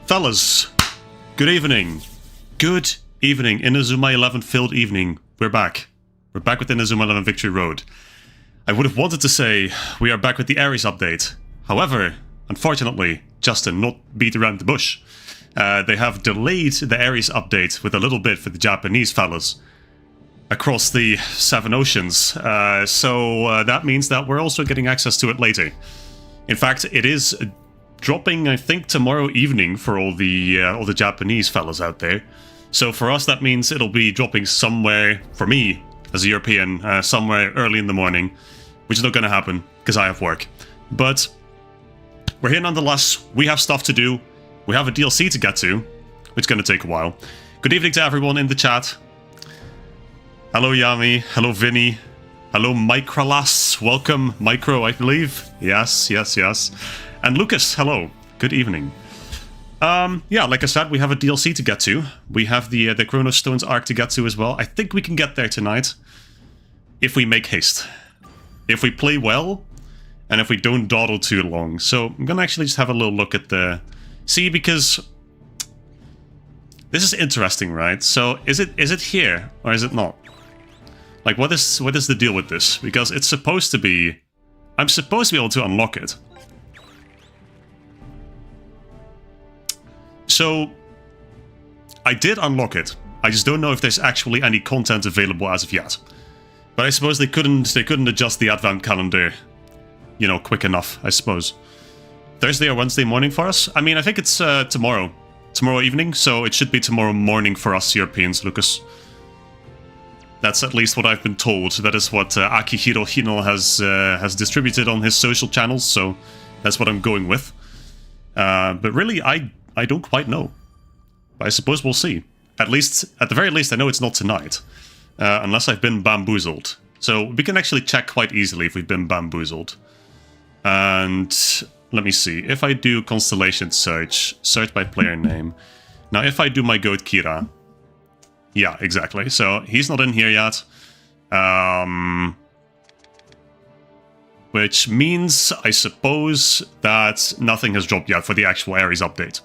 Fellas, good evening. Good evening. Inazuma 11 filled evening. We're back. We're back with Inazuma 11 Victory Road. I would have wanted to say we are back with the ARES update. However, unfortunately, Justin, not beat around the bush. They have delayed the ARES update with a little bit for the Japanese fellas across the 7 oceans. So that means that we're also getting access to it later. In fact, it is dropping, I think, tomorrow evening for all the Japanese fellas out there. So for us, that means it'll be dropping somewhere, for me, as a European, somewhere early in the morning, which is not going to happen, because I have work. But we're here nonetheless. We have stuff to do. We have a DLC to get to, which is going to take a while. Good evening to everyone in the chat. Hello, Yami. Hello, Vinny. Hello, Microlas. Welcome, Micro, I believe. Yes. And Lucas, hello. Good evening. Yeah, like I said, we have a DLC to get to. We have the Chronos Stones arc to get to as well. I think we can get there tonight if we make haste. If we play well, and if we don't dawdle too long. So I'm gonna actually just have a little look at the... See, because this is interesting, right? So is it here or is it not? Like, what is the deal with this? Because it's supposed to be... I'm supposed to be able to unlock it. So, I did unlock it. I just don't know if there's actually any content available as of yet. But I suppose they couldn't adjust the advent calendar, you know, quick enough, I suppose. Thursday or Wednesday morning for us? I mean, I think it's tomorrow. Tomorrow evening, so it should be tomorrow morning for us Europeans, Lucas. That's at least what I've been told. That is what Akihiro Hino has distributed on his social channels, so that's what I'm going with. But really, I don't quite know. But I suppose we'll see. At the very least, I know it's not tonight. Unless I've been bamboozled. So we can actually check quite easily if we've been bamboozled. And let me see. If I do Constellation search by player name. Now, if I do my goat Kira... Yeah, exactly. So he's not in here yet. Which means, I suppose, that nothing has dropped yet for the actual ARES update.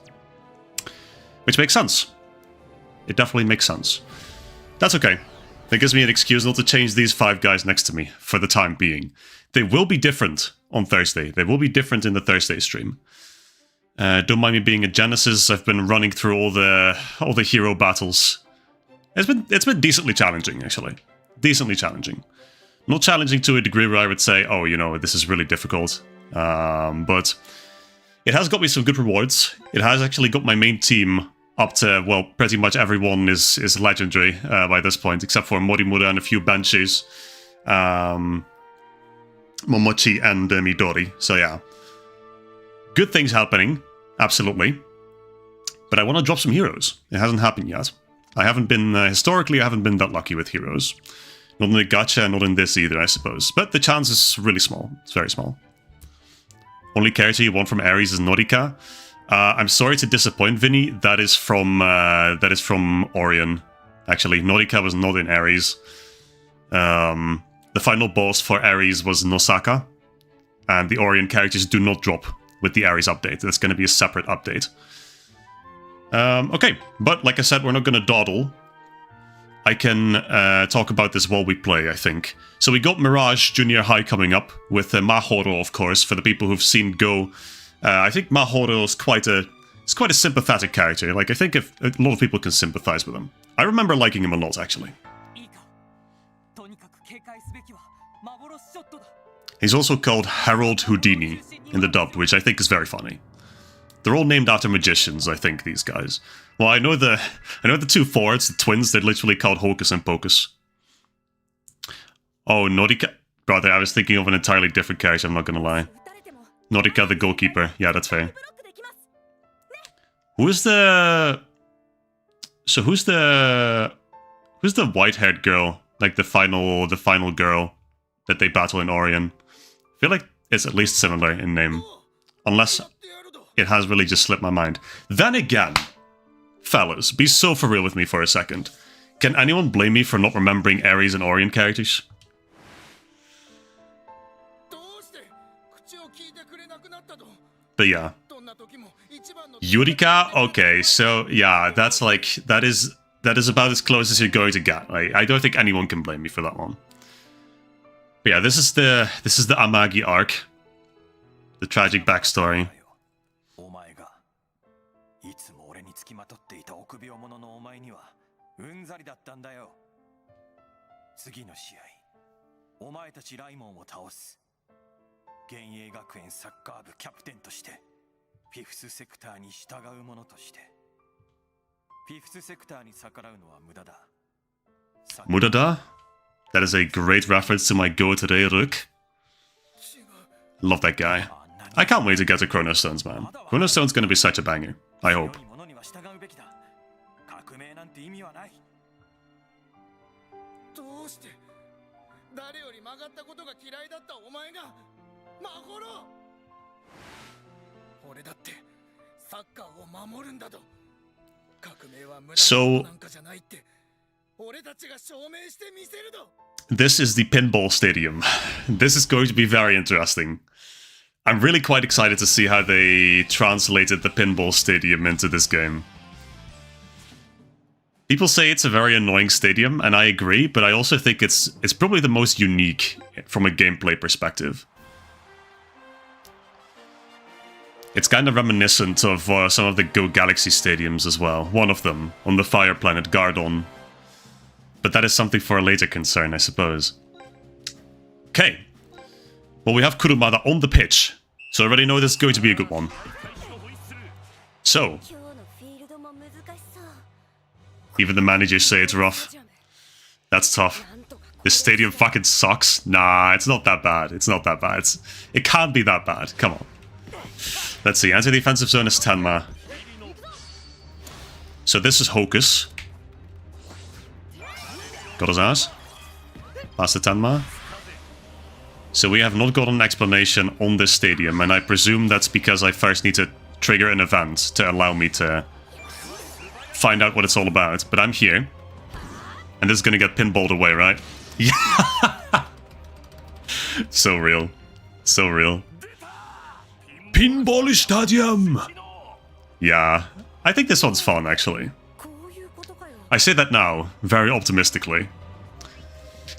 Which makes sense. It definitely makes sense. That's okay. That gives me an excuse not to change these 5 guys next to me for the time being. They will be different on Thursday. They will be different in the Thursday stream. Don't mind me being a Genesis. I've been running through all the hero battles. It's been decently challenging, actually. Decently challenging. Not challenging to a degree where I would say, oh, you know, this is really difficult. But it has got me some good rewards. It has actually got my main team up to, well, pretty much everyone is legendary by this point, except for Morimura and a few benches. Momochi and Midori. So yeah. Good things happening, absolutely. But I want to drop some heroes. It hasn't happened yet. I haven't been, historically, I haven't been that lucky with heroes. Not in the gacha, not in this either, I suppose. But the chance is really small. It's very small. Only character you want from ARES is Norika. I'm sorry to disappoint, Vinny. That is from Orion. Actually, Norika was not in ARES. The final boss for ARES was Nosaka. And the Orion characters do not drop with the ARES update. That's going to be a separate update. Okay, but like I said, we're not going to dawdle. I can talk about this while we play, I think. So we got Mirage Junior High coming up with Mahoro, of course, for the people who've seen Go. I think Mahoro is quite a sympathetic character. Like, I think a lot of people can sympathize with him. I remember liking him a lot, actually. He's also called Harold Houdini in the dub, which I think is very funny. They're all named after magicians, I think, these guys. Well, I know the 2 forwards, the twins, they're literally called Hocus and Pocus. Oh, Norika. Brother, I was thinking of an entirely different character, I'm not gonna lie. Norika, the goalkeeper. Yeah, that's fair. Who's the white-haired girl? Like the final girl that they battle in Orion. I feel like it's at least similar in name. Unless it has really just slipped my mind. Then again, fellas, be so for real with me for a second. Can anyone blame me for not remembering ARES and Orion characters? But yeah, Yurika? Okay, so yeah, that's like, that is about as close as you're going to get. I don't think anyone can blame me for that one. But yeah, this is the Amagi arc. The tragic backstory. Mudada? That is a great reference to my Go today, Rook. Love that guy. I can't wait to get to Chronostones, man. Chronostone's gonna be such a banger. I hope. So, this is the pinball stadium. This is going to be very interesting. I'm really quite excited to see how they translated the pinball stadium into this game. People say it's a very annoying stadium, and I agree, but I also think it's probably the most unique from a gameplay perspective. It's kind of reminiscent of some of the Go Galaxy stadiums as well. One of them, on the fire planet Gardon. But that is something for a later concern, I suppose. Okay. Well, we have Kurumada on the pitch, so I already know this is going to be a good one. So, even the managers say it's rough. That's tough. This stadium fucking sucks. Nah, it's not that bad. It's not that bad. It can't be that bad. Come on. Let's see. Anti-defensive zone is Tenma. So this is Hocus. Got his ass. Past the Tenma. So we have not got an explanation on this stadium, and I presume that's because I first need to trigger an event to allow me to find out what it's all about. But I'm here. And this is gonna get pinballed away, right? Yeah. So real. So real. Pinball Stadium! Yeah, I think this one's fun, actually. I say that now, very optimistically.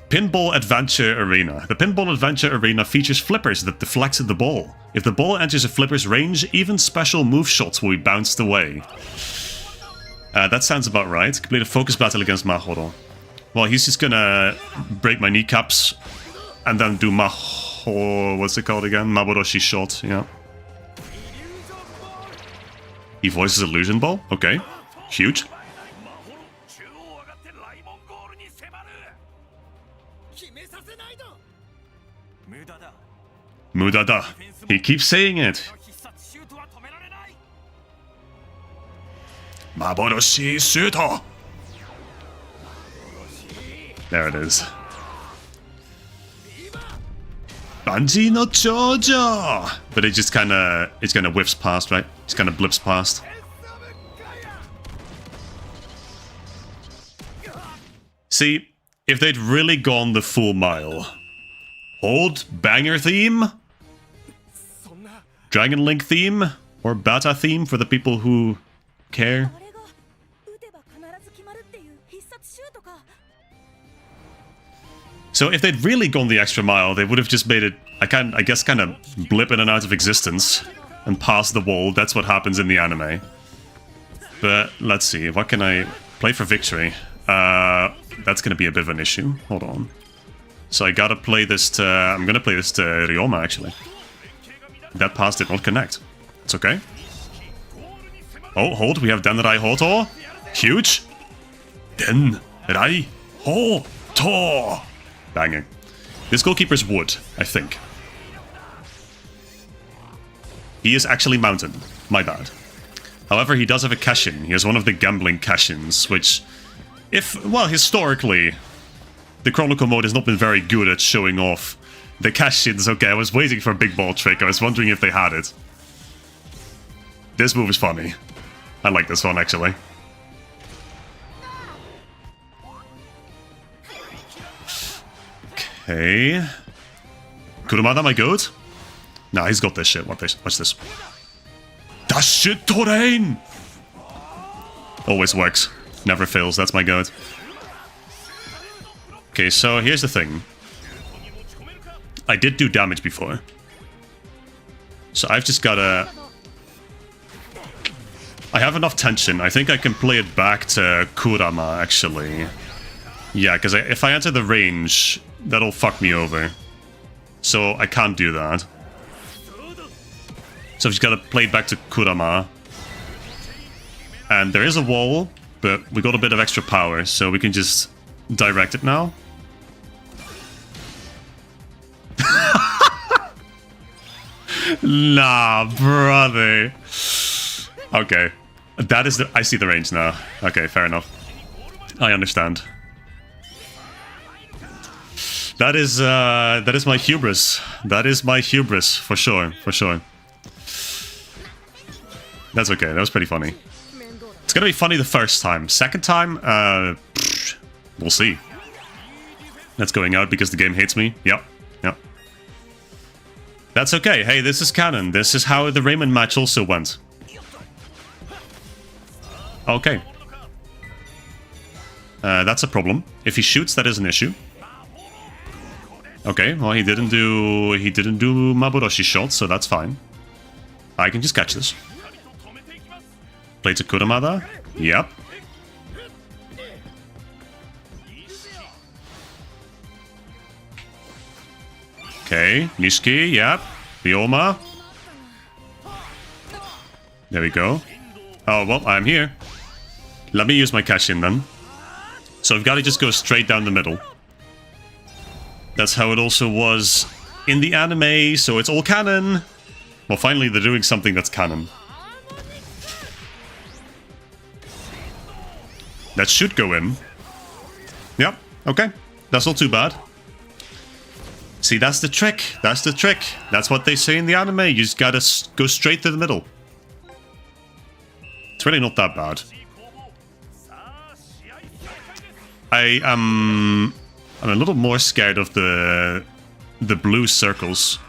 Pinball Adventure Arena. The Pinball Adventure Arena features flippers that deflect the ball. If the ball enters a flipper's range, even special move shots will be bounced away. That sounds about right. Complete a focus battle against Mahoro. Well, he's just gonna break my kneecaps and then do what's it called again? Maboroshi shot, yeah. He voices Illusion Ball? Okay. Huge. Mudada. He keeps saying it. Maboroshi Suto. There it is. Banji no Chojo! But it just kinda whiffs past, right? Just kinda blips past. See, if they'd really gone the full mile. Hold banger theme? Dragon Link theme? Or Bata theme for the people who care? So if they'd really gone the extra mile, they would have just made it, I guess, kind of blip in and out of existence and pass the wall. That's what happens in the anime. But let's see, what can I play for victory? That's going to be a bit of an issue. Hold on. So I gotta play this to, I'm gonna play this to Ryoma, actually. That pass did not connect. It's okay. Oh, hold, we have Denrai Hoto. Huge. Denrai Hoto. Banging. This goalkeeper's wood, I think. He is actually mountain. My bad. However, he does have a Cashin. He has one of the gambling Cashins, which, well, historically, the Chronicle mode has not been very good at showing off the Cashins. Okay, I was waiting for a big ball trick. I was wondering if they had it. This move is funny. I like this one, actually. Okay. Kurumada, my goat? Nah, he's got this shit. Watch this. That shit terrain! Always works. Never fails, that's my goat. Okay, so here's the thing. I did do damage before. So I've just gotta... I have enough tension. I think I can play it back to Kurama, actually. Yeah, because if I enter the range, that'll fuck me over. So I can't do that. So I've just got to play it back to Kurama. And there is a wall, but we got a bit of extra power, so we can just direct it now. Nah, brother. Okay. That is the... I see the range now. Okay, fair enough. I understand. That is my hubris. That is my hubris, for sure, for sure. That's okay, that was pretty funny. It's gonna be funny the first time. Second time, we'll see. That's going out because the game hates me. Yep, yep. That's okay. Hey, this is canon. This is how the Raymond match also went. Okay. That's a problem. If he shoots, that is an issue. Okay, well he didn't do Maboroshi shot, so that's fine. I can just catch this. Play to Kuramada. Yep. Okay, Nishiki, yep. Ryoma. There we go. Oh, well, I'm here. Let me use my cash-in then. So I've got to just go straight down the middle. That's how it also was in the anime, so it's all canon. Well, finally they're doing something that's canon. That should go in. Yep, okay. That's not too bad. See, that's the trick. That's the trick. That's what they say in the anime. You just gotta go straight to the middle. It's really not that bad. I'm a little more scared of the blue circles.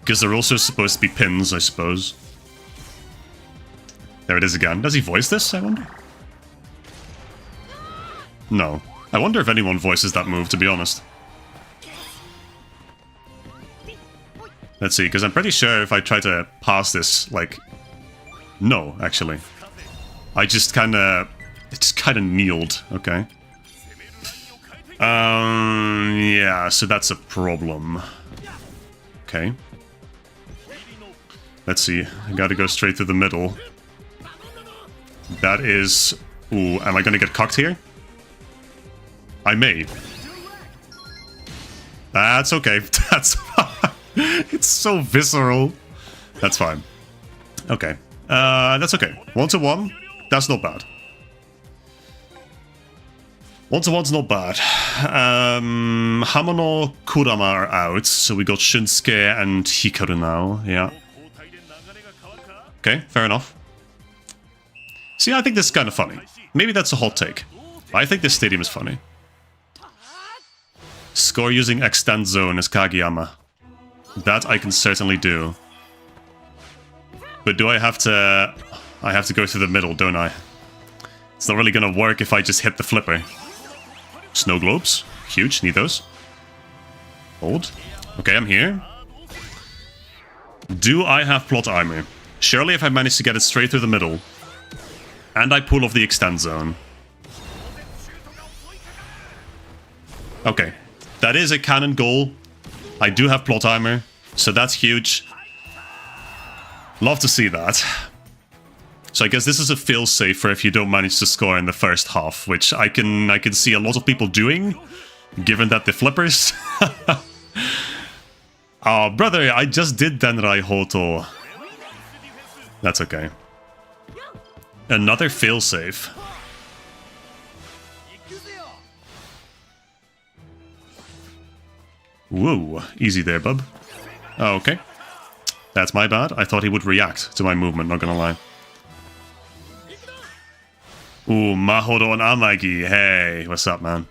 Because they're also supposed to be pins, I suppose. There it is again. Does he voice this, I wonder? No. I wonder if anyone voices that move, to be honest. Let's see, because I'm pretty sure if I try to pass this, like... No, actually. I just kinda... It just kinda kneeled, okay. Yeah, so that's a problem. Okay. Let's see, I gotta go straight through the middle. That is... Ooh, am I gonna get cocked here? I may. That's okay, that's fine. It's so visceral. That's fine. Okay. That's okay. 1-to-1. That's not bad. 1-to-1's not bad. Hamano, Kurama are out, so we got Shunsuke and Hikaru now. Yeah. Okay, fair enough. See, I think this is kind of funny. Maybe that's a hot take. I think this stadium is funny. Score using extend zone as Kageyama. That I can certainly do. But do I have to... I have to go through the middle, don't I? It's not really gonna work if I just hit the flipper. Snow globes. Huge, need those. Hold. Okay, I'm here. Do I have plot armor? Surely if I manage to get it straight through the middle. And I pull off the extend zone. Okay. That is a canon goal. I do have plot armor, so that's huge. Love to see that. So I guess this is a failsafe for if you don't manage to score in the first half, which I can see a lot of people doing, given that the flippers. Oh, brother, I just did Denrai Hoto. That's okay. Another failsafe. Whoa, easy there, bub. Oh, okay. That's my bad. I thought he would react to my movement, not gonna lie. Ooh, Mahoro and Amagi. Hey, what's up, man?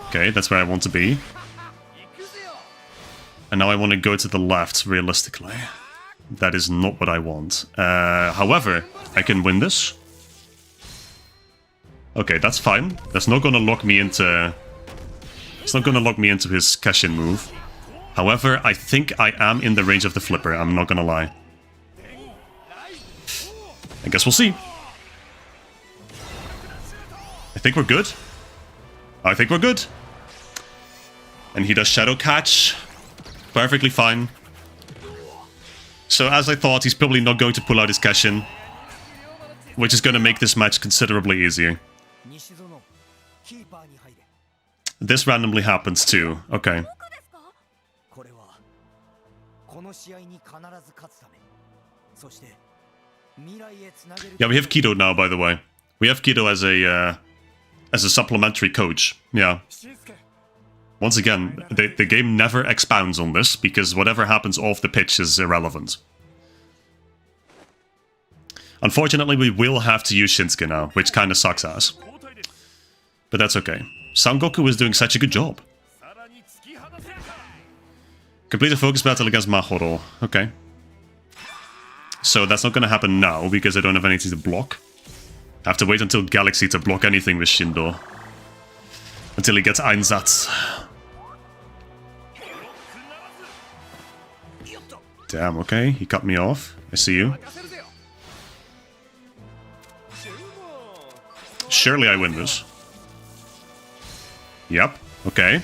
Okay, that's where I want to be. And now I want to go to the left, realistically. That is not what I want. However, I can win this. Okay, that's fine. That's not gonna lock me into... It's not gonna lock me into his cash-in move. However, I think I am in the range of the flipper, I'm not gonna lie. I guess we'll see. I think we're good. I think we're good. And he does Shadow Catch. Perfectly fine. So as I thought, he's probably not going to pull out his cash-in. Which is going to make this match considerably easier. This randomly happens too. Okay. Yeah, we have Kido now, by the way. We have Kido as a supplementary coach. Yeah. Once again, the game never expounds on this, because whatever happens off the pitch is irrelevant. Unfortunately, we will have to use Shinsuke now, which kind of sucks ass. But that's okay. Sangoku is doing such a good job. Complete a focus battle against Mahoro. Okay. So that's not going to happen now, because I don't have anything to block. I have to wait until Galaxy to block anything with Shindo. Until he gets Einsatz. Damn, okay. He cut me off. I see you. Surely I win this. Yep. Okay.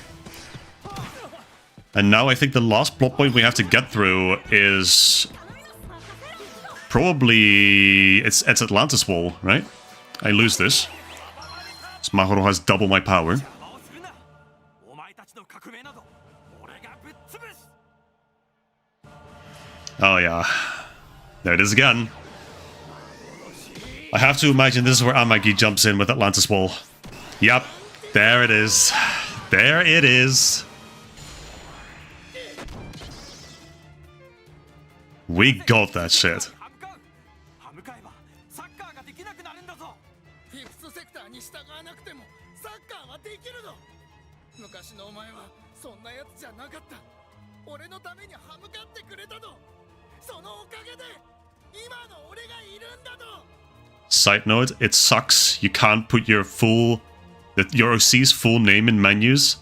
And now I think the last plot point we have to get through is... Probably... It's Atlantis Wall, right? I lose this. So Mahoro has double my power. Oh yeah. There it is again. I have to imagine this is where Amagi jumps in with Atlantis Wall. Yep. There it is. There it is. We got that shit. Side note, it sucks. You can't put your your OC's full name in menus.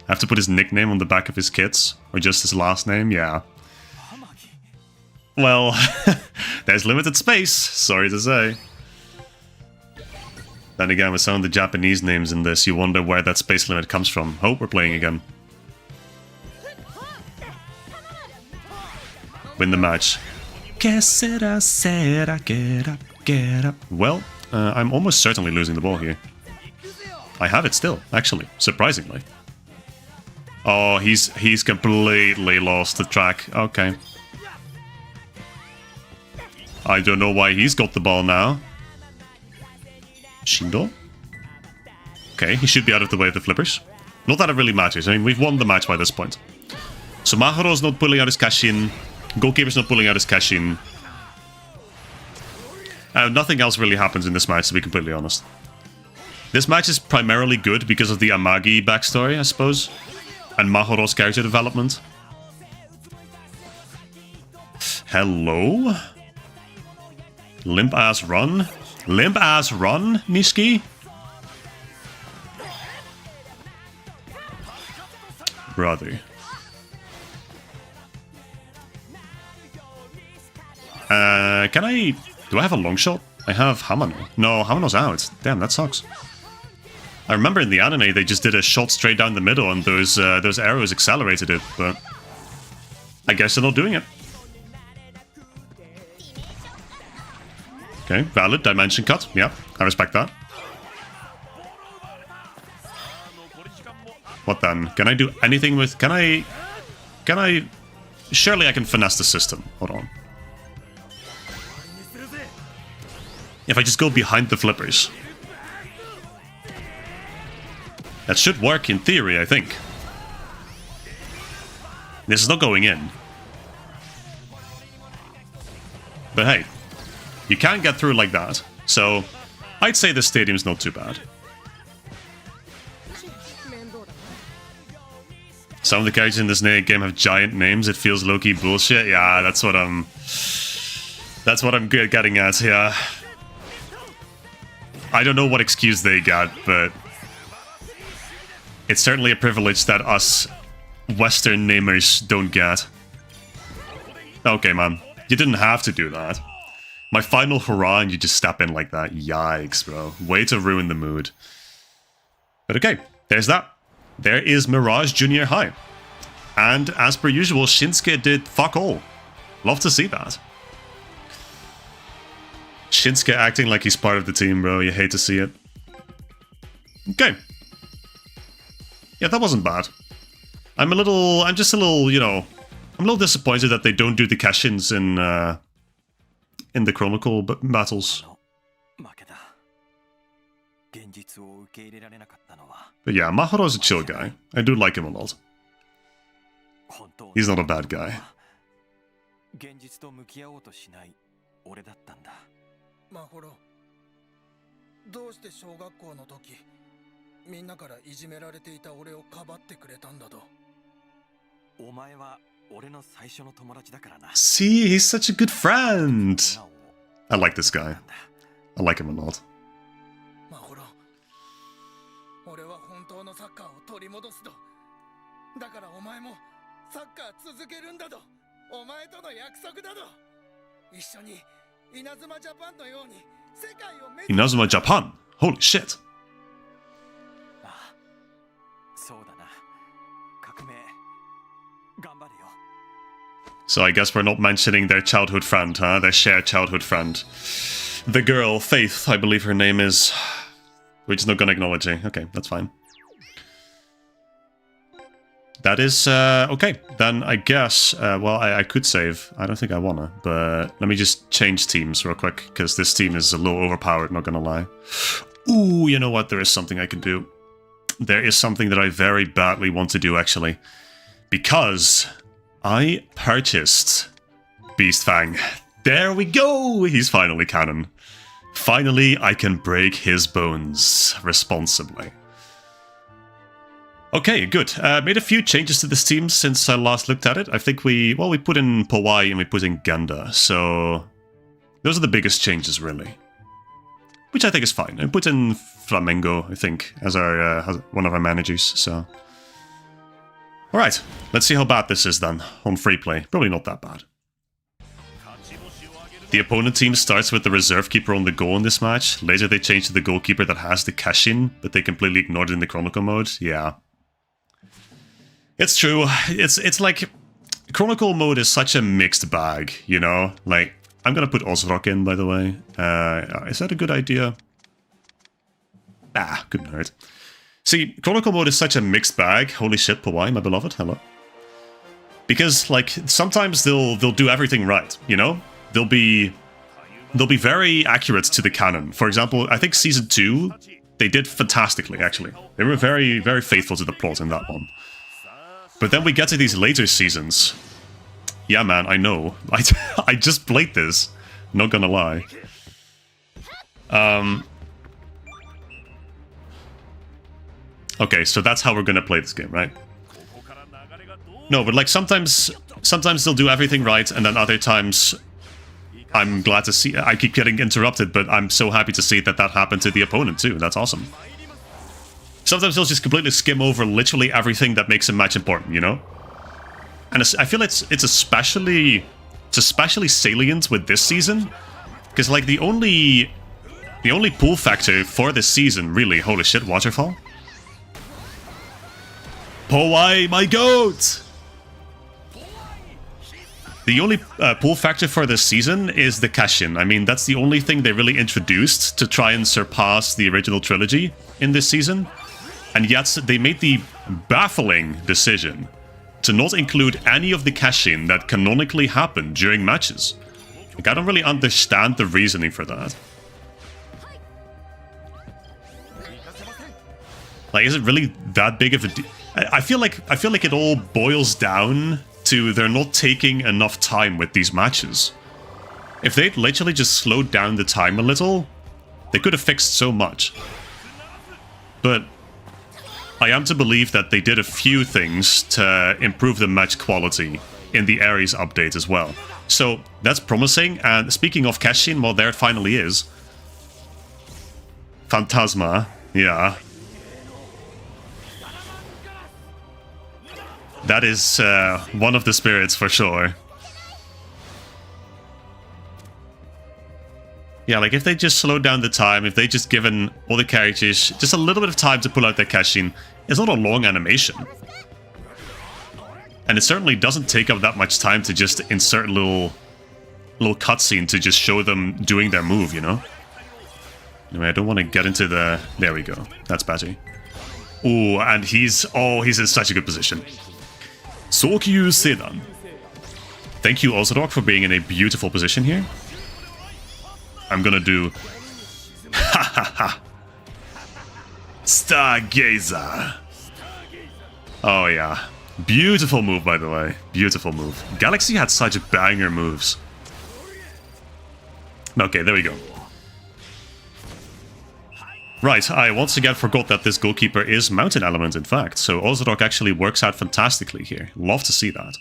I have to put his nickname on the back of his kits. Or just his last name, yeah. Well, there's limited space, sorry to say. Then again, with some of the Japanese names in this, you wonder where that space limit comes from. Oh, we're playing again. Win the match. Que sera, sera, get up, get up. Well, I'm almost certainly losing the ball here. I have it still, actually, surprisingly. Oh, he's completely lost the track. Okay. I don't know why he's got the ball now. Shindo? Okay, he should be out of the way of the flippers. Not that it really matters. I mean, we've won the match by this point. So Mahoro's not pulling out his cash-in. Goalkeeper's not pulling out his cash-in. Nothing else really happens in this match, to be completely honest. This match is primarily good because of the Amagi backstory, I suppose. And Mahoro's character development. Hello? Limp ass run? Limp ass run, Nishiki? Brother. Can I... Do I have a long shot? I have Hamano. No, Hamano's out. Damn, that sucks. I remember in the anime they just did a shot straight down the middle and those arrows accelerated it, but... I guess they're not doing it. Okay, valid dimension cut. Yeah, I respect that. What then? Can I do anything with... Can I... Surely I can finesse the system. Hold on. If I just go behind the flippers. That should work in theory, I think. This is not going in. But hey, you can get through like that. So, I'd say the stadium's not too bad. Some of the characters in this game have giant names. It feels low-key bullshit. Yeah, that's what I'm getting at. Yeah. I don't know what excuse they got, but it's certainly a privilege that us Western namers don't get. Okay, man. You didn't have to do that. My final hurrah and you just step in like that. Yikes, bro. Way to ruin the mood. But okay, there's that. There is Mirage Junior High. And as per usual, Shinsuke did fuck all. Love to see that. Shinsuke acting like he's part of the team, bro. You hate to see it. Okay. Yeah, that wasn't bad. I'm just a little, you know, I'm a little disappointed that they don't do the cash-ins in the Chronicle battles. But yeah, Maharo's a chill guy. I do like him a lot. He's not a bad guy. See, he's such a good friend. I like this guy. I like him a lot. Inazuma Japan? Holy shit. So I guess we're not mentioning their childhood friend, huh? Their shared childhood friend. The girl, Faith, I believe her name is. We're just not gonna acknowledge her. Okay, that's fine. That is, okay. Then I guess, well, I could save. I don't think I wanna, but let me just change teams real quick, because this team is a little overpowered, not gonna lie. Ooh, you know what? There is something I can do. There is something that I very badly want to do, actually. Because I purchased Beast Fang. There we go! He's finally canon. Finally, I can break his bones responsibly. Okay, good. Made a few changes to this team since I last looked at it. I think we put in Powai and we put in Ganda, so those are the biggest changes, really. Which I think is fine. I put in Flamengo, I think, as our one of our managers, so... Alright, let's see how bad this is then, on free play. Probably not that bad. The opponent team starts with the reserve keeper on the goal in this match. Later they change to the goalkeeper that has the cash-in, but they completely ignored it in the Chronicle mode. Yeah. It's true. It's like... Chronicle mode is such a mixed bag, you know? Like, I'm gonna put Ozrock in, by the way. Is that a good idea? Ah, couldn't hurt. See, Chronicle mode is such a mixed bag. Holy shit, Powai, my beloved, hello. Because, like, sometimes they'll do everything right, you know? They'll be very accurate to the canon. For example, I think Season 2, they did fantastically, actually. They were very, very faithful to the plot in that one. But then we get to these later seasons. Yeah, man, I know. I just played this. Not gonna lie. Okay, so that's how we're gonna play this game, right? No, but like sometimes they'll do everything right, and then other times I'm glad to see... I keep getting interrupted, but I'm so happy to see that happened to the opponent too. That's awesome. Sometimes they'll just completely skim over literally everything that makes a match important, you know? And I feel it's especially salient with this season, because like the only pull factor for this season, really, holy shit, waterfall. Powai, my goat! The only pull factor for this season is the cash-in. I mean, that's the only thing they really introduced to try and surpass the original trilogy in this season. And yet, they made the baffling decision to not include any of the cash-in that canonically happened during matches. Like, I don't really understand the reasoning for that. Like, is it really that big of a deal? I feel like it all boils down to they're not taking enough time with these matches. If they'd literally just slowed down the time a little, they could have fixed so much. But I am to believe that they did a few things to improve the match quality in the ARES update as well. So that's promising. And speaking of Cashin, well, there it finally is. Phantasma, yeah. That is one of the spirits for sure. Yeah, like if they just slowed down the time, if they just given all the characters just a little bit of time to pull out their Cashin, it's not a long animation. And it certainly doesn't take up that much time to just insert a little cutscene to just show them doing their move, you know? Anyway, I don't want to get into the... There we go. That's better. Ooh, and he's in such a good position. Sokyu Sedan. Thank you, Ozarok, for being in a beautiful position here. I'm gonna do... Ha ha ha! Stargazer! Oh yeah. Beautiful move, by the way. Beautiful move. Galaxy had such banger moves. Okay, there we go. Right, I once again forgot that this goalkeeper is mountain element, in fact. So Ozarok actually works out fantastically here. Love to see that.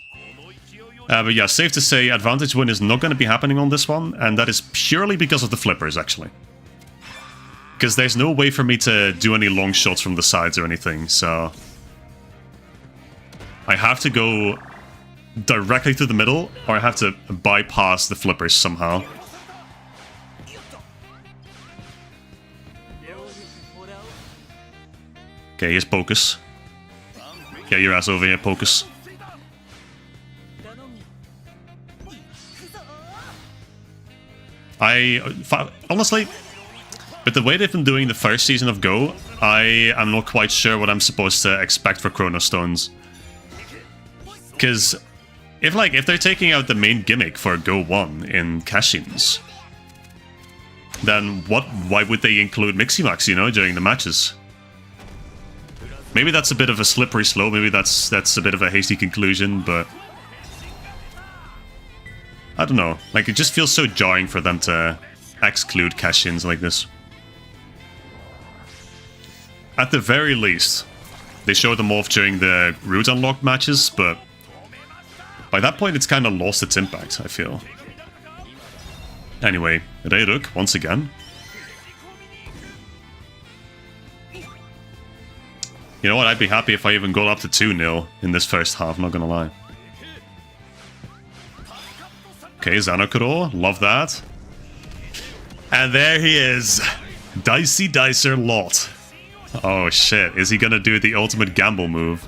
But yeah, safe to say, advantage win is not going to be happening on this one, and that is purely because of the flippers, actually. Because there's no way for me to do any long shots from the sides or anything, so... I have to go directly to the middle, or I have to bypass the flippers somehow. Okay, here's Pocus. Get your ass over here, Pocus. Honestly, with the way they've been doing the first season of Go, I am not quite sure what I'm supposed to expect for Chrono Stones. Because if they're taking out the main gimmick for Go1 in Cashins, then why would they include Miximax, you know, during the matches? Maybe that's a bit of a slippery slope, maybe that's a bit of a hasty conclusion, but... I don't know, like it just feels so jarring for them to exclude cash-ins like this. At the very least, they show them off during the route unlock matches, but by that point it's kind of lost its impact, I feel. Anyway, Reiruk, once again. You know what, I'd be happy if I even got up to 2-0 in this first half, not gonna lie. Okay, Zanokuro, love that. And there he is. Dicey Dicer Lot. Oh shit, is he gonna do the ultimate gamble move?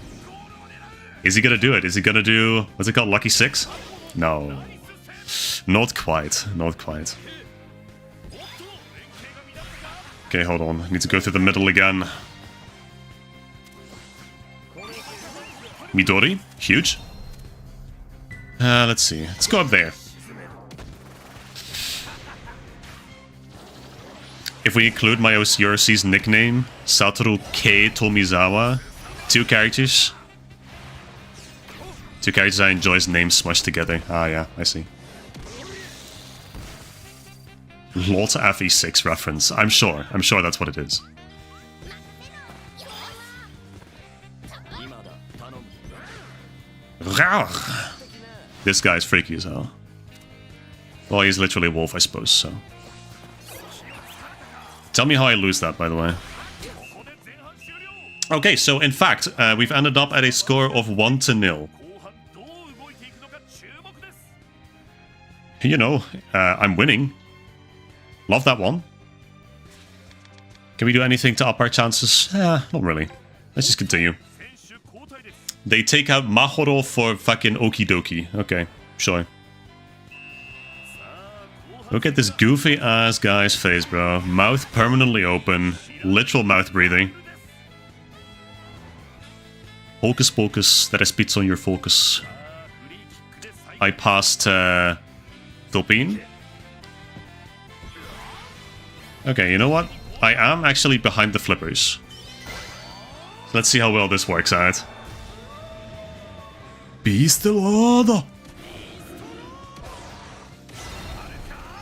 Is he gonna do it? Is he gonna do... what's it called? Lucky 6? No. Not quite, not quite. Okay, hold on. I need to go through the middle again. Midori, huge. Let's see. Let's go up there. If we include my OCRC's nickname, Satoru K. Tomizawa, two characters I enjoy's names smushed together. Ah, yeah, I see. Lot FE6 reference. I'm sure that's what it is. This guy's freaky as hell. Well, he's literally a wolf, I suppose, so... Tell me how I lose that, by the way. Okay, so in fact, we've ended up at a score of 1-0. You know, I'm winning. Love that one. Can we do anything to up our chances? Not really. Let's just continue. They take out Mahoro for fucking okie dokie. Okay, sure. Look at this goofy ass guy's face, bro. Mouth permanently open. Literal mouth breathing. Hocus pocus, that spits on your focus. I passed Philippine. Okay, you know what? I am actually behind the flippers. Let's see how well this works out. Beast Lord!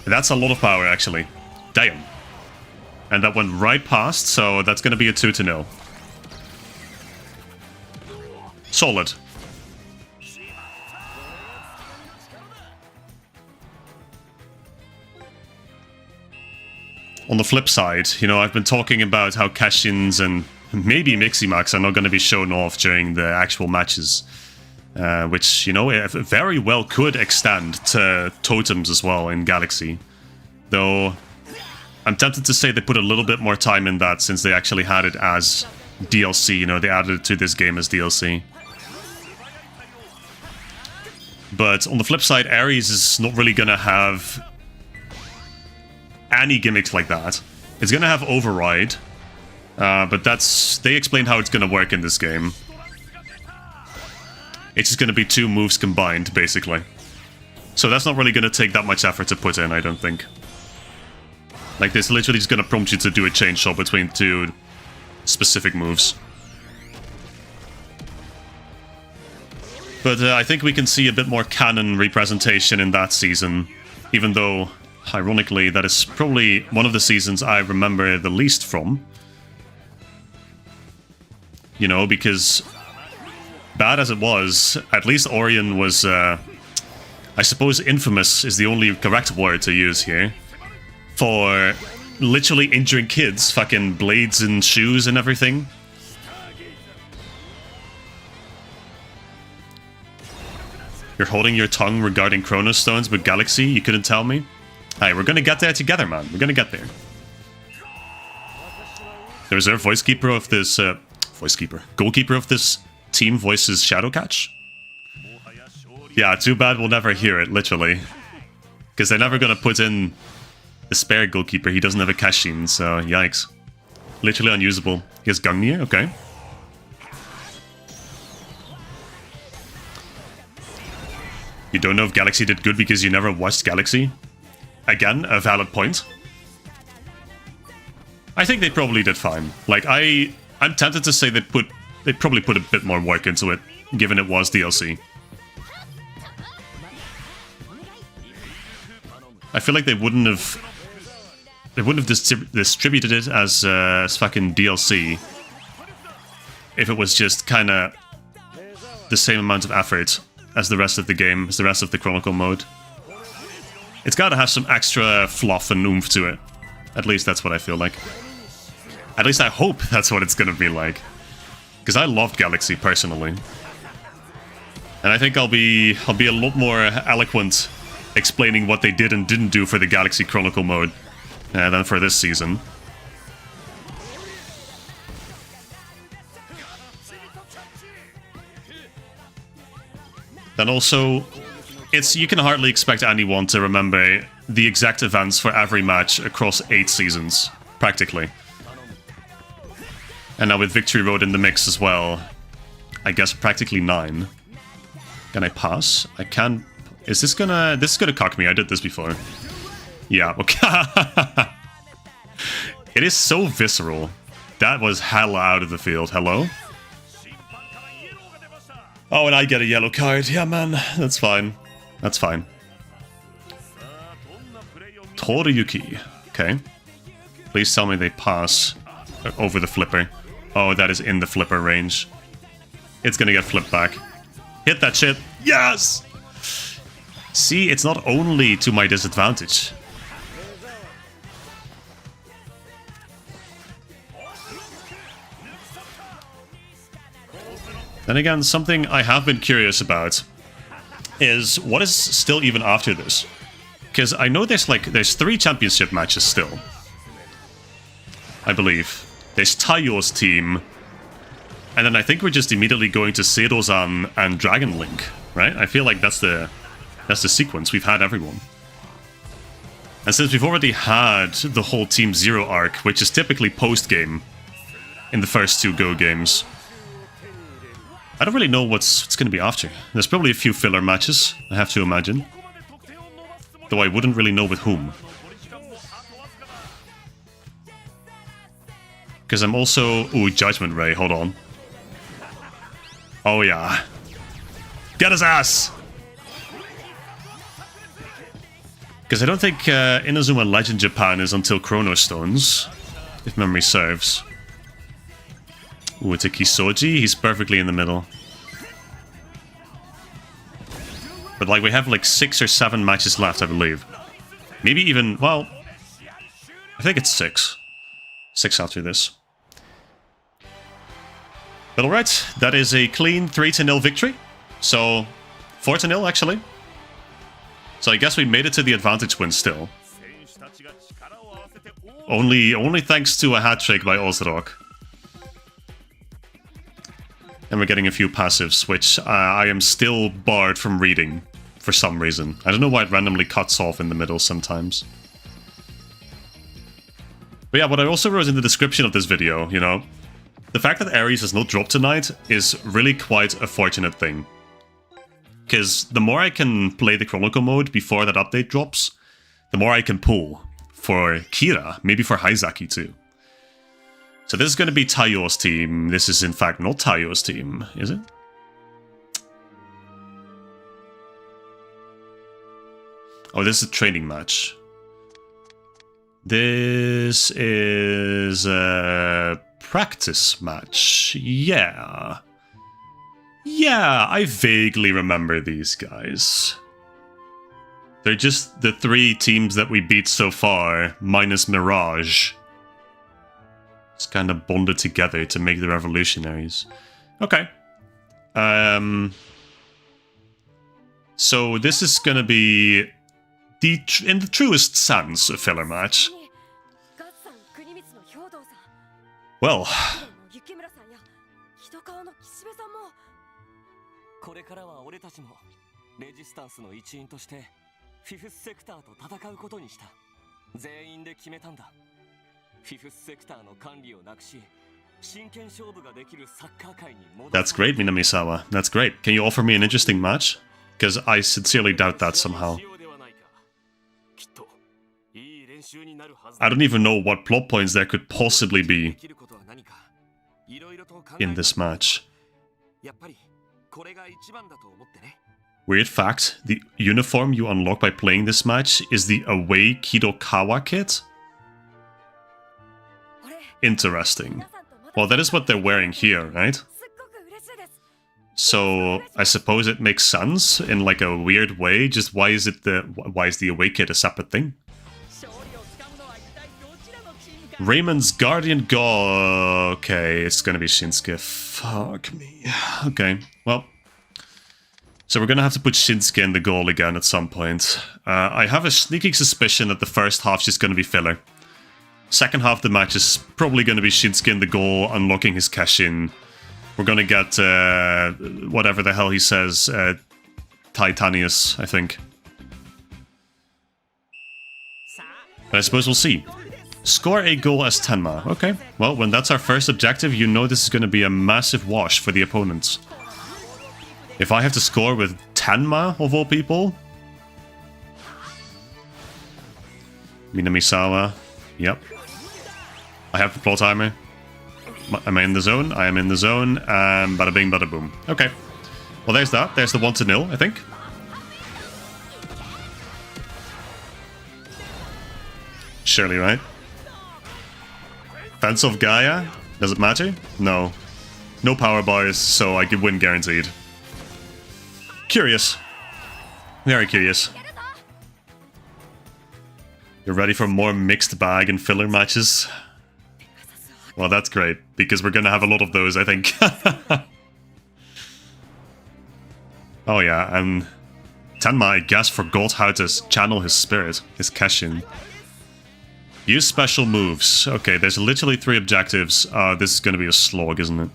That's a lot of power, actually. Damn. And that went right past, so that's gonna be a 2-0. Solid. On the flip side, you know, I've been talking about how cash-ins and maybe Miximax are not going to be shown off during the actual matches. Which, you know, very well could extend to totems as well in Galaxy. Though, I'm tempted to say they put a little bit more time in that since they actually had it as DLC, you know, they added it to this game as DLC. But on the flip side, ARES is not really going to have any gimmicks like that. It's going to have Override, but they explained how it's going to work in this game. It's just going to be 2 moves combined, basically. So that's not really going to take that much effort to put in, I don't think. Like, this literally just going to prompt you to do a chain shot between 2 specific moves. But I think we can see a bit more canon representation in that season, even though, ironically, that is probably one of the seasons I remember the least from. You know, because bad as it was, at least Orion was, I suppose infamous is the only correct word to use here, for literally injuring kids, fucking blades and shoes and everything. You're holding your tongue regarding Chronos Stones with Galaxy? You couldn't tell me? Alright, we're gonna get there together, man. We're gonna get there. The reserve voicekeeper of this... goalkeeper of this team voices Shadowcatch? Yeah, too bad we'll never hear it, literally. Because they're never gonna put in the spare goalkeeper. He doesn't have a Kashin, so yikes. Literally unusable. He has Gungnir? Okay. You don't know if Galaxy did good because you never watched Galaxy? Again, a valid point. I think they probably did fine. Like, I'm tempted to say they probably put a bit more work into it, given it was DLC. I feel like they wouldn't have distributed it as fucking DLC if it was just kind of the same amount of effort as the rest of the game, as the rest of the Chronicle mode. It's got to have some extra fluff and oomph to it. At least that's what I feel like. At least I hope that's what it's gonna be like. Because I loved Galaxy personally. And I think I'll be a lot more eloquent explaining what they did and didn't do for the Galaxy Chronicle mode than for this season. Then also, you can hardly expect anyone to remember the exact events for every match across 8 seasons, practically. And now with Victory Road in the mix as well, I guess practically 9. Can I pass? I can. This is gonna cock me. I did this before. Yeah, okay. It is so visceral. That was hella out of the field. Hello? Oh, and I get a yellow card. Yeah, man. That's fine. That's fine. Toriyuki. Okay. Please tell me they pass over the flipper. Oh, that is in the flipper range. It's gonna get flipped back. Hit that shit. Yes! See, it's not only to my disadvantage. Then again, something I have been curious about is what is still even after this? Because I know there's 3 championship matches still. I believe. There's Taiyo's team, and then I think we're just immediately going to Seidozan and Dragon Link, right? I feel like that's the sequence. We've had everyone. And since we've already had the whole Team Zero arc, which is typically post-game in the first 2 Go games, I don't really know what's going to be after. There's probably a few filler matches, I have to imagine. Though I wouldn't really know with whom. Because I'm also... Ooh, Judgment Ray, hold on. Oh yeah. Get his ass! Because I don't think Inazuma Legend Japan is until Chronos Stones, if memory serves. Ooh, it's a Kisoji. He's perfectly in the middle. But like we have like 6 or 7 matches left, I believe. Maybe even, well, I think it's 6. 6 after this. But alright, that is a clean 3-0 victory. So, 4-0 actually. So I guess we made it to the advantage win still. Only thanks to a hat trick by Ozrock. And we're getting a few passives, which I am still barred from reading for some reason. I don't know why it randomly cuts off in the middle sometimes. But yeah, what I also wrote in the description of this video, you know, the fact that ARES has no drop tonight is really quite a fortunate thing. Because the more I can play the Chronicle mode before that update drops, the more I can pull for Kira, maybe for Haizaki too. So this is going to be Taiyo's team. This is in fact not Taiyo's team, is it? Oh, this is a training match. This is a practice match. Yeah. Yeah, I vaguely remember these guys. They're just the 3 teams that we beat so far, minus Mirage. It's kind of bonded together to make the revolutionaries. Okay. So this is gonna be in the truest sense a filler match. Well. That's great, Minamisawa. That's great. Can you offer me an interesting match? Because I sincerely doubt that somehow. I don't even know what plot points there could possibly be in this match. Weird fact, the uniform you unlock by playing this match is the away Kidokawa kit? Interesting. Well, that is what they're wearing here, right? So I suppose it makes sense in like a weird way. Just why is the away kit a separate thing? Raymond's Guardian Go. Okay, it's gonna be Shinsuke. Fuck me. Okay, well. So we're gonna have to put Shinsuke in the goal again at some point. I have a sneaking suspicion that the first half's just gonna be filler. Second half of the match is probably gonna be Shinsuke in the goal, unlocking his cash-in. We're gonna get, whatever the hell he says, Titanius, I think. But I suppose we'll see. Score a goal as Tenma. Okay, well, when that's our first objective, you know this is gonna be a massive wash for the opponents. If I have to score with Tenma, of all people... Minamisawa. Yep. I have the plot timer. Am I in the zone? I am in the zone. Bada bing, bada boom. Okay. Well, there's that. There's the 1-0, I think. Surely, right? Fence of Gaia? Does it matter? No. No power bars, so I could win guaranteed. Curious. Very curious. You're ready for more mixed bag and filler matches? Well, that's great, because we're gonna have a lot of those, I think. Oh yeah, and Tenma, I guess, forgot how to channel his spirit, his cash-in. Use special moves. Okay, there's literally 3 objectives. This is gonna be a slog, isn't it?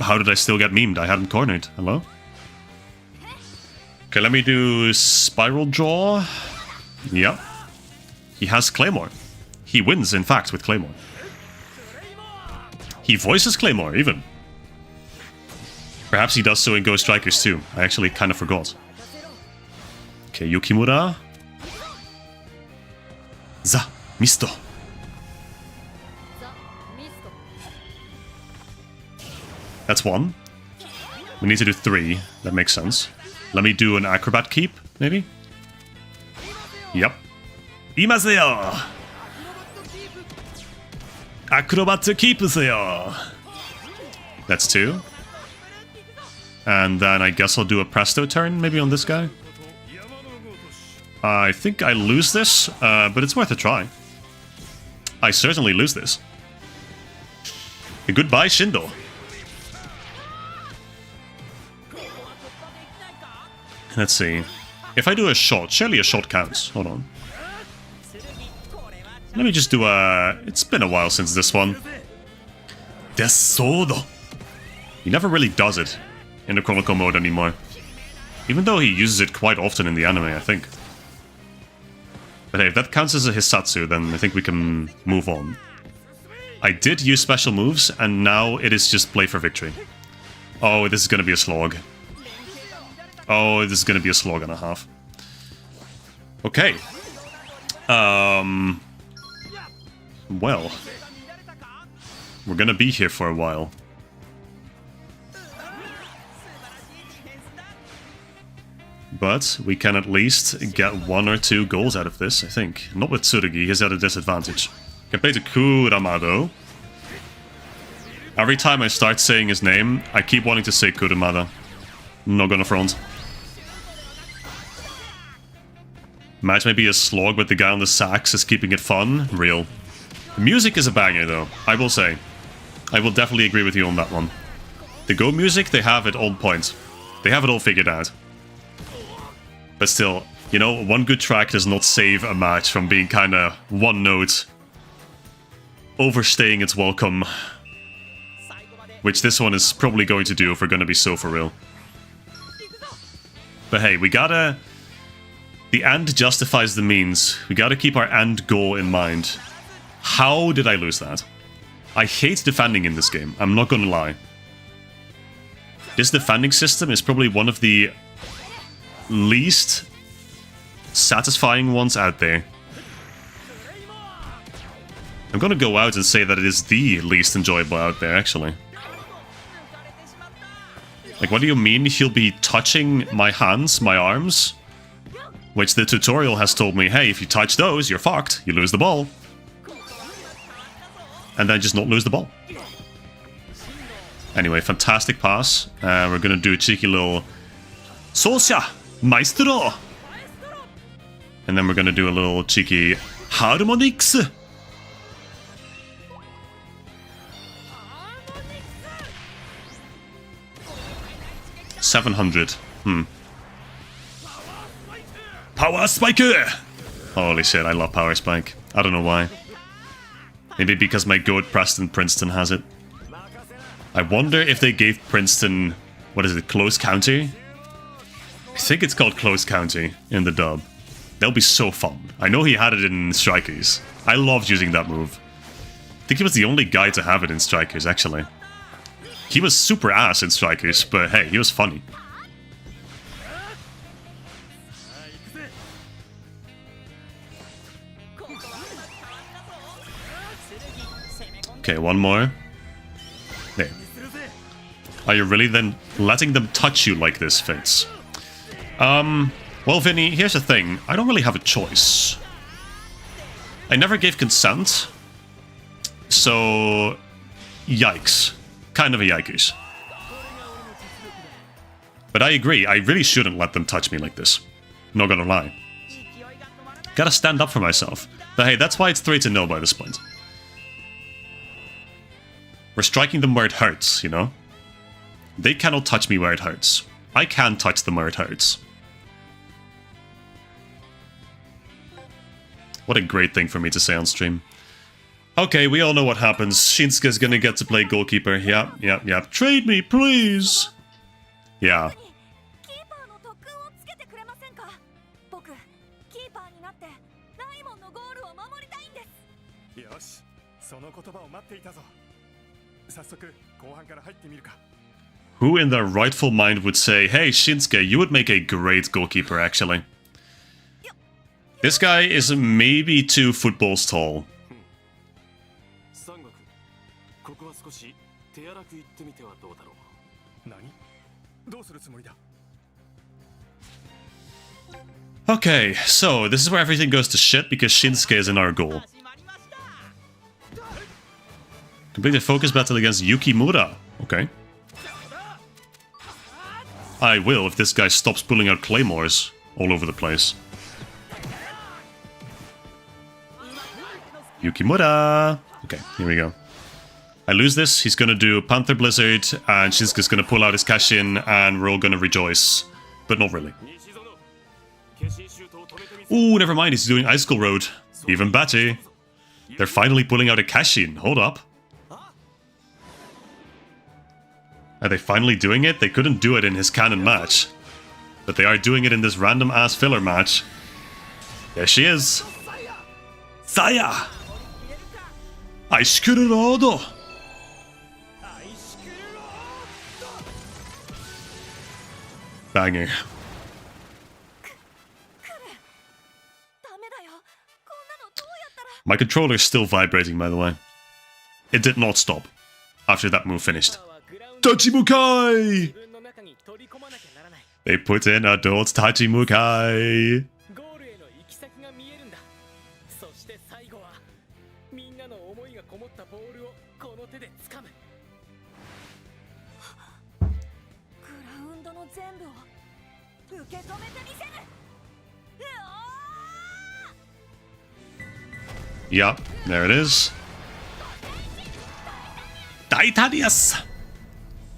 How did I still get memed? I hadn't cornered. Hello? Okay, let me do Spiral Draw. Yep. He has Claymore. He wins, in fact, with Claymore. He voices Claymore, even. Perhaps he does so in Ghost Strikers, too. I actually kind of forgot. Okay, Yukimura. Za, Misto. That's 1. We need to do 3. That makes sense. Let me do an Acrobat Keep, maybe? Yep. Imaseyo! Acrobat Keep seyo! That's 2. And then I guess I'll do a presto turn, maybe on this guy. I think I lose this, but it's worth a try. I certainly lose this. Goodbye, Shindo. Let's see. If I do a shot, surely a shot counts. Hold on. Let me just do a... It's been a while since this one. Desodo. He never really does it in the Chronicle mode anymore. Even though he uses it quite often in the anime, I think. But hey, if that counts as a Hisatsu, then I think we can move on. I did use special moves, and now it is just play for victory. Oh, this is going to be a slog. Oh, this is going to be a slog and a half. Okay. Well. We're going to be here for a while. But we can at least get 1 or 2 goals out of this, I think. Not with Tsurugi, he's at a disadvantage. Compared to Kuramado. Every time I start saying his name, I keep wanting to say Kuramada. Not gonna front. Match may be a slog, but the guy on the sax is keeping it fun. Real. The music is a banger, though, I will say. I will definitely agree with you on that one. The Go music, they have it on point. They have it all figured out. But still, you know, one good track does not save a match from being kinda one note. Overstaying its welcome. Which this one is probably going to do if we're gonna be so for real. But hey, we gotta... The end justifies the means. We gotta keep our end goal in mind. How did I lose that? I hate defending in this game, I'm not gonna lie. This defending system is probably one of the least satisfying ones out there. I'm gonna go out and say that it is the least enjoyable out there, actually. Like, what do you mean he'll be touching my hands, my arms? Which the tutorial has told me, hey, if you touch those, you're fucked. You lose the ball. And then just not lose the ball. Anyway, fantastic pass. We're gonna do a cheeky little... Solsha! Maestro! And then we're gonna do a little cheeky... Harmonix! $700. Power Spike! Holy shit, I love Power Spike. I don't know why. Maybe because my goat Preston Princeton has it. I wonder if they gave Princeton... What is it? Close Counter? I think it's called Close Counter in the dub. That'll be so fun. I know he had it in Strikers. I loved using that move. I think he was the only guy to have it in Strikers, actually. He was super ass in Strikers, but hey, he was funny. Okay, one more. There. Are you really then letting them touch you like this, Fates? Well, Vinny, here's the thing. I don't really have a choice. I never gave consent. So... Yikes. Kind of a yikes. But I agree, I really shouldn't let them touch me like this. Not gonna lie. Gotta stand up for myself. But hey, that's why it's 3-0 by this point. We're striking them where it hurts, you know? They cannot touch me where it hurts. I can touch them where it hurts. What a great thing for me to say on stream. Okay, we all know what happens. Shinsuke's gonna get to play goalkeeper. Yep. Trade me, please! Yeah. Who in their rightful mind would say, hey, Shinsuke, you would make a great goalkeeper, actually. This guy is maybe 2 footballs tall. Okay, so this is where everything goes to shit because Shinsuke is in our goal. Complete a focus battle against Yukimura. Okay. I will if this guy stops pulling out claymores all over the place. Yukimura! Okay, here we go. I lose this, he's gonna do Panther Blizzard, and Shinsuke's gonna pull out his Kashin, and we're all gonna rejoice. But not really. Ooh, never mind, he's doing Icicle Road. Even better. They're finally pulling out a Kashin. Hold up. Are they finally doing it? They couldn't do it in his canon match. But they are doing it in this random-ass filler match. There she is. Saya! Aishikuru Rodo! Banger. My controller's still vibrating, by the way. It did not stop after that move finished. Tachimukai! They put in adult Tachimukai. Yup, there it is. Titanius!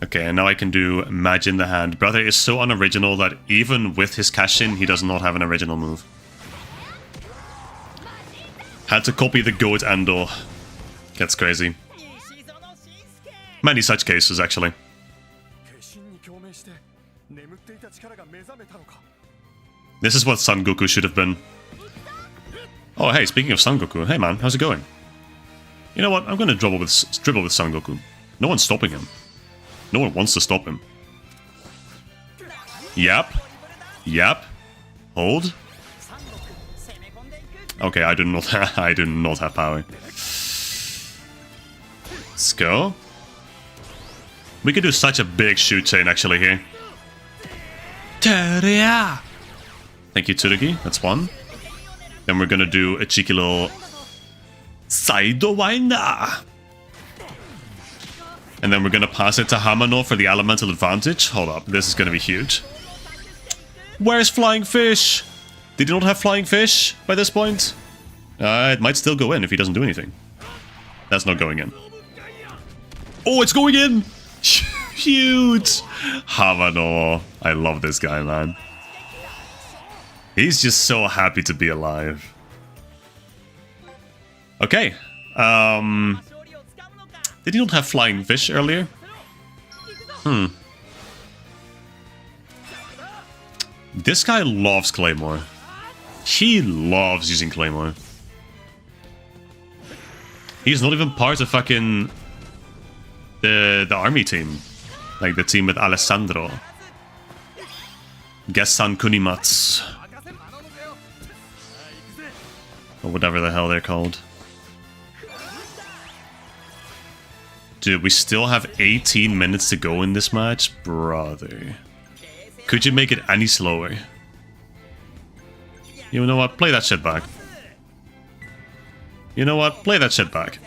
Okay, and now I can do Mage in the Hand. Brother is so unoriginal that even with his Kashin, he does not have an original move. Had to copy the goat Andor. That's crazy. Many such cases, actually. This is what Son Goku should have been. Oh, hey, speaking of Son Goku, hey man, how's it going? You know what, I'm gonna dribble with Son Goku. No one's stopping him. No one wants to stop him. Yep. Yep. Hold. Okay, I do not have power. Let's go. We could do such a big shoot chain actually here. Teria! Thank you, Tsurugi. That's one. Then we're gonna do a cheeky little Sidewinder. And then we're gonna pass it to Hamano for the elemental advantage. Hold up, this is gonna be huge. Where's Flying Fish? Did he not have Flying Fish by this point? It might still go in if he doesn't do anything. That's not going in. Oh, it's going in! Huge! Hamano. I love this guy, man. He's just so happy to be alive. Okay. Did he not have Flying Fish earlier? This guy loves Claymore. He loves using Claymore. He's not even part of fucking the army team. Like the team with Alessandro. Gessan Kunimats. Or whatever the hell they're called. Dude, we still have 18 minutes to go in this match? Brother. Could you make it any slower? You know what? Play that shit back. You know what? Play that shit back.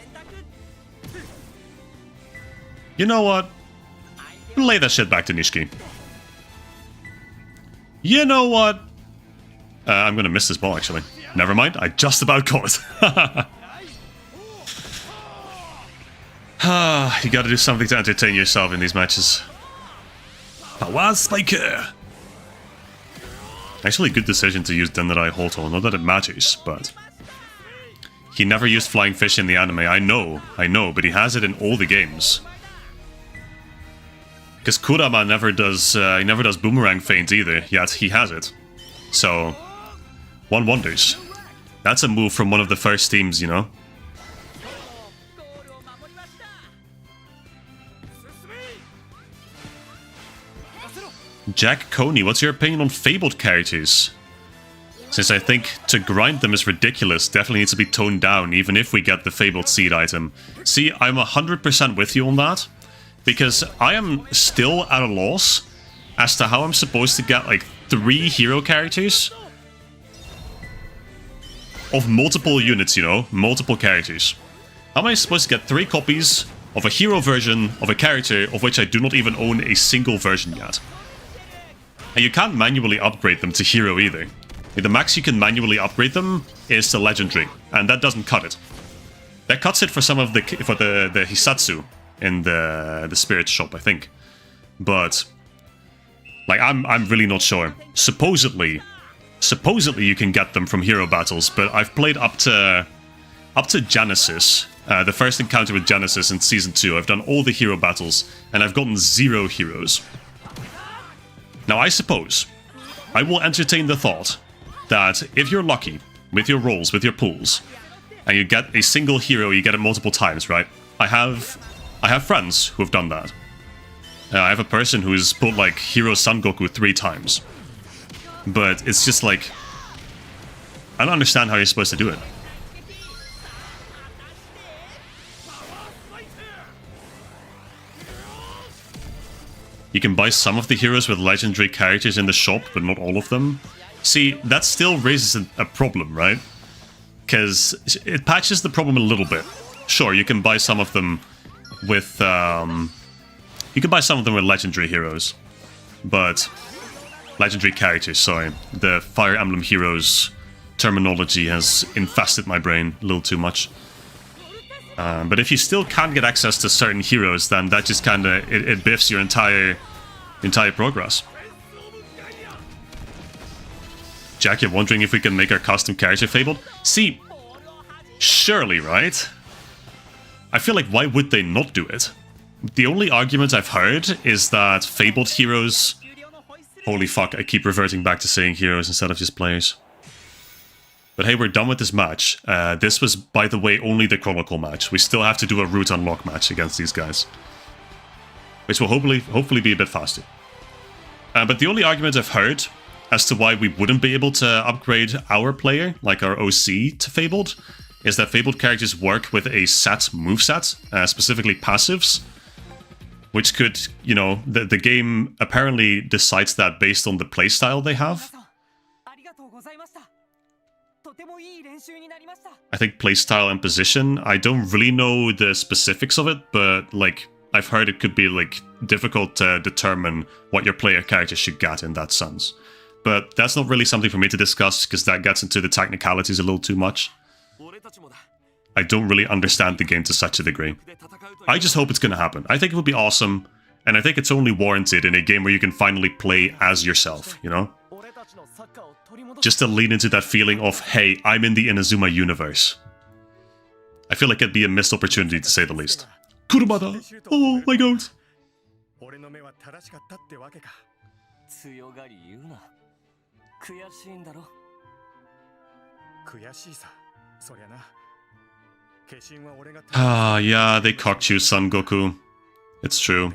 You know what? Play that shit back to Nishiki. You know what? I'm gonna miss this ball, actually. Never mind, I just about caught it. You gotta do something to entertain yourself in these matches. Power Spiker! Actually, good decision to use Denrai Hoto. Not that it matters, but... He never used Flying Fish in the anime. I know, but he has it in all the games. Because Kurama never does boomerang feint either, yet he has it. So, one wonders. That's a move from one of the first teams, you know? Jack Coney, what's your opinion on fabled characters? Since I think to grind them is ridiculous, definitely needs to be toned down, even if we get the fabled seed item. See, I'm 100% with you on that, because I am still at a loss as to how I'm supposed to get like 3 hero characters of multiple units, you know, multiple characters. How am I supposed to get 3 copies of a hero version of a character of which I do not even own a single version yet? And you can't manually upgrade them to hero either. Like, the max you can manually upgrade them is to legendary, and that doesn't cut it. That cuts it for some of the Hisatsu in the spirit shop, I think. But like I'm really not sure. Supposedly you can get them from hero battles, but I've played up to Genesis, the first encounter with Genesis in Season 2. I've done all the hero battles, and I've gotten 0 heroes. Now, I suppose I will entertain the thought that if you're lucky with your rolls, with your pools, and you get a single hero, you get it multiple times, right? I have friends who have done that. I have a person who's pulled like Hero Son Goku 3 times. But it's just like, I don't understand how you're supposed to do it. You can buy some of the heroes with legendary characters in the shop, but not all of them. See, that still raises a problem, right? Because it patches the problem a little bit. Sure, you can buy some of them with legendary heroes, but legendary characters. Sorry, the Fire Emblem Heroes terminology has infested my brain a little too much. But if you still can't get access to certain heroes, then that just kind of it biffs your entire progress. Jack, you're wondering if we can make our custom character Fabled? See, surely, right? I feel like why would they not do it? The only argument I've heard is that Fabled heroes... Holy fuck, I keep reverting back to saying heroes instead of just players. But hey, we're done with this match. This was, by the way, only the Chronicle match. We still have to do a route unlock match against these guys, which will hopefully be a bit faster. But the only argument I've heard as to why we wouldn't be able to upgrade our player, like our OC, to Fabled, is that Fabled characters work with a set moveset, specifically passives, which could, you know, the game apparently decides that based on the playstyle they have. I think playstyle and position. I don't really know the specifics of it, but like I've heard it could be like difficult to determine what your player character should get in that sense. But that's not really something for me to discuss because that gets into the technicalities a little too much. I don't really understand the game to such a degree. I just hope it's going to happen. I think it would be awesome, and I think it's only warranted in a game where you can finally play as yourself, you know? Just to lean into that feeling of, hey, I'm in the Inazuma universe. I feel like it'd be a missed opportunity to say the least. Kurumada! Oh my god! Ah, yeah, they cocked you, Son Goku. It's true.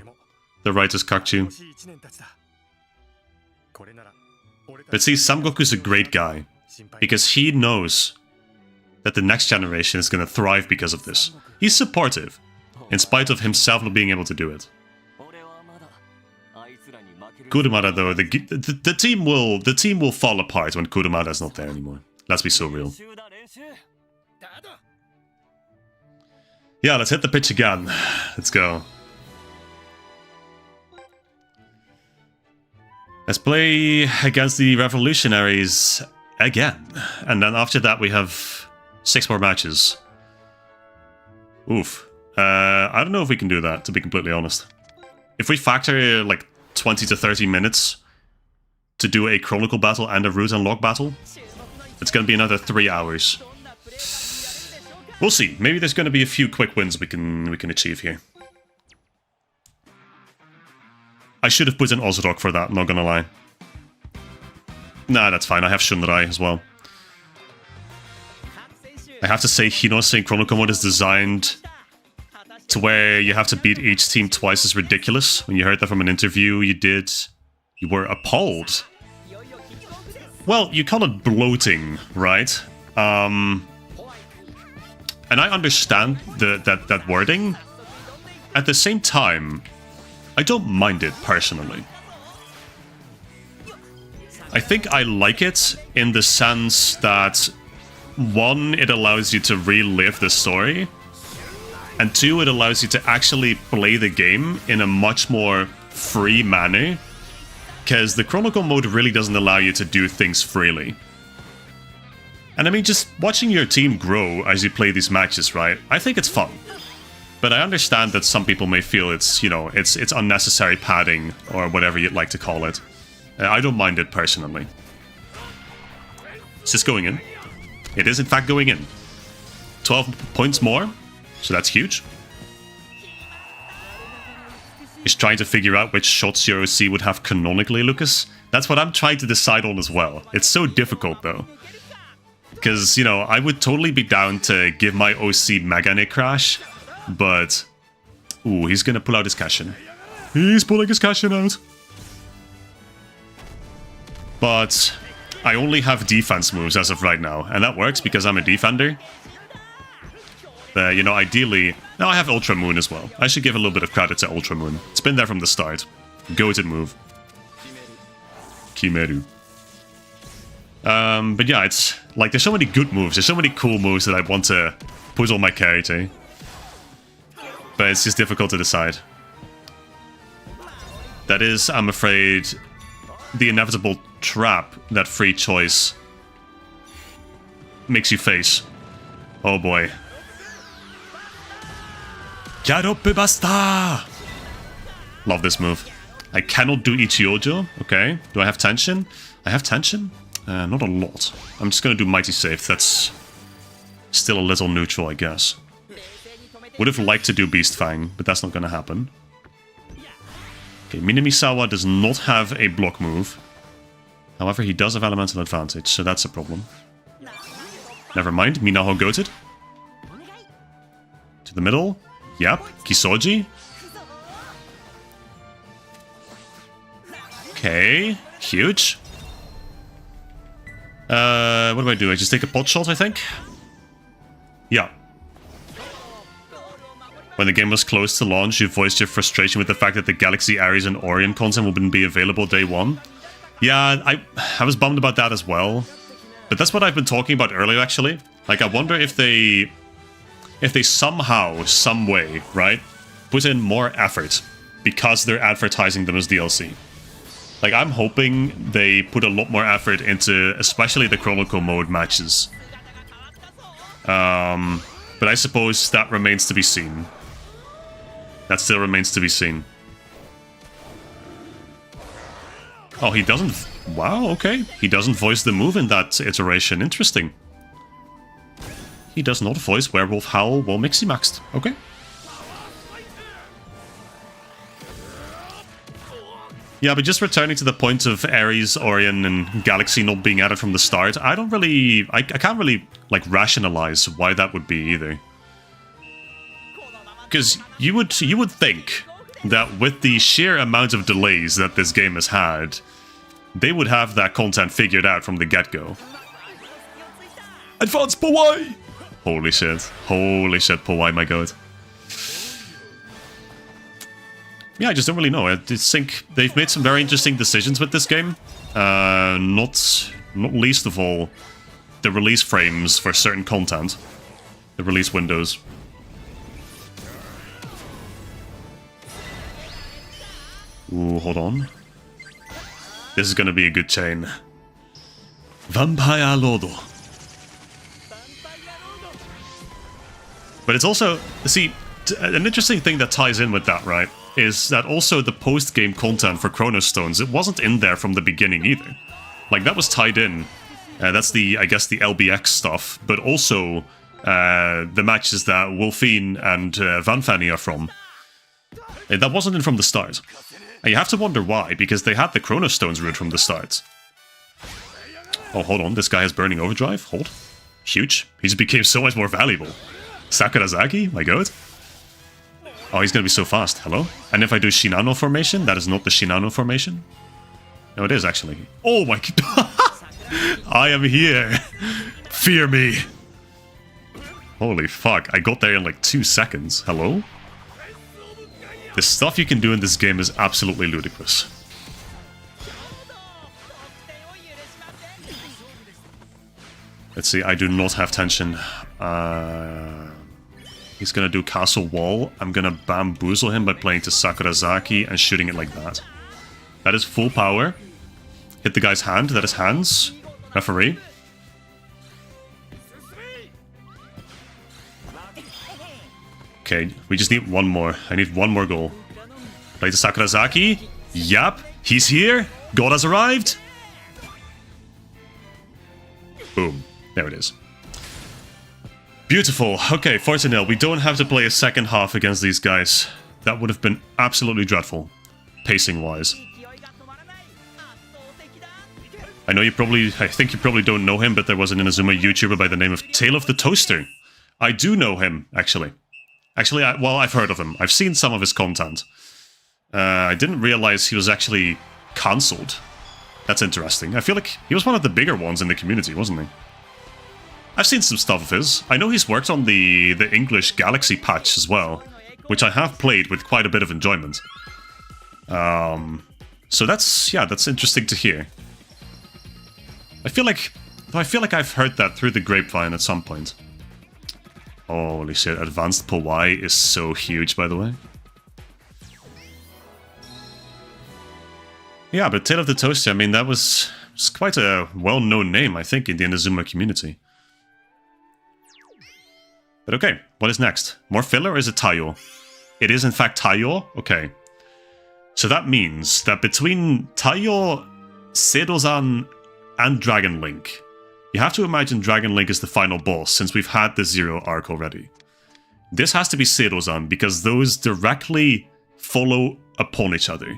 The writers cocked you. But see, Son Goku's a great guy, because he knows that the next generation is going to thrive because of this. He's supportive, in spite of himself not being able to do it. Kurumada, though, the team will fall apart when Kurumada's not there anymore. Let's be so real. Yeah, let's hit the pitch again. Let's go. Let's play against the Revolutionaries again. And then after that we have 6 more matches. Oof. I don't know if we can do that, to be completely honest. If we factor like 20 to 30 minutes to do a Chronicle battle and a route unlock battle, it's going to be another 3 hours. We'll see. Maybe there's going to be a few quick wins we can achieve here. I should have put in Ozrock for that, not gonna lie. Nah, that's fine. I have Shunrai as well. I have to say, Hinose in Chronicle mode is designed to where you have to beat each team twice is ridiculous. When you heard that from an interview you did, you were appalled. Well, you call it bloating, right? And I understand that wording. At the same time, I don't mind it personally. I think I like it in the sense that, 1, it allows you to relive the story, and 2, it allows you to actually play the game in a much more free manner because the Chronicle mode really doesn't allow you to do things freely. And I mean, just watching your team grow as you play these matches, right? I think it's fun. But I understand that some people may feel it's, you know, it's unnecessary padding, or whatever you'd like to call it. I don't mind it personally. It's just going in. It is in fact going in. 12 points more, so that's huge. He's trying to figure out which shots your OC would have canonically, Lucas. That's what I'm trying to decide on as well. It's so difficult though. Because, you know, I would totally be down to give my OC Mega Nick Crash, but... Ooh, he's gonna pull out his Cashin. He's pulling his Cashin out. But I only have defense moves as of right now, and that works because I'm a defender. But, you know, ideally... Now I have Ultra Moon as well. I should give a little bit of credit to Ultra Moon. It's been there from the start. Goated move. Kimeru. But yeah, it's like there's so many good moves, there's so many cool moves that I want to put on my character. But it's just difficult to decide. That is, I'm afraid, the inevitable trap that free choice makes you face. Oh boy. Garoppe basta! Love this move. I cannot do Ichiojo. Okay. Do I have tension? I have tension? Not a lot. I'm just gonna do Mighty Safe. That's still a little neutral, I guess. Would have liked to do Beast Fang, but that's not gonna happen. Okay, Minamisawa does not have a block move. However, he does have Elemental Advantage, so that's a problem. Never mind, Minaho goated. To the middle. Yep, Kisoji. Okay, huge. What do I do? I just take a pot shot, I think? Yeah. When the game was close to launch, you voiced your frustration with the fact that the Galaxy, ARES, and Orion content wouldn't be available day one. Yeah, I was bummed about that as well. But that's what I've been talking about earlier, actually. Like, I wonder if they somehow, some way, right, put in more effort because they're advertising them as DLC. Like, I'm hoping they put a lot more effort into especially the Chronicle mode matches. But I suppose that remains to be seen. That still remains to be seen. Oh, he doesn't... Wow, okay. He doesn't voice the move in that iteration. Interesting. He does not voice Werewolf Howl while Mixie Maxed. Okay. Yeah, but just returning to the point of ARES, Orion, and Galaxy not being added from the start, I don't really... I can't really, like, rationalize why that would be either. Because you would think that with the sheer amount of delays that this game has had, they would have that content figured out from the get-go. Advanced Powai! Holy shit, Powai, my god. Yeah, I just don't really know. I just think they've made some very interesting decisions with this game. Not least of all, the release frames for certain content. The release windows. Ooh, hold on. This is gonna be a good chain. Vampire Lordo. But it's also, see, an interesting thing that ties in with that, right, is that also the post-game content for Chronos Stones, it wasn't in there from the beginning either. Like, that was tied in. That's the, I guess, the LBX stuff, but also the matches that Wolfine and Van Fanny are from. That wasn't in from the start. And you have to wonder why, because they had the Chronos Stones route from the start. Oh, hold on, this guy has Burning Overdrive? Hold. Huge. He just became so much more valuable. Sakurazaki? My god. Oh, he's gonna be so fast. Hello? And if I do Shinano formation, that is not the Shinano formation? No, it is actually. Oh my god! I am here! Fear me! Holy fuck, I got there in like 2 seconds. Hello? The stuff you can do in this game is absolutely ludicrous. Let's see, I do not have tension. He's gonna do Castle Wall. I'm gonna bamboozle him by playing to Sakurazaki and shooting it like that. That is full power. Hit the guy's hand. That is hands. Referee. Okay, we just need one more. I need one more goal. Play to Sakurazaki. Yep, he's here. God has arrived. Boom. There it is. Beautiful. Okay, 4-0. We don't have to play a second half against these guys. That would have been absolutely dreadful, pacing-wise. I think you probably don't know him, but there was an Inazuma YouTuber by the name of Tale of the Toaster. I do know him, actually. Well, I've heard of him. I've seen some of his content. I didn't realize he was actually cancelled. That's interesting. I feel like he was one of the bigger ones in the community, wasn't he? I've seen some stuff of his. I know he's worked on the English Galaxy patch as well, which I have played with quite a bit of enjoyment. So that's interesting to hear. I feel like I've heard that through the grapevine at some point. Holy shit, Advanced Powai is so huge, by the way. Yeah, but Tale of the Toaster, I mean, that was quite a well-known name, I think, in the Inazuma community. But okay, what is next? More filler or is it Taiyo? It is in fact Taiyo? Okay. So that means that between Taiyo, Seidozan, and Dragon Link, you have to imagine Dragon Link is the final boss, since we've had the Zero arc already. This has to be Seidozan, because those directly follow upon each other.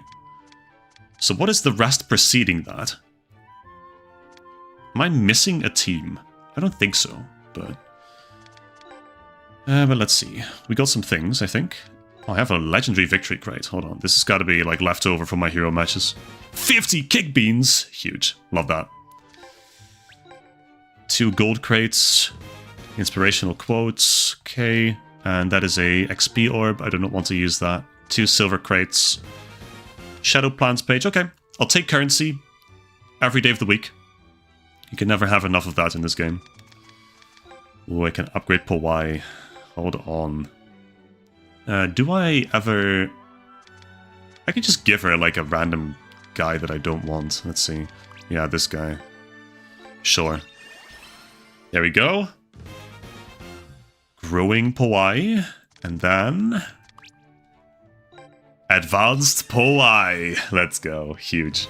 So what is the rest preceding that? Am I missing a team? I don't think so, but let's see. We got some things, I think. Oh, I have a legendary victory crate. Hold on. This has got to be like leftover from my hero matches. 50 kick beans! Huge. Love that. 2 gold crates. Inspirational quotes. Okay. And that is a XP orb. I do not want to use that. 2 silver crates. Shadow plants page. Okay. I'll take currency every day of the week. You can never have enough of that in this game. Oh, I can upgrade Powai. Hold on. Do I ever... I could just give her like a random guy that I don't want. Let's see. Yeah, this guy. Sure. There we go. Growing Powai. And then... Advanced Powai. Let's go. Huge.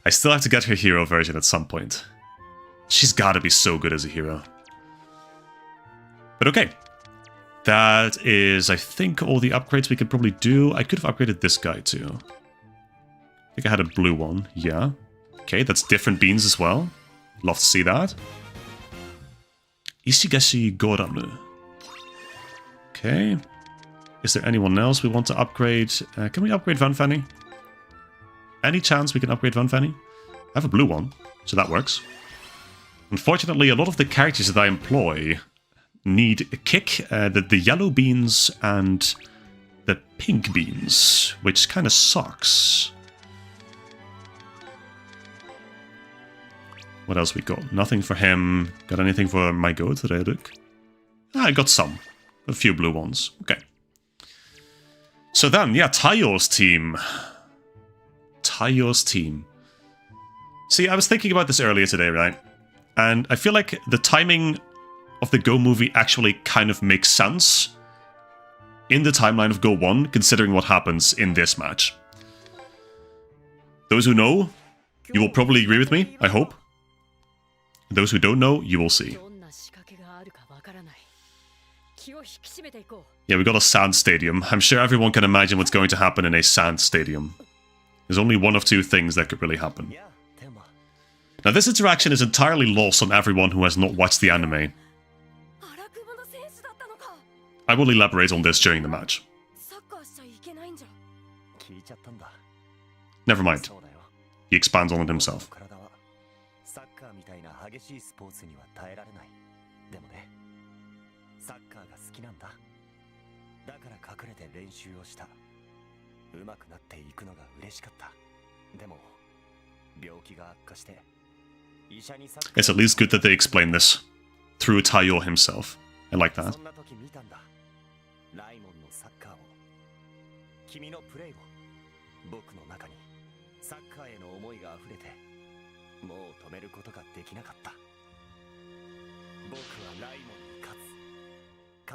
I still have to get her hero version at some point. She's gotta be so good as a hero. But okay. That is, I think, all the upgrades we could probably do. I could have upgraded this guy too. I think I had a blue one. Yeah. Okay, that's different beans as well. Love to see that. Ishigashi Goramu. Okay. Is there anyone else we want to upgrade? Can we upgrade Van Fanny? Any chance we can upgrade Van Fanny? I have a blue one, so that works. Unfortunately, a lot of the characters that I employ need a kick, the yellow beans and the pink beans, which kind of sucks. What else we got? Nothing for him. Got anything for my goat, Reduk? I got some. A few blue ones. Okay. So then, yeah, Taiyo's team. Taiyo's team. See, I was thinking about this earlier today, right? And I feel like the timing of the Go movie actually kind of makes sense in the timeline of Go 1, considering what happens in this match. Those who know, you will probably agree with me, I hope. Those who don't know, you will see. Yeah, we got a sand stadium. I'm sure everyone can imagine what's going to happen in a sand stadium. There's only one of two things that could really happen. Now, this interaction is entirely lost on everyone who has not watched the anime. I will elaborate on this during the match. Never mind. He expands on it himself. It's at least good that they explain this through Taiyo himself. I like that. サッカーへの思いが溢れてもう止めることができなかった。僕はライモンに勝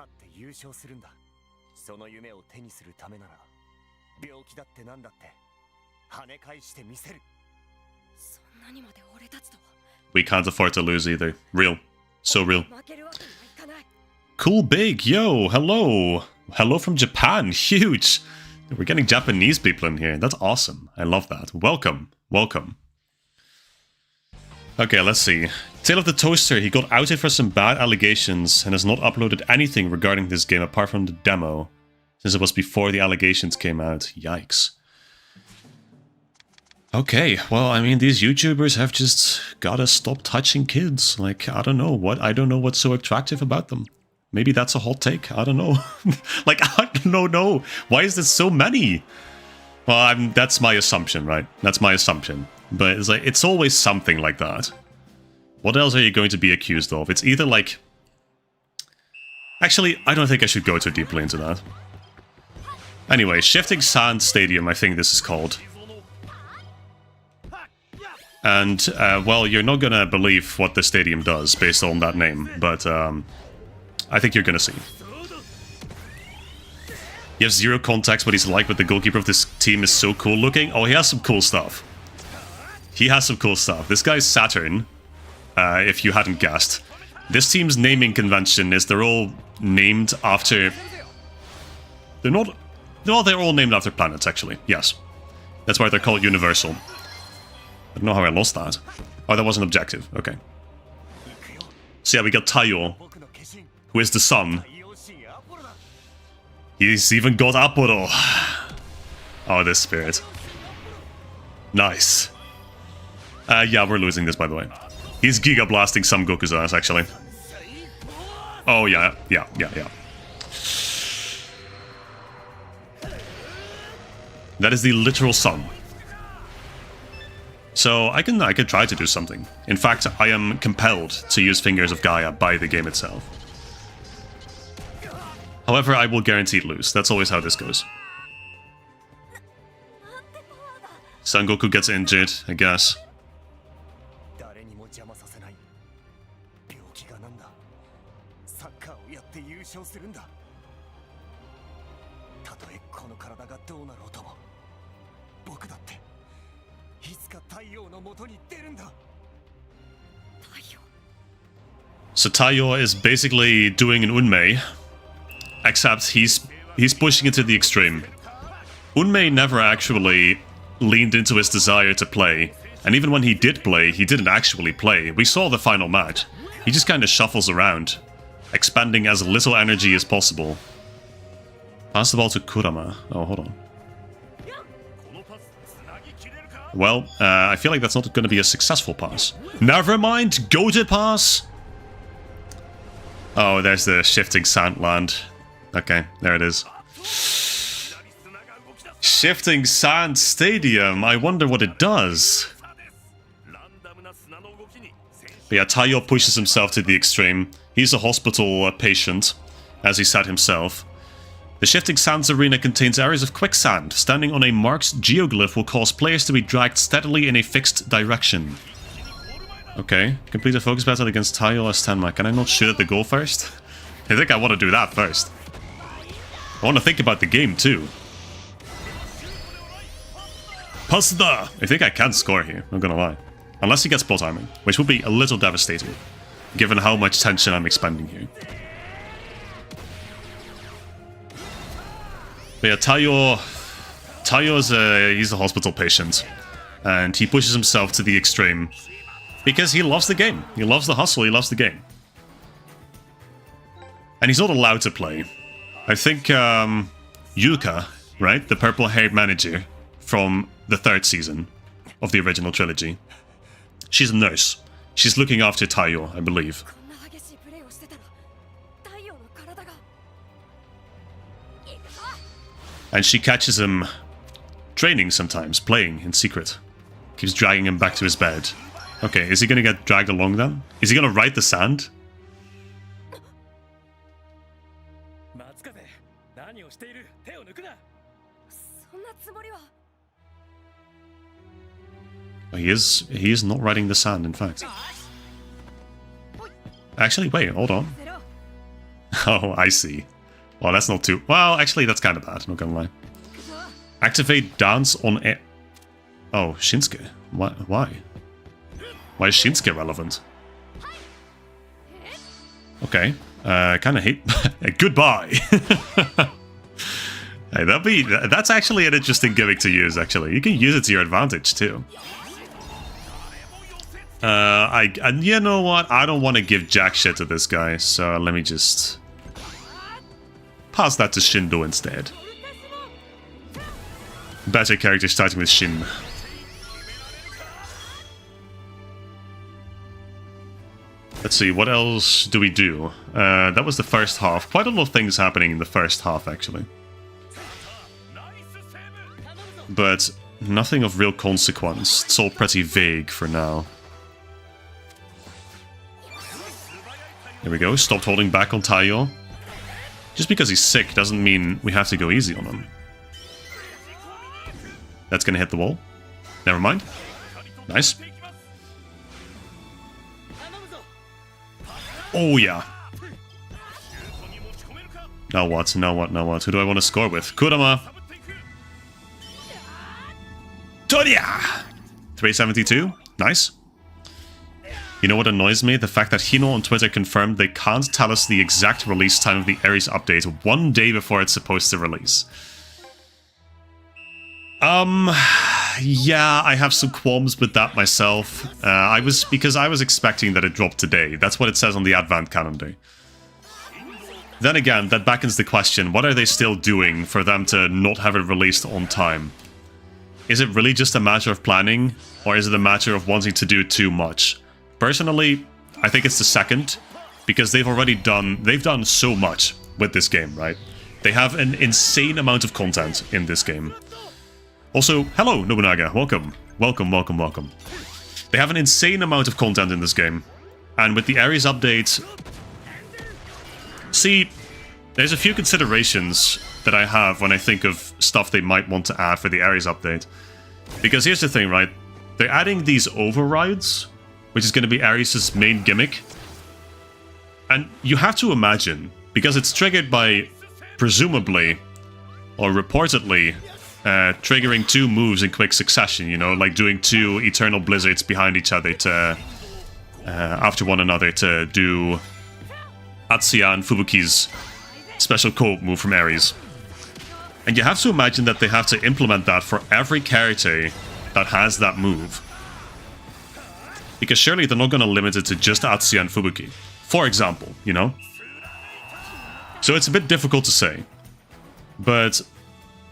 って優勝するんだ。その夢を手にするためなら病気だってなんだって跳ね返してみせる。そんなにまで俺たちと。 We can't afford to lose either. Real. So real. Cool Big, yo, hello. Hello from Japan, huge. We're getting Japanese people in here. That's awesome. I love that. Welcome, welcome. Okay, let's see. Tale of the Toaster, he got outed for some bad allegations and has not uploaded anything regarding this game apart from the demo, since it was before the allegations came out. Yikes. Okay, well, I mean, these YouTubers have just gotta stop touching kids. Like, I don't know what's so attractive about them. Maybe that's a hot take, I don't know. Like, I don't know. Why is there so many? Well, that's my assumption, right? That's my assumption. But it's like, it's always something like that. What else are you going to be accused of? It's either like... Actually, I don't think I should go too deeply into that. Anyway, Shifting Sand Stadium, I think this is called. And, well, you're not gonna believe what the stadium does based on that name, but I think you're gonna see. You have zero context what he's like, but the goalkeeper of this team is so cool looking. Oh, he has some cool stuff. He has some cool stuff. This guy's Saturn, if you hadn't guessed. This team's naming convention is they're all named after... They're not... No, they're all named after planets, actually. Yes. That's why they're called Universal. I don't know how I lost that. Oh, that wasn't objective. Okay. So yeah, we got Taiyo, who is the sun. He's even got Aporo. Oh, this spirit. Nice. Yeah, we're losing this, by the way. He's Giga Blasting some Goku's ass, actually. Oh, yeah. That is the literal sun. So I can try to do something. In fact, I am compelled to use Fingers of Gaia by the game itself. However, I will guaranteed lose. That's always how this goes. Son Goku gets injured, I guess. So Taiyo is basically doing an Unmei, except he's pushing it to the extreme. Unmei never actually leaned into his desire to play, and even when he did play, he didn't actually play. We saw the final match. He just kind of shuffles around, expending as little energy as possible. Pass the ball to Kurama. Oh, hold on. Well, I feel like that's not going to be a successful pass. Never mind, goated pass! Oh, there's the Shifting Sand land. Okay, there it is. Shifting Sand Stadium, I wonder what it does. But yeah, Taiyo pushes himself to the extreme. He's a hospital patient, as he said himself. The Shifting Sands arena contains areas of quicksand. Standing on a marked geoglyph will cause players to be dragged steadily in a fixed direction. Okay, complete a focus battle against Taiyo as Tenma. Can I not shoot at the goal first? I think I want to do that first. I want to think about the game too. Pasda! I think I can score here, not gonna lie. Unless he gets plot arming, which would be a little devastating, given how much tension I'm expending here. But yeah, Taiyo's he's a hospital patient, and he pushes himself to the extreme because he loves the game. He loves the hustle, he loves the game. And he's not allowed to play. I think Yuka, right, the purple-haired manager from the 3rd season of the original trilogy, she's a nurse. She's looking after Taiyo, I believe. And she catches him training sometimes, playing in secret. Keeps dragging him back to his bed. Okay, is he gonna get dragged along then? Is he gonna ride the sand? He is not riding the sand, in fact. Actually, wait, hold on. Oh, I see. Well, that's not too... Well, actually, that's kind of bad, not gonna lie. Activate dance on air. Oh, Shinsuke. Why? Why is Shinsuke relevant? Okay. Kind of hate... Goodbye! Hey, that's actually an interesting gimmick to use, actually. You can use it to your advantage, too. And you know what? I don't want to give jack shit to this guy, so let me just... pass that to Shindo instead. Better character starting with Shin. Let's see, what else do we do? That was the first half. Quite a lot of things happening in the first half, actually. But nothing of real consequence. It's all pretty vague for now. There we go, stopped holding back on Taiyo. Just because he's sick doesn't mean we have to go easy on him. That's gonna hit the wall. Never mind. Nice. Oh yeah. Now what? Now what? Now what? Who do I want to score with? Kurama! Tonya! 372. Nice. You know what annoys me? The fact that Hino on Twitter confirmed they can't tell us the exact release time of the ARES update 1 day before it's supposed to release. Yeah, I have some qualms with that myself. Because I was expecting that it dropped today. That's what it says on the advent calendar. Then again, that beckons the question, what are they still doing for them to not have it released on time? Is it really just a matter of planning, or is it a matter of wanting to do too much? Personally, I think it's the second, because they've done so much with this game, right? They have an insane amount of content in this game. Also, hello, Nobunaga, welcome. Welcome, welcome, welcome. They have an insane amount of content in this game, and with the ARES update... See, there's a few considerations that I have when I think of stuff they might want to add for the ARES update. Because here's the thing, right? They're adding these overrides, which is going to be ARES' main gimmick. And you have to imagine, because it's triggered by, presumably, or reportedly, triggering 2 moves in quick succession, you know, like doing 2 Eternal Blizzards behind each other to, after one another to do Atsuya and Fubuki's special co-op move from ARES. And you have to imagine that they have to implement that for every character that has that move. Because surely they're not going to limit it to just Atsuya and Fubuki. For example, you know? So it's a bit difficult to say. But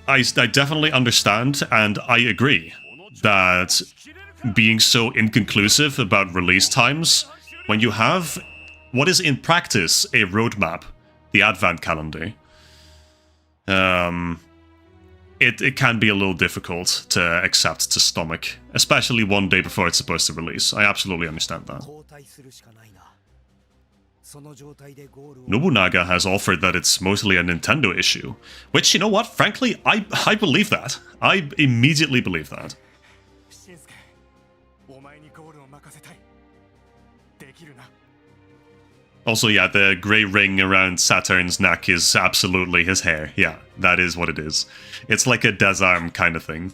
I definitely understand, and I agree, that being so inconclusive about release times, when you have what is in practice a roadmap, the advent calendar, it can be a little difficult to accept, to stomach, especially 1 day before it's supposed to release. I absolutely understand that. Nobunaga has offered that it's mostly a Nintendo issue, which, you know what, frankly, I believe that. I immediately believe that. Also, yeah, the grey ring around Saturn's neck is absolutely his hair. Yeah, that is what it is. It's like a Desarm kind of thing.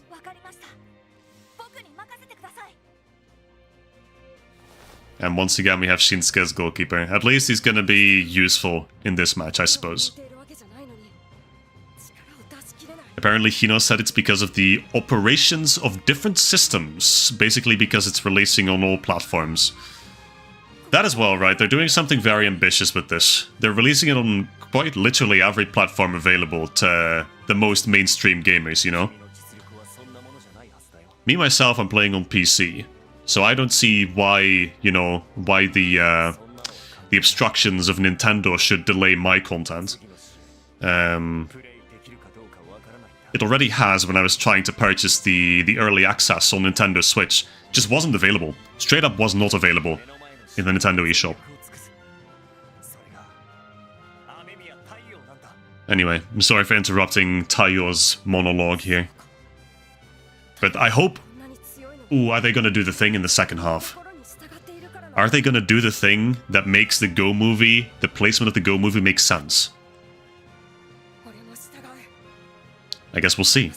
And once again, we have Shinsuke as goalkeeper. At least he's gonna be useful in this match, I suppose. Apparently, Hino said it's because of the operations of different systems. Basically because it's releasing on all platforms. That as well, right? They're doing something very ambitious with this. They're releasing it on quite literally every platform available to the most mainstream gamers, you know? Me, myself, I'm playing on PC. So I don't see why, you know, why the obstructions of Nintendo should delay my content. It already has when I was trying to purchase the early access on Nintendo Switch. Just wasn't available. Straight up was not available in the Nintendo eShop. Anyway, I'm sorry for interrupting Taiyo's monologue here. But I hope Ooh, are they gonna do the thing in the second half? Are they gonna do the thing that makes the Go movie, the placement of the Go movie, make sense? I guess we'll see.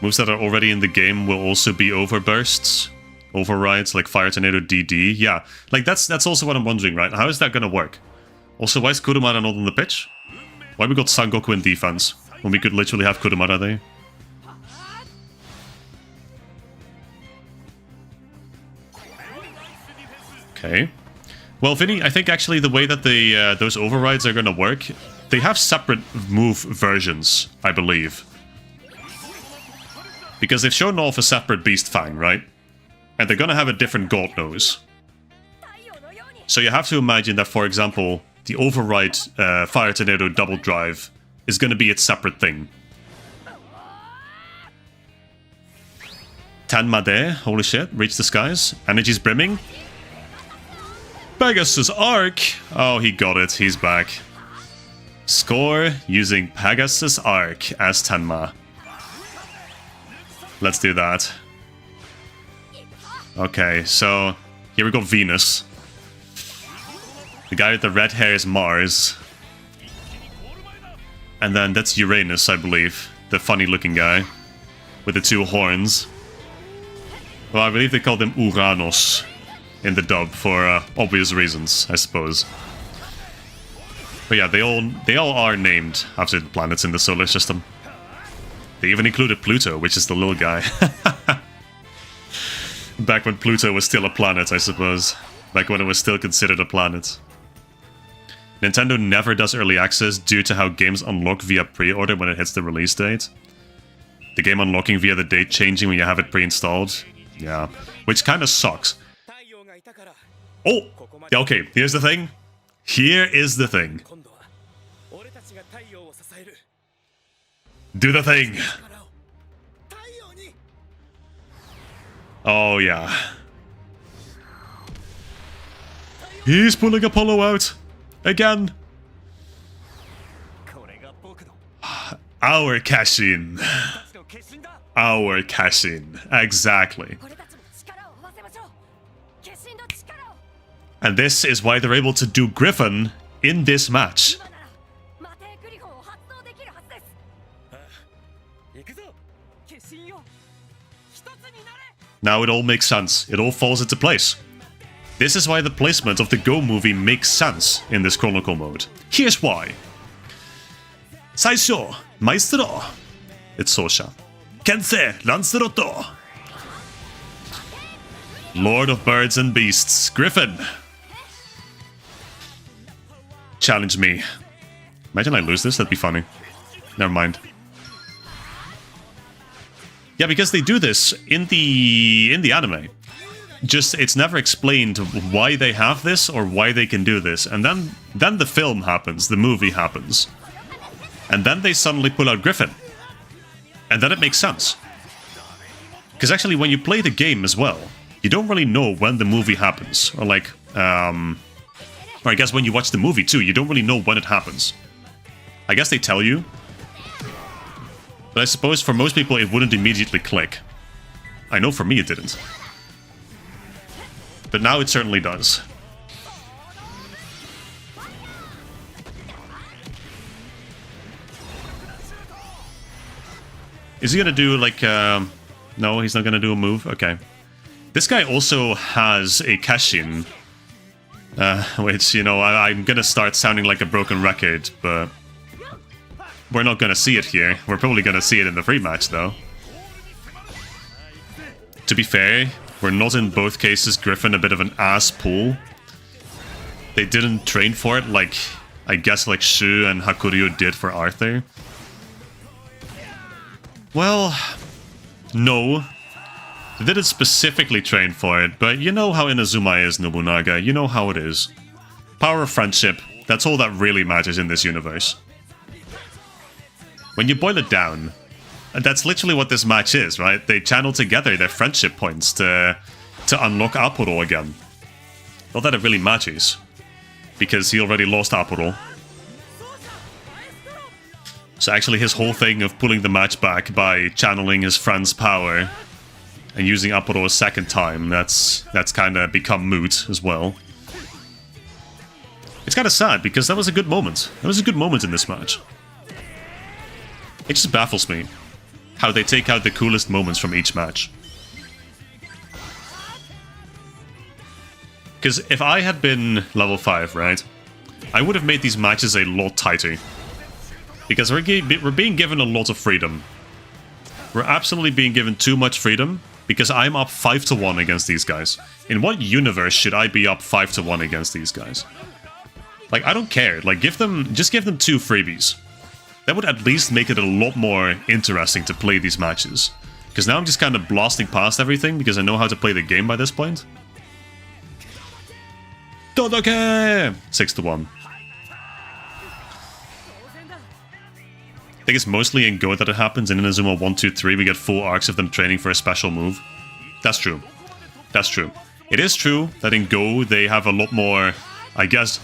Moves that are already in the game will also be overbursts, overrides like Fire Tornado DD. Yeah, like that's also what I'm wondering, right? How is that gonna work? Also, why is Kurumara not on the pitch? Why we got Sangoku in defense when we could literally have Kurumara there? Okay. Well, Vinny, I think actually the way that those overrides are gonna work, they have separate move versions, I believe. Because they've shown off a separate Beast Fang, right? And they're gonna have a different God Nose. So you have to imagine that, for example, the override Fire Tornado Double Drive is gonna be its separate thing. Tanmade, holy shit, reach the skies. Energy's brimming. Pegasus Arc! Oh, he got it, he's back. Score using Pegasus Arc as Tenma. Let's do that. Okay, so here we got Venus. The guy with the red hair is Mars. And then that's Uranus, I believe. The funny looking guy. With the two horns. Well, I believe they called him Uranus in the dub for obvious reasons, I suppose. But yeah, they all are named after the planets in the solar system. They even included Pluto, which is the little guy. Back when Pluto was still a planet, I suppose. Back when it was still considered a planet. Nintendo never does early access due to how games unlock via pre-order when it hits the release date. The game unlocking via the date changing when you have it pre-installed. Yeah, which kind of sucks. Oh! Yeah, okay, here's the thing. Here is the thing. Do the thing! Oh, yeah. He's pulling Apollo out! Again! Our cash-in. Our cash-in. Exactly. And this is why they're able to do Griffin in this match. Now it all makes sense. It all falls into place. This is why the placement of the Go movie makes sense in this Chronicle mode. Here's why. Saisho, Maestro. It's Sosha. Kensei, Lanceroto. Lord of Birds and Beasts, Griffin. Challenge me. Imagine I lose this, that'd be funny. Never mind. Yeah, because they do this in the anime. Just, it's never explained why they have this or why they can do this. And then the film happens, the movie happens. And then they suddenly pull out Griffin. And then it makes sense. Because actually, when you play the game as well, you don't really know when the movie happens. Or like, or I guess when you watch the movie too, you don't really know when it happens. I guess they tell you. But I suppose for most people it wouldn't immediately click. I know for me it didn't. But now it certainly does. Is he gonna do like, no, he's not gonna do a move? Okay. This guy also has a Kashin. Which, you know, I'm gonna start sounding like a broken record, but we're not gonna see it here. We're probably gonna see it in the free match, though. To be fair, we're not in both cases Griffin a bit of an ass pool. They didn't train for it like, I guess, like Shu and Hakuryu did for Arthur. Well, no. They didn't specifically train for it, but you know how Inazuma is, Nobunaga. You know how it is. Power of friendship, that's all that really matters in this universe. When you boil it down, and that's literally what this match is, right? They channel together their friendship points to unlock Apuro again. Not that it really matters, because he already lost Apuro. So actually his whole thing of pulling the match back by channeling his friend's power and using Aporo a second time, that's kind of become moot as well. It's kind of sad because that was a good moment. That was a good moment in this match. It just baffles me how they take out the coolest moments from each match. Because if I had been level 5, right, I would have made these matches a lot tighter. Because we're being given a lot of freedom. We're absolutely being given too much freedom because I'm up 5-1 against these guys. In what universe should I be up 5-1 against these guys? Like, I don't care. Like, just give them 2 freebies. That would at least make it a lot more interesting to play these matches. Because now I'm just kind of blasting past everything because I know how to play the game by this point. Dodoke! 6-1. I think it's mostly in Go that it happens. In Inazuma 1, 2, 3, we get full arcs of them training for a special move. That's true. That's true. It is true that in Go they have a lot more, I guess,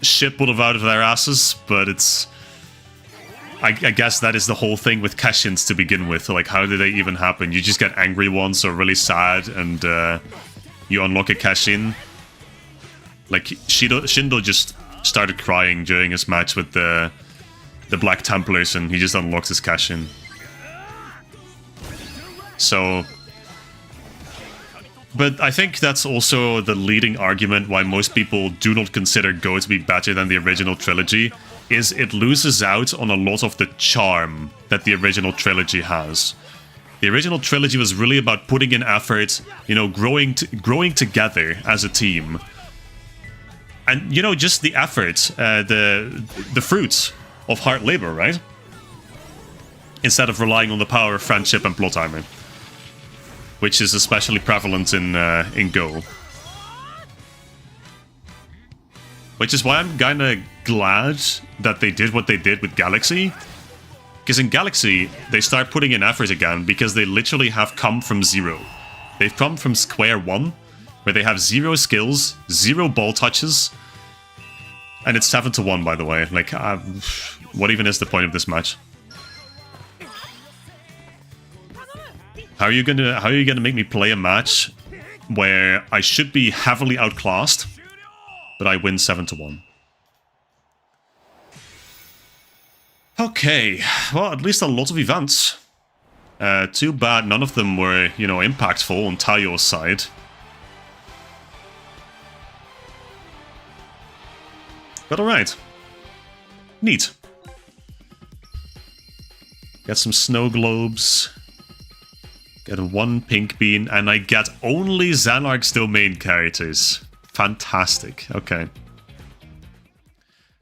shit pulled out of their asses, but it's... I guess that is the whole thing with cash-ins to begin with. Like, how do they even happen? You just get angry once or really sad and you unlock a cash-in. Like, Shindo just started crying during his match with the Black Templars and he just unlocked his cash-in. So... But I think that's also the leading argument why most people do not consider Go to be better than the original trilogy, is it loses out on a lot of the charm that the original trilogy has. The original trilogy was really about putting in effort, you know, growing together as a team. And, you know, just the effort, the fruits of hard labor, right? Instead of relying on the power of friendship and plot armor. Which is especially prevalent in Go. Which is why I'm kinda glad that they did what they did with Galaxy. Because in Galaxy, they start putting in effort again because they literally have come from 0. They've come from square 1, where they have 0 skills, 0 ball touches, and it's 7-1, by the way. Like, what even is the point of this match? How are you gonna make me play a match where I should be heavily outclassed, but I win 7-1? Okay, well, at least a lot of events. Too bad none of them were, you know, impactful on Taiyo's side. But alright. Neat. Get some snow globes. Get 1 pink bean, and I get only Xanark's domain characters. Fantastic. Okay.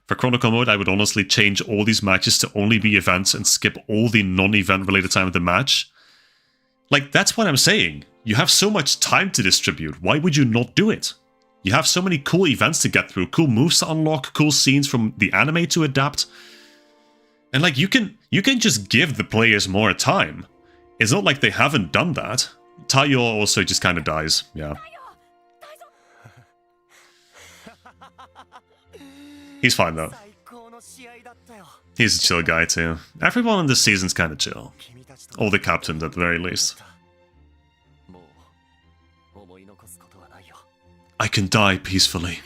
For Chronicle mode, I would honestly change all these matches to only be events and skip all the non-event related time of the match. Like, that's what I'm saying. You have so much time to distribute. Why would you not do it? You have so many cool events to get through, cool moves to unlock, cool scenes from the anime to adapt. And like, you can just give the players more time. It's not like they haven't done that. Taiyo also just kind of dies, yeah. He's fine though. He's a chill guy too. Everyone in this season's kind of chill. All the captains at the very least. I can die peacefully.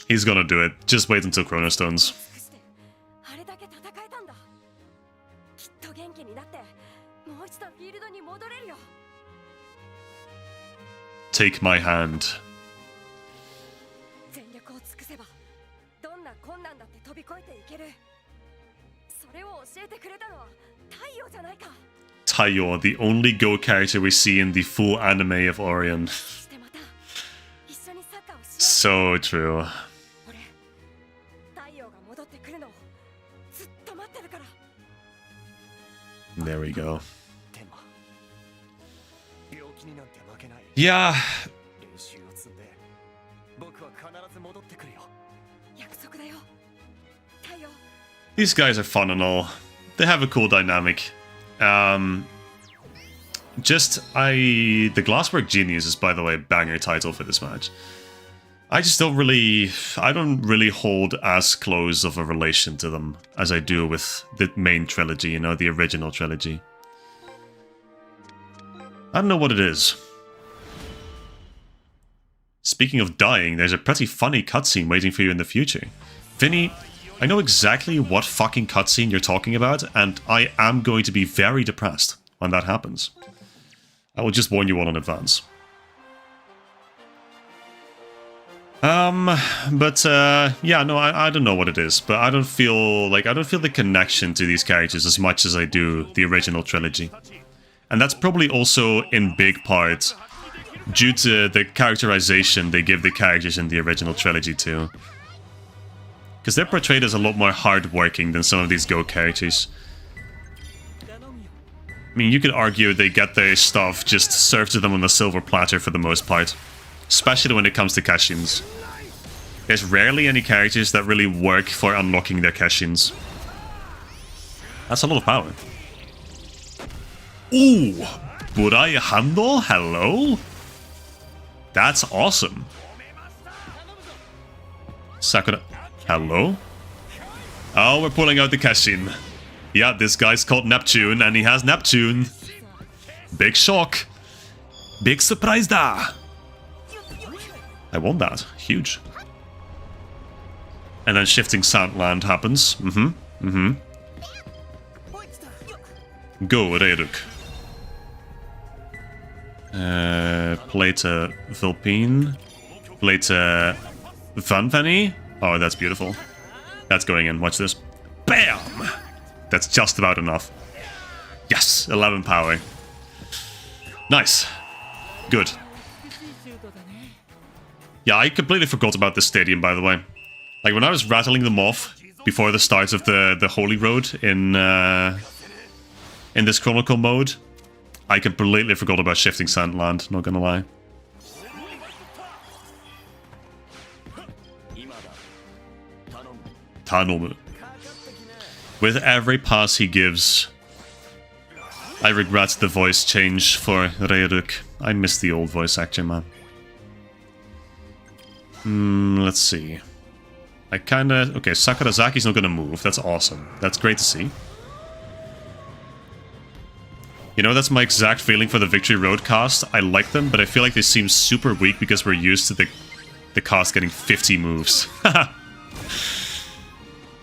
He's gonna do it. Just wait until Chronostones. Take my hand. Taiyo, the only Go character we see in the full anime of Orion. So true. There we go. Yeah. These guys are fun and all. They have a cool dynamic. The Glasswork Genius is, by the way, a banger title for this match. I don't really hold as close of a relation to them as I do with the main trilogy, you know, the original trilogy. I don't know what it is. Speaking of dying, there's a pretty funny cutscene waiting for you in the future. Vinny, I know exactly what fucking cutscene you're talking about, and I am going to be very depressed when that happens. I will just warn you all in advance. Yeah, no, I don't know what it is, but I don't feel the connection to these characters as much as I do the original trilogy. And that's probably also in big part due to the characterization they give the characters in the original trilogy too. Because they're portrayed as a lot more hardworking than some of these Go characters. I mean, you could argue they get their stuff just served to them on a silver platter for the most part. Especially when it comes to Kashins. There's rarely any characters that really work for unlocking their Kashins. That's a lot of power. Ooh! Burai Hando? Hello? That's awesome. Sakura... Hello? Oh, we're pulling out the Kashin. Yeah, this guy's called Neptune, and he has Neptune. Big shock. Big surprise da! I won that. Huge. And then shifting Sandland happens. Go, Reduk. Play to Vilpine. Play to Vanveni. Oh, that's beautiful. That's going in. Watch this. BAM! That's just about enough. Yes! 11 power. Nice. Good. Yeah, I completely forgot about this stadium, by the way. Like, when I was rattling them off before the start of the Holy Road in this Chronicle mode, I completely forgot about shifting Sandland, not gonna lie. Tanomu. With every pass he gives, I regret the voice change for Reduk. I miss the old voice actor, man. Let's see. Okay, Sakurazaki's not gonna move. That's awesome. That's great to see. You know, that's my exact feeling for the Victory Road cast. I like them, but I feel like they seem super weak because we're used to the cast getting 50 moves.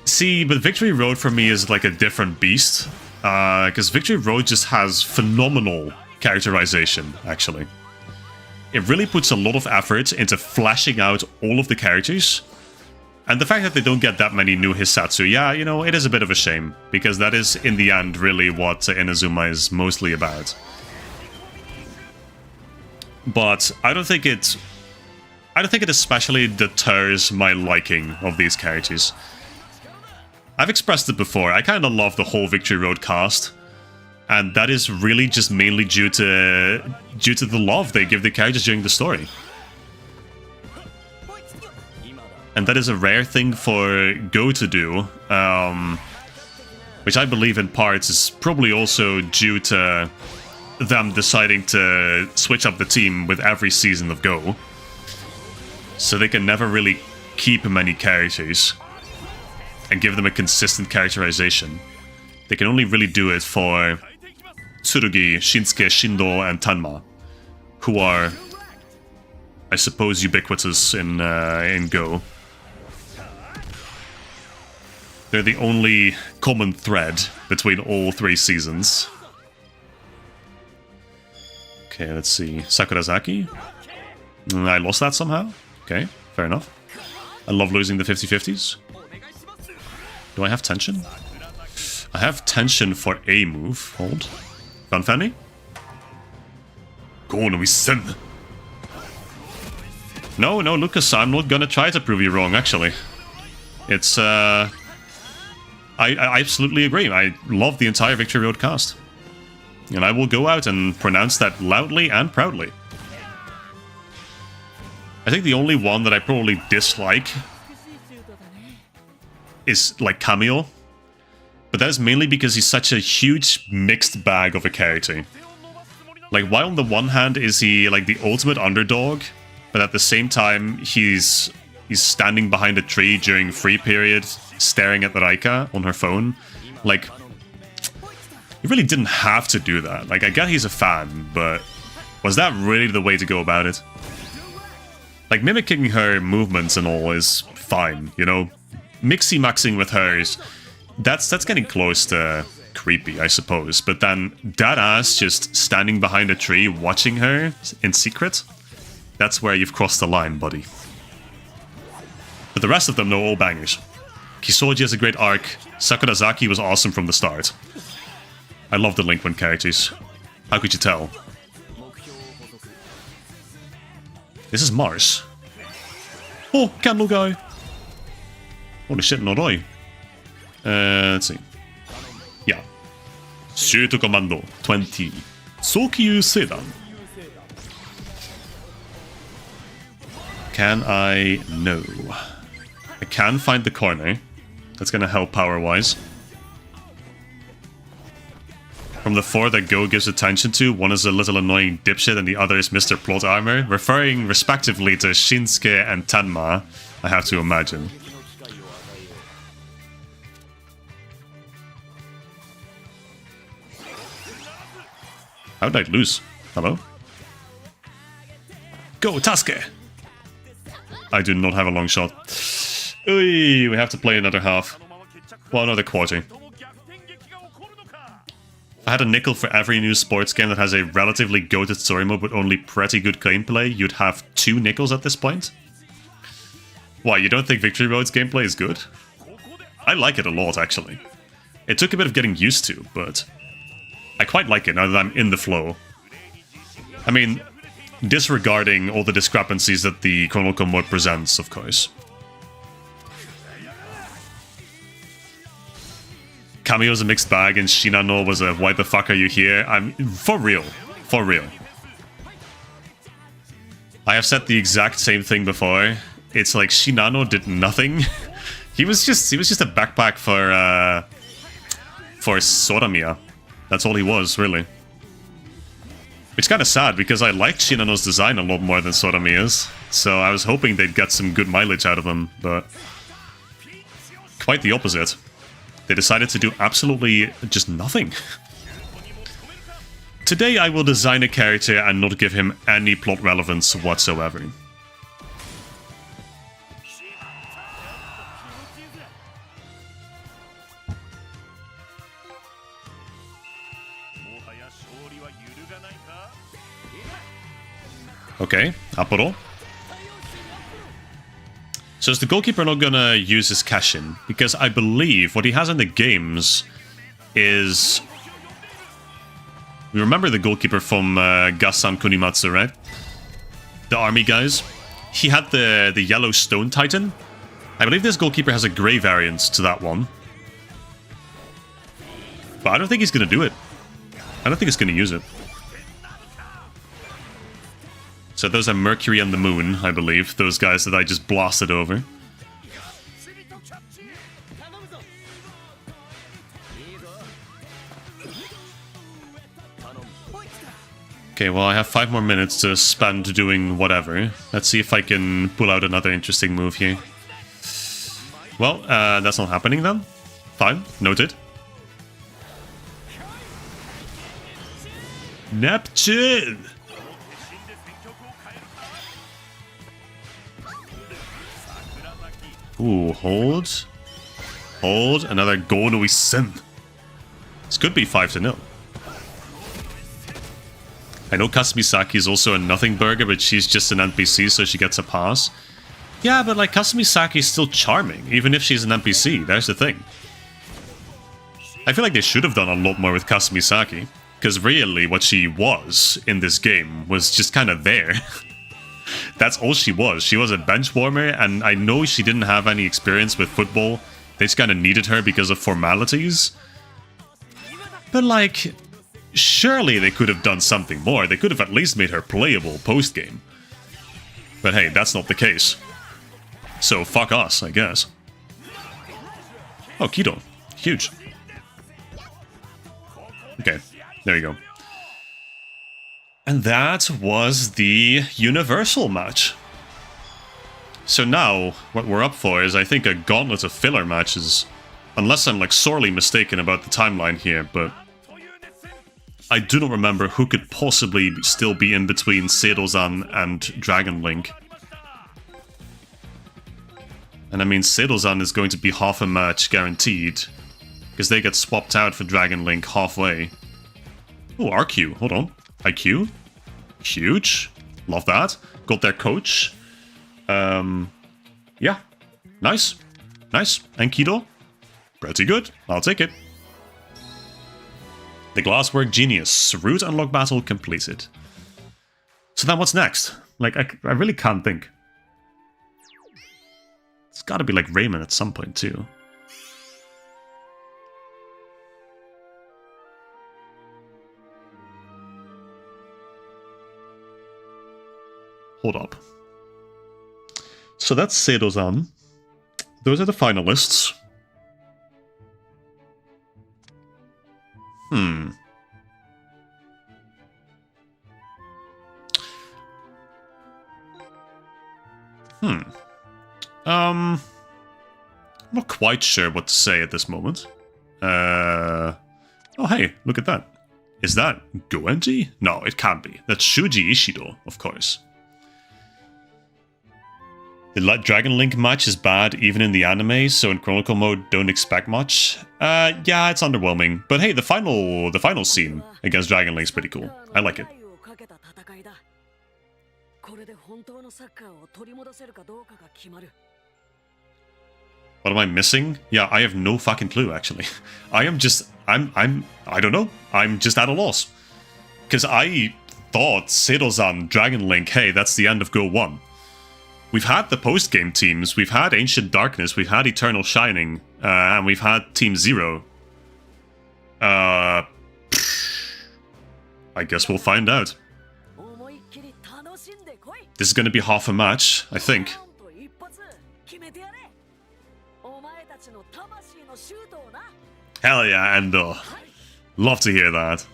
See, but Victory Road for me is like a different beast. Because Victory Road just has phenomenal characterization, actually. It really puts a lot of effort into fleshing out all of the characters. And the fact that they don't get that many new Hisatsu, yeah, you know, it is a bit of a shame. Because that is, in the end, really what Inazuma is mostly about. But I don't think it especially deters my liking of these characters. I've expressed it before, I kind of love the whole Victory Road cast. And that is really just mainly due to the love they give the characters during the story. And that is a rare thing for Go to do, which I believe in parts is probably also due to them deciding to switch up the team with every season of Go. So they can never really keep many characters and give them a consistent characterization. They can only really do it for Tsurugi, Shinsuke, Shindo, and Tanma, who are, I suppose, ubiquitous in Go. They're the only common thread between all three seasons. Okay, let's see. Sakurazaki? I lost that somehow? Okay, fair enough. I love losing the 50-50s. Do I have tension? I have tension for a move. Hold. Fanfani? Go on, we send. No, Lucas, I'm not gonna try to prove you wrong, actually. It's, I absolutely agree. I love the entire Victory Road cast. And I will go out and pronounce that loudly and proudly. I think the only one that I probably dislike is like cameo. But that is mainly because he's such a huge mixed bag of a character. Like, while on the one hand is he like the ultimate underdog, but at the same time he's standing behind a tree during free period, staring at Raika on her phone. Like, he really didn't have to do that. Like, I get he's a fan, but was that really the way to go about it? Like, mimicking her movements and all is fine, you know? Mixy-maxing with hers, that's getting close to creepy, I suppose. But then that ass just standing behind a tree watching her in secret, that's where you've crossed the line, buddy. But the rest of them, no, all bangers. Kisoji has a great arc. Sakurazaki was awesome from the start. I love the Link-1 characters. How could you tell? This is Mars. Oh, candle guy. Holy shit, Noroi. Let's see. Yeah. Shoot Commando 20. Sokyu Sedan. Can I? No. I can find the corner. That's gonna help power-wise. From the four that Go gives attention to, one is a little annoying dipshit and the other is Mr. Plot Armor, referring respectively to Shinsuke and Tenma, I have to imagine. How did I lose? Hello? Go, Tasuke! I do not have a long shot. Oy, we have to play another half. Well, another quarter. If I had a nickel for every new sports game that has a relatively goated story mode but only pretty good gameplay, you'd have 2 nickels at this point? Why, you don't think Victory Road's gameplay is good? I like it a lot, actually. It took a bit of getting used to, but I quite like it now that I'm in the flow. I mean, disregarding all the discrepancies that the Chronicle mode presents, of course. Cameo's a mixed bag and Shinano was a why the fuck are you here? I'm for real. For real. I have said the exact same thing before. It's like Shinano did nothing. he was just a backpack for Soramiya. That's all he was, really. It's kind of sad because I liked Shinano's design a lot more than Soramiya's, so I was hoping they'd get some good mileage out of him, but quite the opposite. They decided to do absolutely just nothing. Today I will design a character and not give him any plot relevance whatsoever. Okay, Aporo. So is the goalkeeper not gonna use his cash-in? Because I believe what he has in the games is... We remember the goalkeeper from Gasan Kunimatsu, right? The army guys. He had the yellow stone titan. I believe this goalkeeper has a grey variant to that one. But I don't think he's gonna do it. I don't think he's gonna use it. So those are Mercury and the Moon, I believe. Those guys that I just blasted over. Okay, well I have 5 more minutes to spend doing whatever. Let's see if I can pull out another interesting move here. Well, that's not happening then. Fine, noted. Neptune! Ooh, hold. Hold. Another Gonoi Sin. This could be 5-0. I know Kasumisaki is also a nothing burger, but she's just an NPC, so she gets a pass. Yeah, but like Kasumisaki is still charming, even if she's an NPC. There's the thing. I feel like they should have done a lot more with Kasumisaki, because really what she was in this game was just kind of there. That's all she was. She was a bench warmer, and I know she didn't have any experience with football. They just kind of needed her because of formalities. But like, surely they could have done something more. They could have at least made her playable post-game. But hey, that's not the case. So fuck us, I guess. Oh, Kido. Huge. Okay, there you go. And that was the Universal match. So now, what we're up for is, I think, a gauntlet of filler matches. Unless I'm, like, sorely mistaken about the timeline here, but I do not remember who could possibly still be in between Seidozan and Dragon Link. And I mean, Seidozan is going to be half a match guaranteed, because they get swapped out for Dragon Link halfway. Oh, RQ, hold on. IQ? Huge. Love that. Got their coach. Yeah. Nice. Nice. And Kido? Pretty good. I'll take it. The Glasswork Genius. Route unlock battle completed. So then what's next? Like, I really can't think. It's gotta be like Rayman at some point too. Hold up. So that's Seidozan. Those are the finalists. I'm not quite sure what to say at this moment. Oh hey, look at that. Is that Goenji? No, it can't be. That's Shuji Ishido, of course. The Dragon Link match is bad even in the anime, so in Chronicle mode don't expect much. Yeah, it's underwhelming. But hey, the final scene against Dragon Link's pretty cool. I like it. What am I missing? Yeah, I have no fucking clue actually. I don't know. I'm just at a loss. Cause I thought Seidozan, Dragon Link, hey, that's the end of GO1. We've had the post-game teams, we've had Ancient Darkness, we've had Eternal Shining, and we've had Team Zero. I guess we'll find out. This is going to be half a match, I think. Hell yeah, Endo. Love to hear that.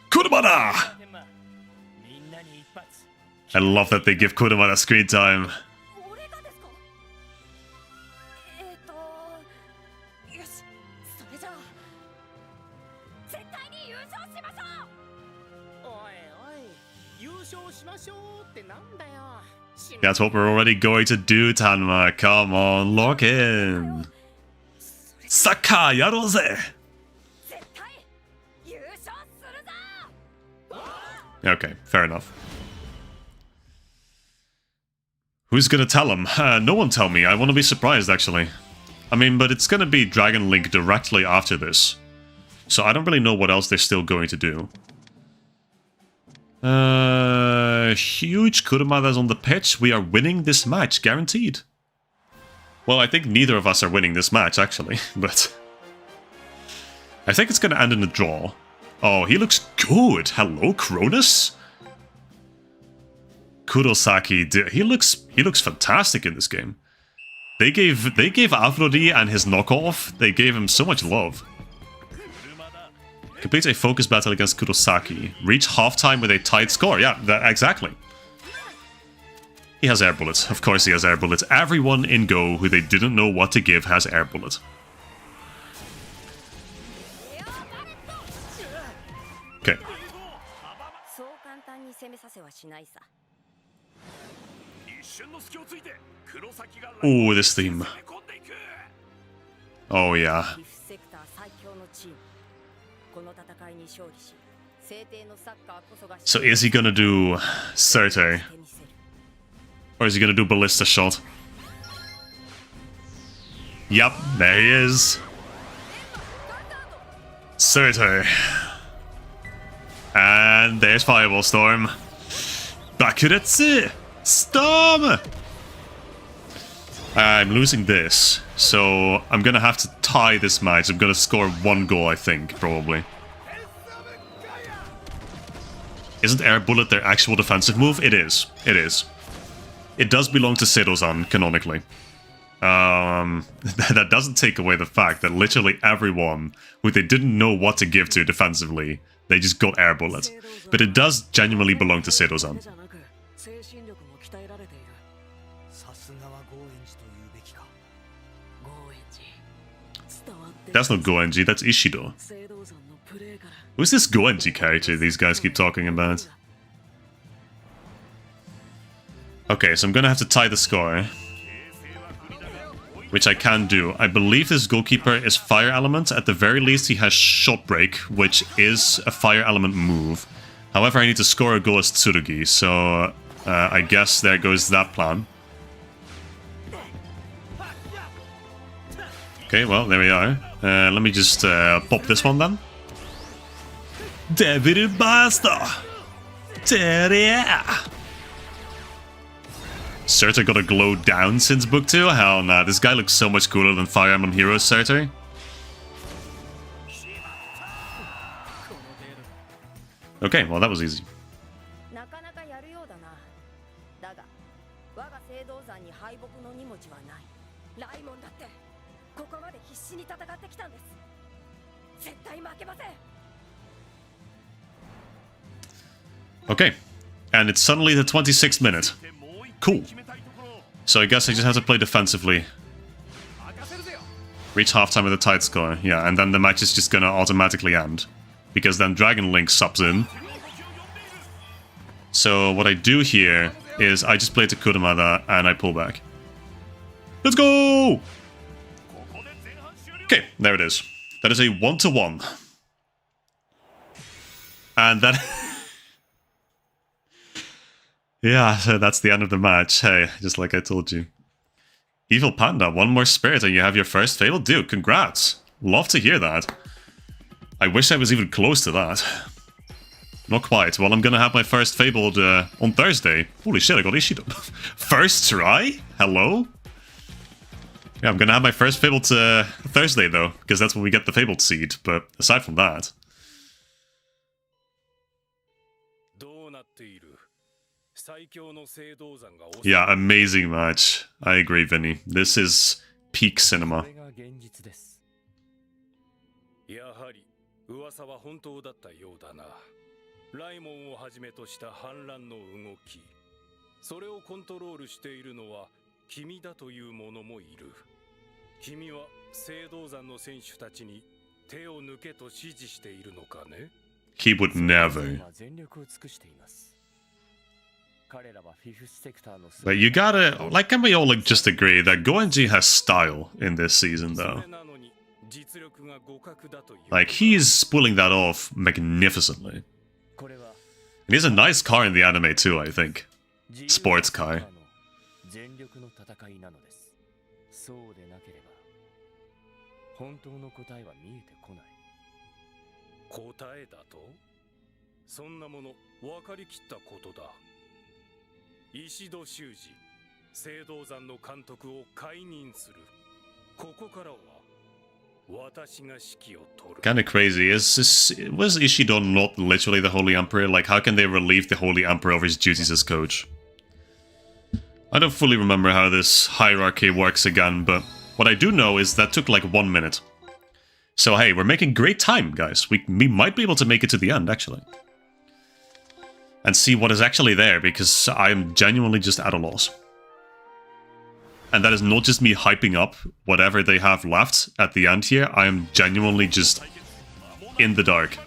Kurumada! I love that they give Kurumada screen time. That's what we're already going to do, Tanma. Come on, lock in. Saka yaroze! Okay, fair enough. Who's gonna tell him? No one tell me. I want to be surprised, actually. I mean, but it's gonna be Dragon Link directly after this. So I don't really know what else they're still going to do. Huge Kurumada's on the pitch. We are winning this match, guaranteed. Well, I think neither of us are winning this match, actually, but... I think it's gonna end in a draw. Oh, he looks good. Hello, Cronus? Kurosaki, he looks fantastic in this game. They gave Aphrodite and his knockoff, they gave him so much love. Complete a focus battle against Kurosaki. Reach halftime with a tight score. Yeah, exactly. He has air bullets. Of course he has air bullets. Everyone in Go who they didn't know what to give has air bullet. Okay. Ooh, this theme. Oh yeah. So is he gonna do Serte? Or is he gonna do Ballista Shot? Yep, there he is. Serte. And there's Fireball Storm. Bakuretsu! Storm! I'm losing this, so I'm gonna have to tie this match. I'm gonna score one goal, I think, probably. Isn't Air Bullet their actual defensive move? It is. It is. It does belong to Seidozan, canonically. That doesn't take away the fact that literally everyone who they didn't know what to give to defensively, they just got air bullet. But it does genuinely belong to Seto-san. That's not Goenji, that's Ishido. Who's this Goenji character these guys keep talking about? Okay, so I'm gonna have to tie the score. Which I can do. I believe this goalkeeper is fire element. At the very least, he has shot break, which is a fire element move. However, I need to score a goal as Tsurugi, so I guess there goes that plan. Okay, well, there we are. Let me just pop this one then. Devil Basta! Surtur got a glow down since book 2? Hell nah, this guy looks so much cooler than Fire Emblem Heroes Surtur. Okay, well that was easy. Okay, and it's suddenly the 26th minute. Cool. So I guess I just have to play defensively. Reach halftime with a tight score. Yeah, and then the match is just gonna automatically end. Because then Dragon Link subs in. So what I do here is I just play to Kurumada and I pull back. Let's go! Okay, there it is. That is a 1-1. And that... yeah, so that's the end of the match. Hey, just like I told you. Evil Panda, one more spirit and you have your first Fable? Dude, congrats. Love to hear that. I wish I was even close to that. Not quite. Well, I'm gonna have my first Fabled on Thursday. Holy shit, I got Ishido. First try? Hello? Yeah, I'm gonna have my first Fabled Thursday though, because that's when we get the Fabled seed. But aside from that... yeah, amazing match. I agree, Vinny. This is peak cinema. He would never. But you gotta, like, can we all like just agree that Goenji has style in this season, though? Like, he's pulling that off magnificently. And he has a nice car in the anime too, I think. Sports car. Kinda crazy. Was Ishido not literally the Holy Emperor? Like, how can they relieve the Holy Emperor of his duties as coach? I don't fully remember how this hierarchy works again, but what I do know is that took like 1 minute. So hey, we're making great time, guys. We might be able to make it to the end, actually. And see what is actually there, because I am genuinely just at a loss. And that is not just me hyping up whatever they have left at the end here, I am genuinely just in the dark.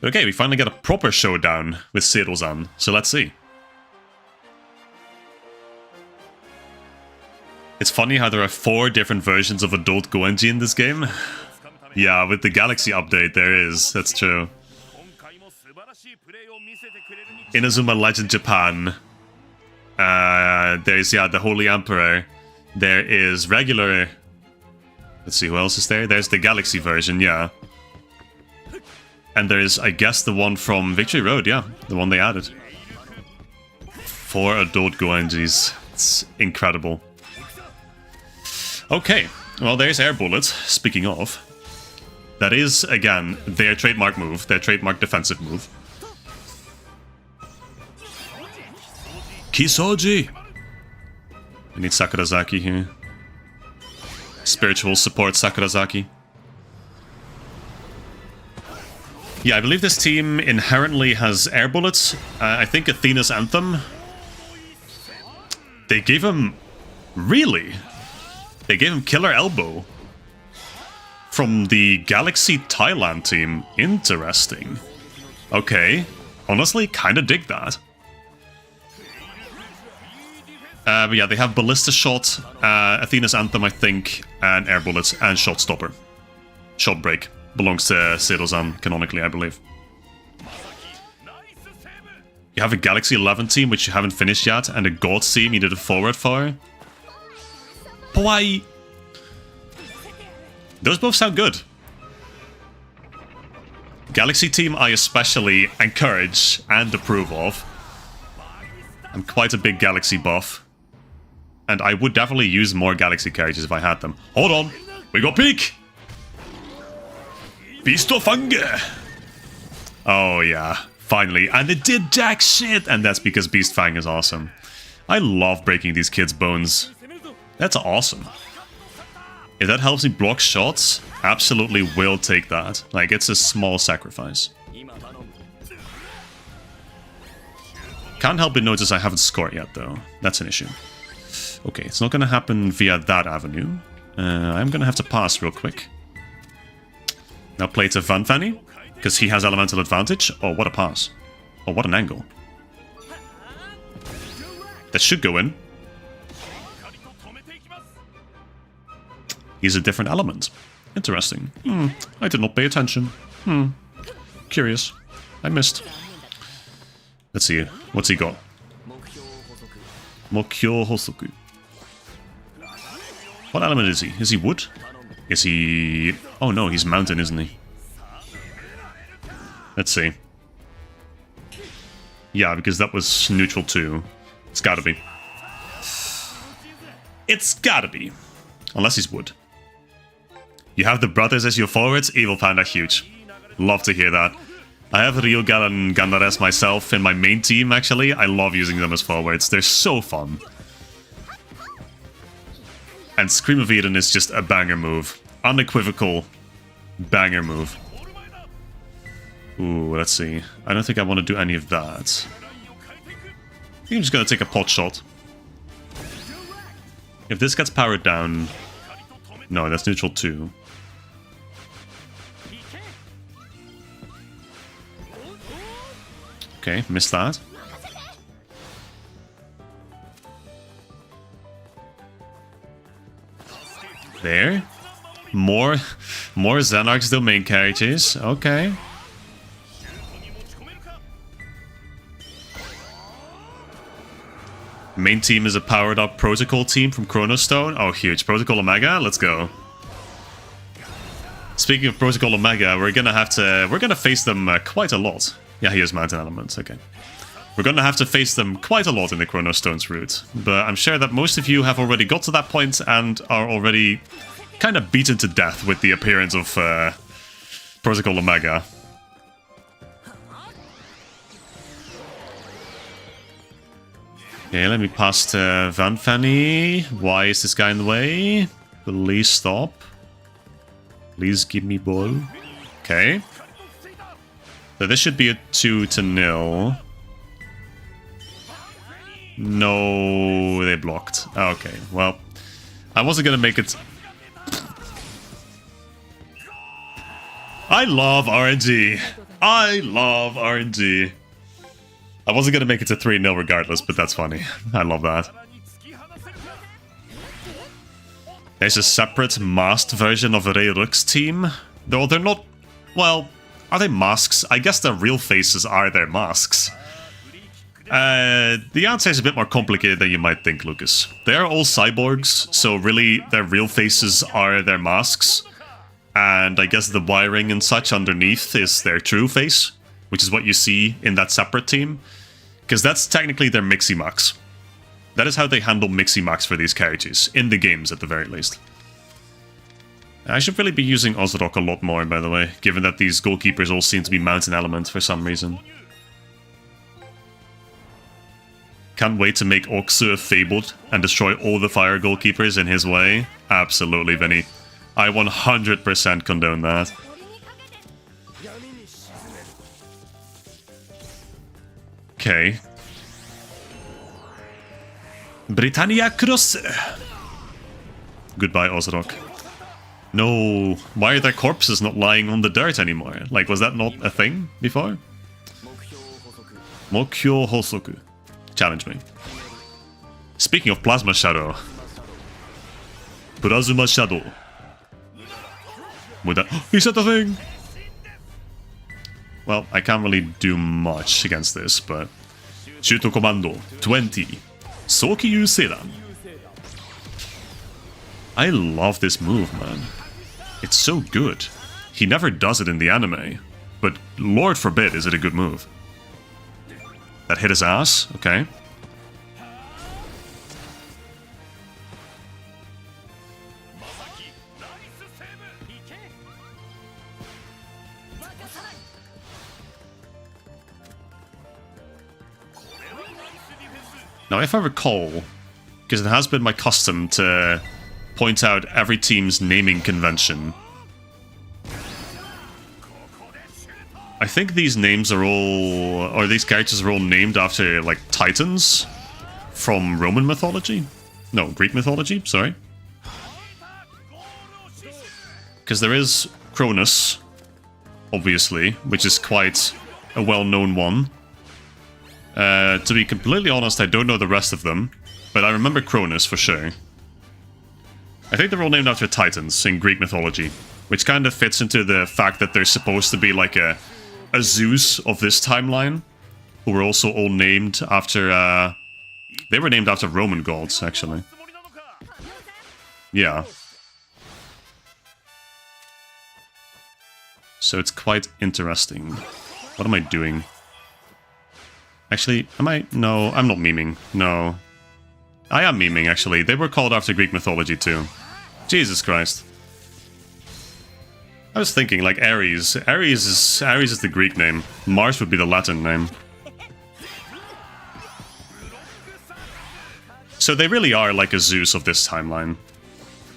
Okay, we finally get a proper showdown with Seto-san, so let's see. It's funny how there are 4 different versions of adult Goenji in this game. Yeah, with the Galaxy update there is, that's true. Inazuma Legend Japan. There's, yeah, the Holy Emperor. There is regular... let's see, who else is there? There's the Galaxy version, yeah. And there's, I guess, the one from Victory Road, yeah. The one they added. 4 adult Goenjis. It's incredible. Okay, well, there's Air Bullet, speaking of. That is, again, their trademark move, their trademark defensive move. Kisoji! I need Sakurazaki here. Spiritual support Sakurazaki. Yeah, I believe this team inherently has air bullets. I think Athena's Anthem. They gave him... Really? They gave him Killer Elbow. From the Galaxy Thailand team. Interesting. Okay. Honestly, kinda dig that. But yeah, they have Ballista Shot, Athena's Anthem, I think, and Air Bullets, and Shot Stopper. Shot Break. Belongs to Seidozan, canonically, I believe. You have a Galaxy 11 team, which you haven't finished yet, and a Gods team you did a forward for. Why? Those both sound good. Galaxy team I especially encourage and approve of. I'm quite a big Galaxy buff. And I would definitely use more Galaxy characters if I had them. Hold on! We got Peak! Beast of Hunger! Oh yeah, finally. And it did jack shit! And that's because Beast Fang is awesome. I love breaking these kids' bones. That's awesome. If that helps me block shots, absolutely will take that. Like, it's a small sacrifice. Can't help but notice I haven't scored yet, though. That's an issue. Okay, it's not going to happen via that avenue. I'm going to have to pass real quick. Now play to Van Fanny, because he has elemental advantage. Oh, what a pass. Oh, what an angle. That should go in. He's a different element. Interesting. I did not pay attention. Curious. I missed. Let's see. What's he got? Mokyo Hosoku. What element is he? Is he wood? Is he... Oh no, he's mountain, isn't he? Let's see. Yeah, because that was neutral too. It's gotta be. It's gotta be. Unless he's wood. You have the brothers as your forwards? Evil Panda, huge. Love to hear that. I have Ryugal and Gandares myself in my main team, actually. I love using them as forwards. They're so fun. And Scream of Eden is just a banger move. Unequivocal banger move. Ooh, let's see. I don't think I want to do any of that. I think I'm just going to take a pot shot. If this gets powered down... No, that's neutral too. Okay, missed that. There. More Xenarch's domain characters. Okay. Main team is a powered up Protocol team from Chronostone. Oh, huge. Protocol Omega, let's go. Speaking of Protocol Omega, we're gonna face them quite a lot. Yeah, here's Mountain Elements, okay. We're gonna have to face them quite a lot in the Chronostones route. But I'm sure that most of you have already got to that point and are already kind of beaten to death with the appearance of Protocol Omega. Okay, let me pass to Van Fanny. Why is this guy in the way? Please stop. Please give me ball. Okay. So this should be a 2-0. No, they blocked. Okay, well, I wasn't gonna make it. I love RNG. I love RNG. I wasn't gonna make it to 3-0 regardless, but that's funny. I love that. There's a separate masked version of Rayrook's team. Though they're not... Well, are they masks? I guess their real faces are their masks. The answer is a bit more complicated than you might think, Lucas. They are all cyborgs, so really their real faces are their masks. And I guess the wiring and such underneath is their true face, which is what you see in that separate team. Because that's technically their Miximax. That is how they handle Miximax for these characters, in the games at the very least. I should really be using Ozrock a lot more, by the way, given that these goalkeepers all seem to be Mountain Element for some reason. Can't wait to make Oxu fabled and destroy all the fire goalkeepers in his way. Absolutely, Vinny. I 100% condone that. Okay. Britannia Cross. Goodbye, Ozarok. No, why are their corpses not lying on the dirt anymore? Like, was that not a thing before? Mokyo Hosoku. Challenge me. Speaking of Plasma Shadow. Plasma Shadow. Would that... He said the thing! Well, I can't really do much against this, but... Shuto Commando 20. Sokiyu Seidan. I love this move, man. It's so good. He never does it in the anime, but Lord forbid is it a good move. That hit his ass, okay. Now, if I recall, because it has been my custom to point out every team's naming convention, I think these names are all, or these characters are all named after, like, titans from Roman mythology? No, Greek mythology, sorry. Because there is Cronus, obviously, which is quite a well-known one. To be completely honest, I don't know the rest of them, but I remember Cronus for sure. I think they're all named after titans in Greek mythology, which kind of fits into the fact that they're supposed to be like a Zeus of this timeline, who were also all named after, they were named after Roman gods, actually. Yeah. So it's quite interesting. What am I doing? Actually, am I? No, I'm not memeing. No. I am memeing, actually. They were called after Greek mythology, too. Jesus Christ. I was thinking, like, Ares. Ares is the Greek name. Mars would be the Latin name. So they really are like a Zeus of this timeline.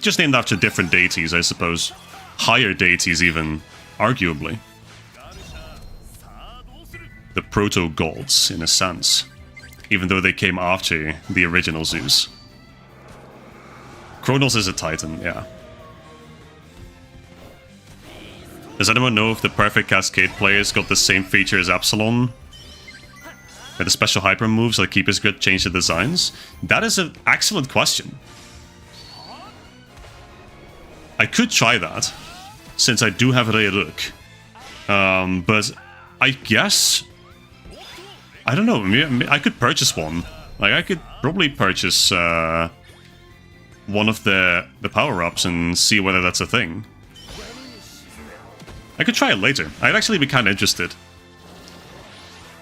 Just named after different deities, I suppose. Higher deities, even. Arguably. The proto-gods, in a sense. Even though they came after the original Zeus. Kronos is a titan, yeah. Does anyone know if the Perfect Cascade players got the same feature as Epsilon? Where the special hyper moves like Keeper's Grid change the designs? That is an excellent question. I could try that, since I do have Reiruk. But I guess... I don't know, I could purchase one. Like, I could probably purchase one of the power-ups and see whether that's a thing. I could try it later. I'd actually be kind of interested.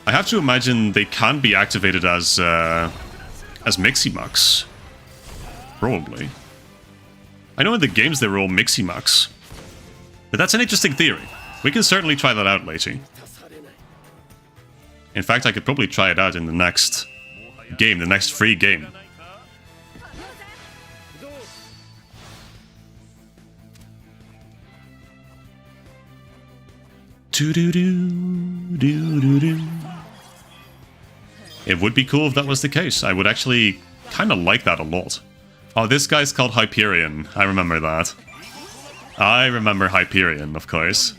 I have to imagine they can be activated as Miximux. Probably. I know in the games they were all Miximux. But that's an interesting theory. We can certainly try that out later. In fact, I could probably try it out in the next game, the next free game. It would be cool if that was the case. I would actually kind of like that a lot. Oh, this guy's called Hyperion. I remember that. I remember Hyperion, of course.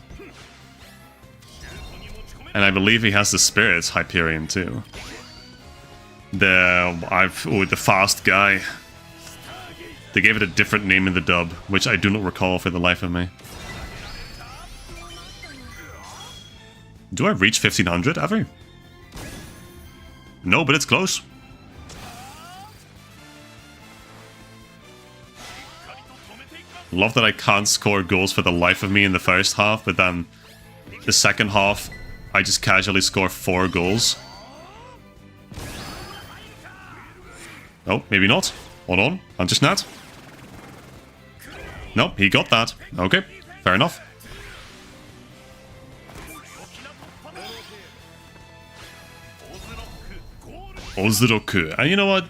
And I believe he has the spirits Hyperion too. The fast guy. They gave it a different name in the dub, which I do not recall for the life of me. Do I reach 1500 ever? No, but it's close. Love that I can't score goals for the life of me in the first half, but then the second half, I just casually score 4 goals. Oh, maybe not. Hold on, I'm just not. Nope, he got that. Okay, fair enough. Ozuroku. And you know what?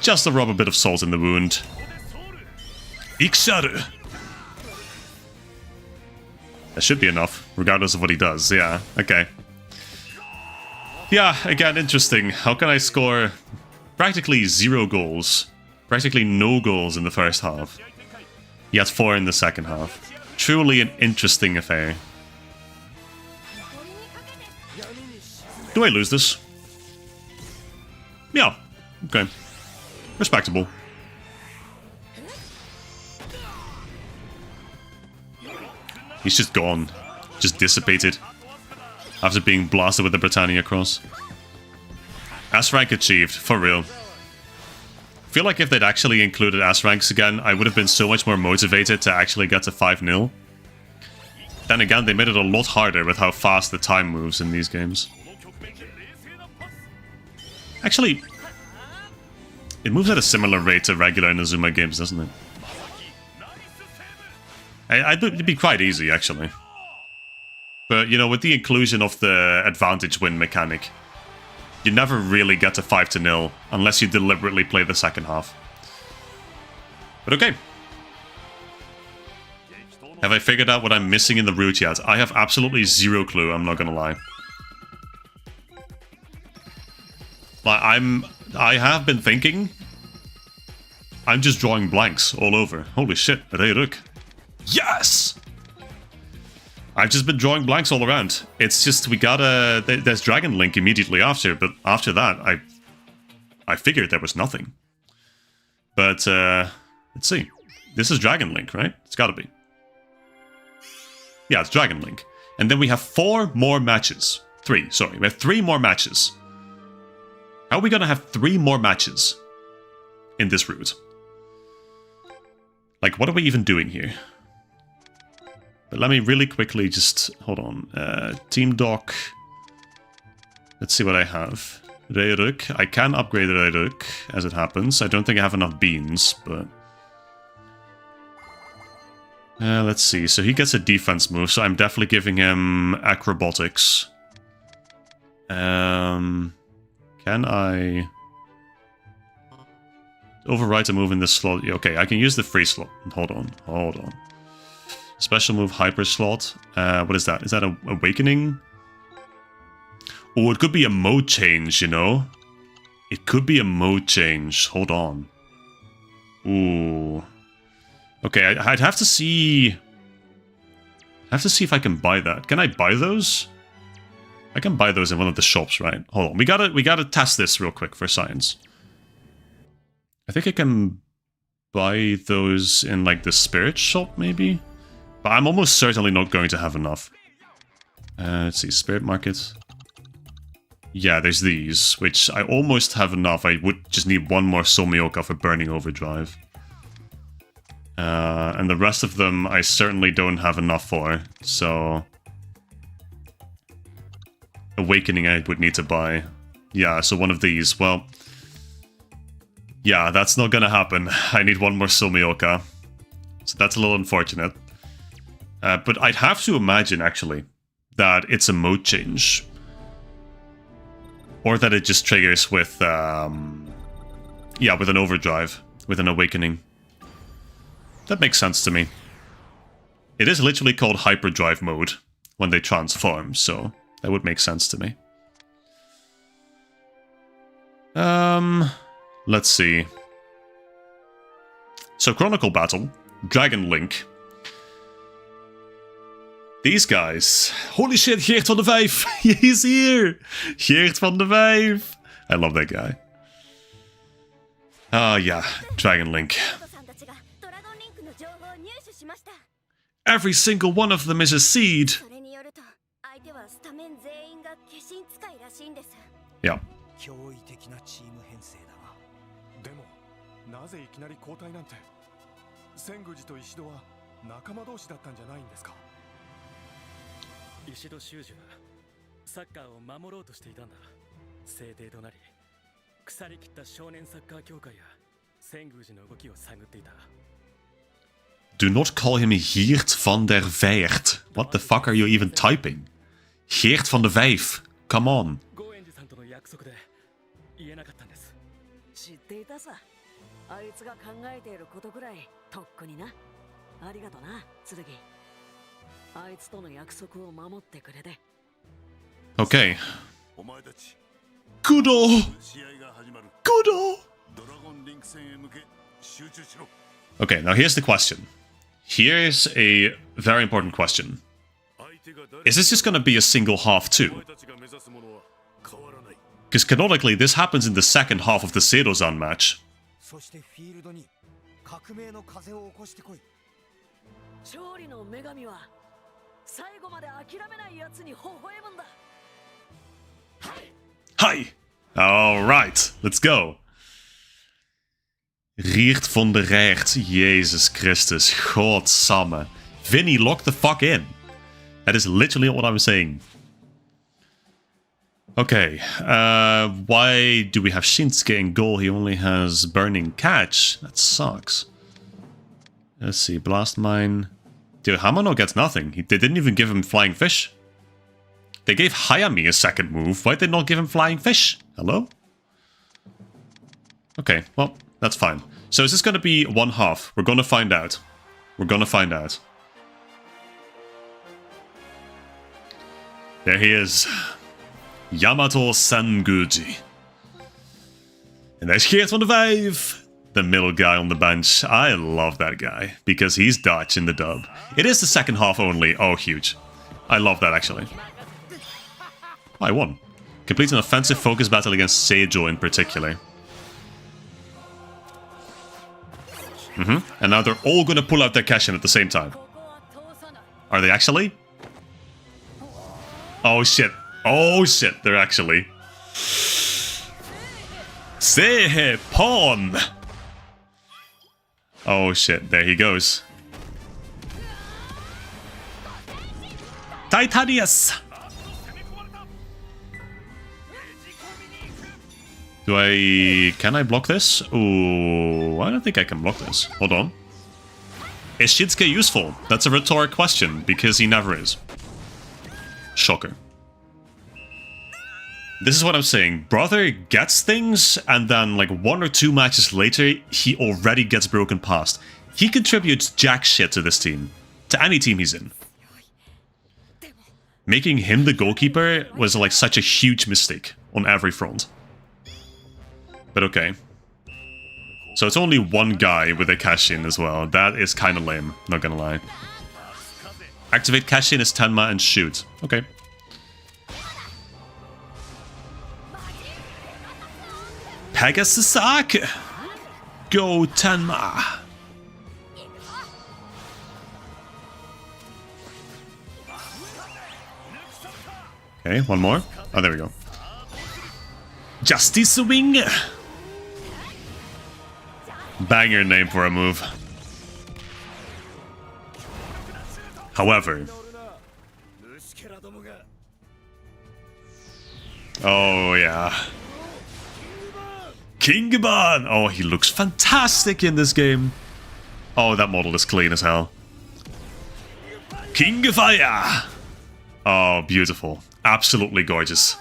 Just to rub a bit of salt in the wound. Iksharu. That should be enough, regardless of what he does. Yeah, okay. Yeah, again, interesting. How can I score practically 0 goals? Practically no goals in the first half. He had 4 in the second half. Truly an interesting affair. Do I lose this? Yeah, okay. Respectable. He's just gone. Just dissipated. After being blasted with the Britannia cross. S rank achieved, for real. I feel like if they'd actually included S ranks again, I would have been so much more motivated to actually get to 5-0. Then again, they made it a lot harder with how fast the time moves in these games. Actually, it moves at a similar rate to regular Inazuma games, doesn't it? It'd be quite easy, actually. But, you know, with the inclusion of the advantage win mechanic, you never really get to 5-0 unless you deliberately play the second half. But okay. Have I figured out what I'm missing in the route yet? I have absolutely 0 clue, I'm not gonna lie. Like, I have been thinking. I'm just drawing blanks all over. Holy shit, Reiruk. Yes! I've just been drawing blanks all around. It's just, we gotta... There's Dragon Link immediately after, but after that, I figured there was nothing. But, let's see. This is Dragon Link, right? It's gotta be. Yeah, it's Dragon Link. And then we have 4 more matches. 3, sorry. We have 3 more matches. How are we gonna have 3 more matches in this route? Like, what are we even doing here? But let me really quickly just... Hold on. Team Doc. Let's see what I have. Reiruk. I can upgrade Reiruk, as it happens. I don't think I have enough beans, but... let's see. So he gets a defense move, so I'm definitely giving him acrobatics. Can I... override a move in this slot? Okay, I can use the free slot. Hold on. Special move, hyper slot. What is that? Is that a awakening? Oh, it could be a mode change, you know? It could be a mode change. Hold on. Ooh. Okay, I'd have to see... if I can buy that. Can I buy those? I can buy those in one of the shops, right? Hold on. We gotta test this real quick for science. I think I can buy those in, like, the spirit shop, maybe? But I'm almost certainly not going to have enough. Let's see, spirit market. Yeah, there's these, which I almost have enough. I would just need 1 more Somioka for Burning Overdrive. And the rest of them I certainly don't have enough for, so... Awakening I would need to buy. Yeah, so one of these. Well... Yeah, that's not gonna happen. I need 1 more Somioka. So that's a little unfortunate. But I'd have to imagine, actually, that it's a mode change. Or that it just triggers with, yeah, with an overdrive. With an awakening. That makes sense to me. It is literally called hyperdrive mode when they transform, so that would make sense to me. Let's see. So, Chronicle Battle, Dragon Link. These guys. Holy shit, Geert van de Vijf! He's here! Geert van de Vijf! I love that guy. Yeah, Dragon Link. Every single one of them is a seed! Yeah. なぜいきなり交代なんて千宮寺と石戸は仲間同士だったんじゃないんですか石戸修司はサッカーを守ろうとしていたんだ聖帝となり腐りきった少年サッカー協会や千宮寺の動きを探っていた Do not call him Geert van der Vijf. What the fuck are you even typing? Geert van de Vijf. Come on. っていたさ。あいつが考えていることくらいとっくにな。ありがとな、剣。あいつとの約束を守ってくれて。Okay. Kudo! Kudo! Okay, now here's the question. Here's a very important question. Is this just gonna be a single half too? Because canonically, this happens in the second half of the Seidozan match. Hi! Alright, let's go. Riert van de Recht. Jesus Christus. Godsamme. Vinny, lock the fuck in. That is literally what I'm saying. Okay. Why do we have Shinsuke in goal? He only has Burning Catch. That sucks. Let's see. Blast Mine. Dude, Hamano gets nothing. They didn't even give him Flying Fish. They gave Hayami a second move. Why did they not give him Flying Fish? Hello? Okay, well, that's fine. So is this going to be one half? We're going to find out. We're going to find out. There he is. Yamato Sanguji. And there's Geert van de Vijf. The middle guy on the bench. I love that guy. Because he's Dutch in the dub. It is the second half only. Oh, huge. I love that, actually. I won. Complete an offensive focus battle against Seijo in particular. And now they're all going to pull out their cash in at the same time. Are they actually? Oh shit. Oh shit, they're actually. Sehe Pon! Oh shit, there he goes. Titanius! Can I block this? Ooh, I don't think I can block this. Hold on. Is Shinsuke useful? That's a rhetoric question, because he never is. Shocker. This is what I'm saying. Brother gets things, and then like 1 or 2 matches later, he already gets broken past. He contributes jack shit to this team. To any team he's in. Making him the goalkeeper was like such a huge mistake on every front. But okay. So it's only one guy with a cash-in as well. That is kind of lame, not gonna lie. Activate cash-in as Tenma and shoot. Okay. Pegasus Sake! Go Tenma! Okay, one more. Oh, there we go. Justice Wing! Banger name for a move. However... Oh, yeah. Kingaban! Oh, he looks fantastic in this game. Oh, that model is clean as hell. King of Fire! Oh, beautiful. Absolutely gorgeous.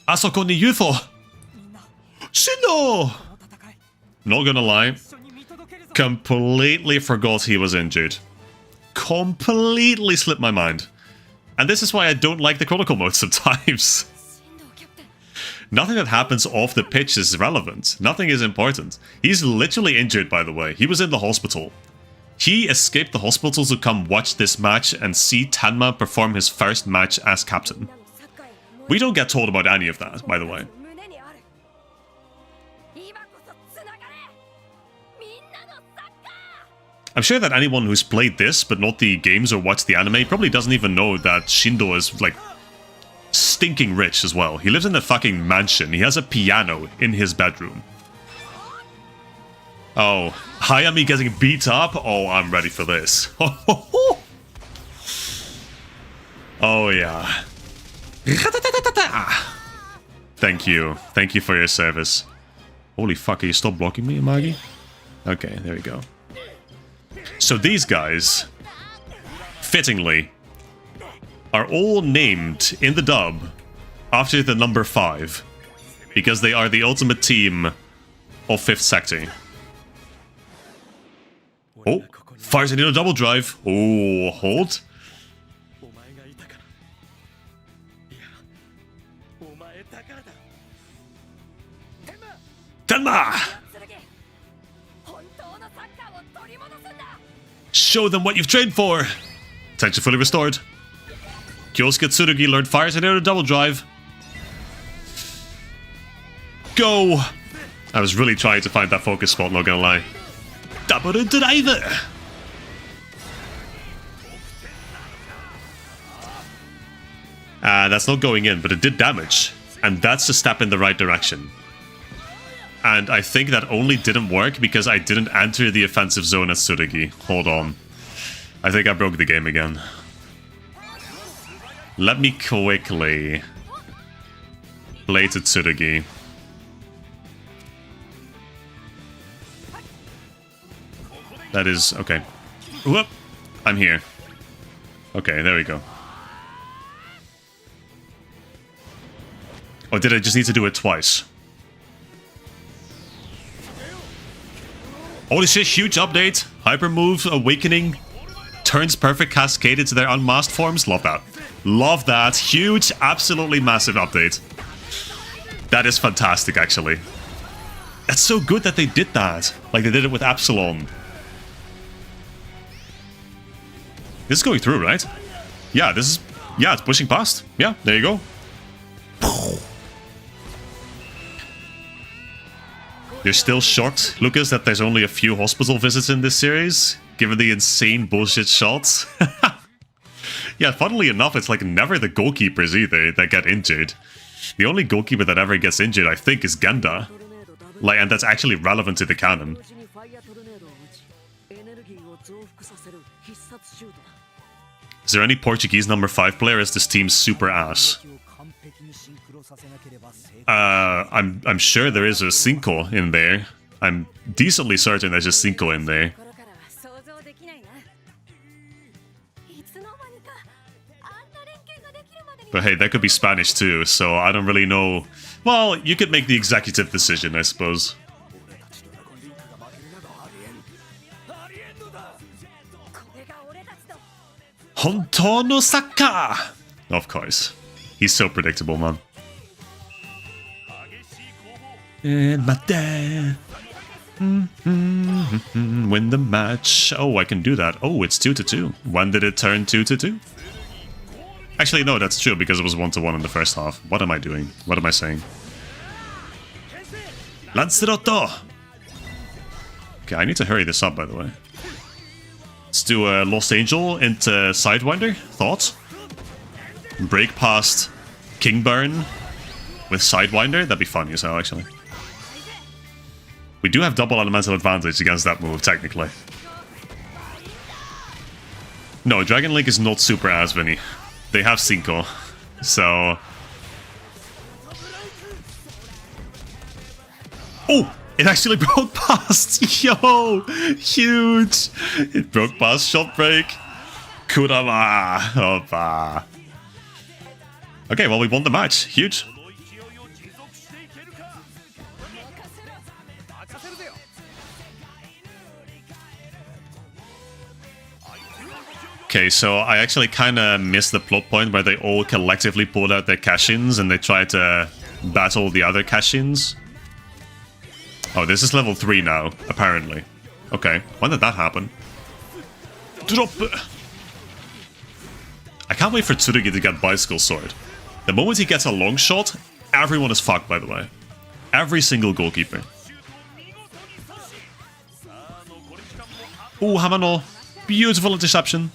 Asoko ni UFO! Shindo! Not gonna lie. Completely forgot he was injured. Completely slipped my mind. And this is why I don't like the Chronicle mode sometimes. Nothing that happens off the pitch is relevant. Nothing is important. He's literally injured, by the way. He was in the hospital. He escaped the hospital to come watch this match and see Tenma perform his first match as captain. We don't get told about any of that, by the way. I'm sure that anyone who's played this, but not the games or watched the anime, probably doesn't even know that Shindo is, like, stinking rich as well. He lives in a fucking mansion. He has a piano in his bedroom. Oh, Hayami getting beat up? Oh, I'm ready for this. Oh, yeah. Thank you. Thank you for your service. Holy fuck, are you still blocking me, Amagi? Okay, there we go. So these guys, fittingly, are all named in the dub after the number 5, because they are the ultimate team of 5th Sector. Oh, fires into a double drive. Oh, hold. Tenma! Show them what you've trained for! Tension fully restored. Kyosuke Tsurugi learned fires into a double drive. Go! I was really trying to find that focus spot, not gonna lie. Double driver! That's not going in, but it did damage. And that's a step in the right direction. And I think that only didn't work because I didn't enter the offensive zone as Tsurugi. Hold on. I think I broke the game again. Let me quickly play to Tsurugi. That is... okay. Whoop! I'm here. Okay, there we go. Oh, did I just need to do it twice? Holy shit, huge update. Hyper move, awakening, turns perfect cascade into their unmasked forms. Love that. Love that. Huge, absolutely massive update. That is fantastic, actually. That's so good that they did that. Like they did it with Absalom. This is going through, right? Yeah, this is... yeah, it's pushing past. Yeah, there you go. You're still shocked, Lucas, that there's only a few hospital visits in this series, given the insane bullshit shots? Yeah, funnily enough, it's like never the goalkeepers either that get injured. The only goalkeeper that ever gets injured, I think, is Genda. Like, and that's actually relevant to the canon. Is there any Portuguese number 5 player as this team's super ass? I'm sure there is a Cinco in there. I'm decently certain there's a Cinco in there. But hey, that could be Spanish too, so I don't really know. Well, you could make the executive decision, I suppose. Hontou no Saka! Of course. He's so predictable, man. Win the match. Oh, I can do that. Oh, it's 2-2. When did it turn 2-2? Actually, no, that's true because it was 1-1 in the first half. What am I doing? What am I saying? Lancerotto! Okay, I need to hurry this up, by the way. Let's do a Lost Angel into Sidewinder. Thoughts? Break past Kingburn with Sidewinder. That'd be funny as hell, actually. We do have double elemental advantage against that move, technically. No, Dragon Link is not super ass, Vinny. They have Cinco, so... Oh! It actually broke past! Yo! Huge! It broke past Shot Break. Kurama! Opa! Okay, well, we won the match. Huge. Okay, so I actually kind of missed the plot point where they all collectively pulled out their cash-ins and they tried to battle the other cash-ins. Oh, this is level 3 now, apparently. Okay, when did that happen? Drop it! I can't wait for Tsurugi to get Bicycle Sword. The moment he gets a long shot, everyone is fucked, by the way. Every single goalkeeper. Ooh, Hamano. Beautiful interception.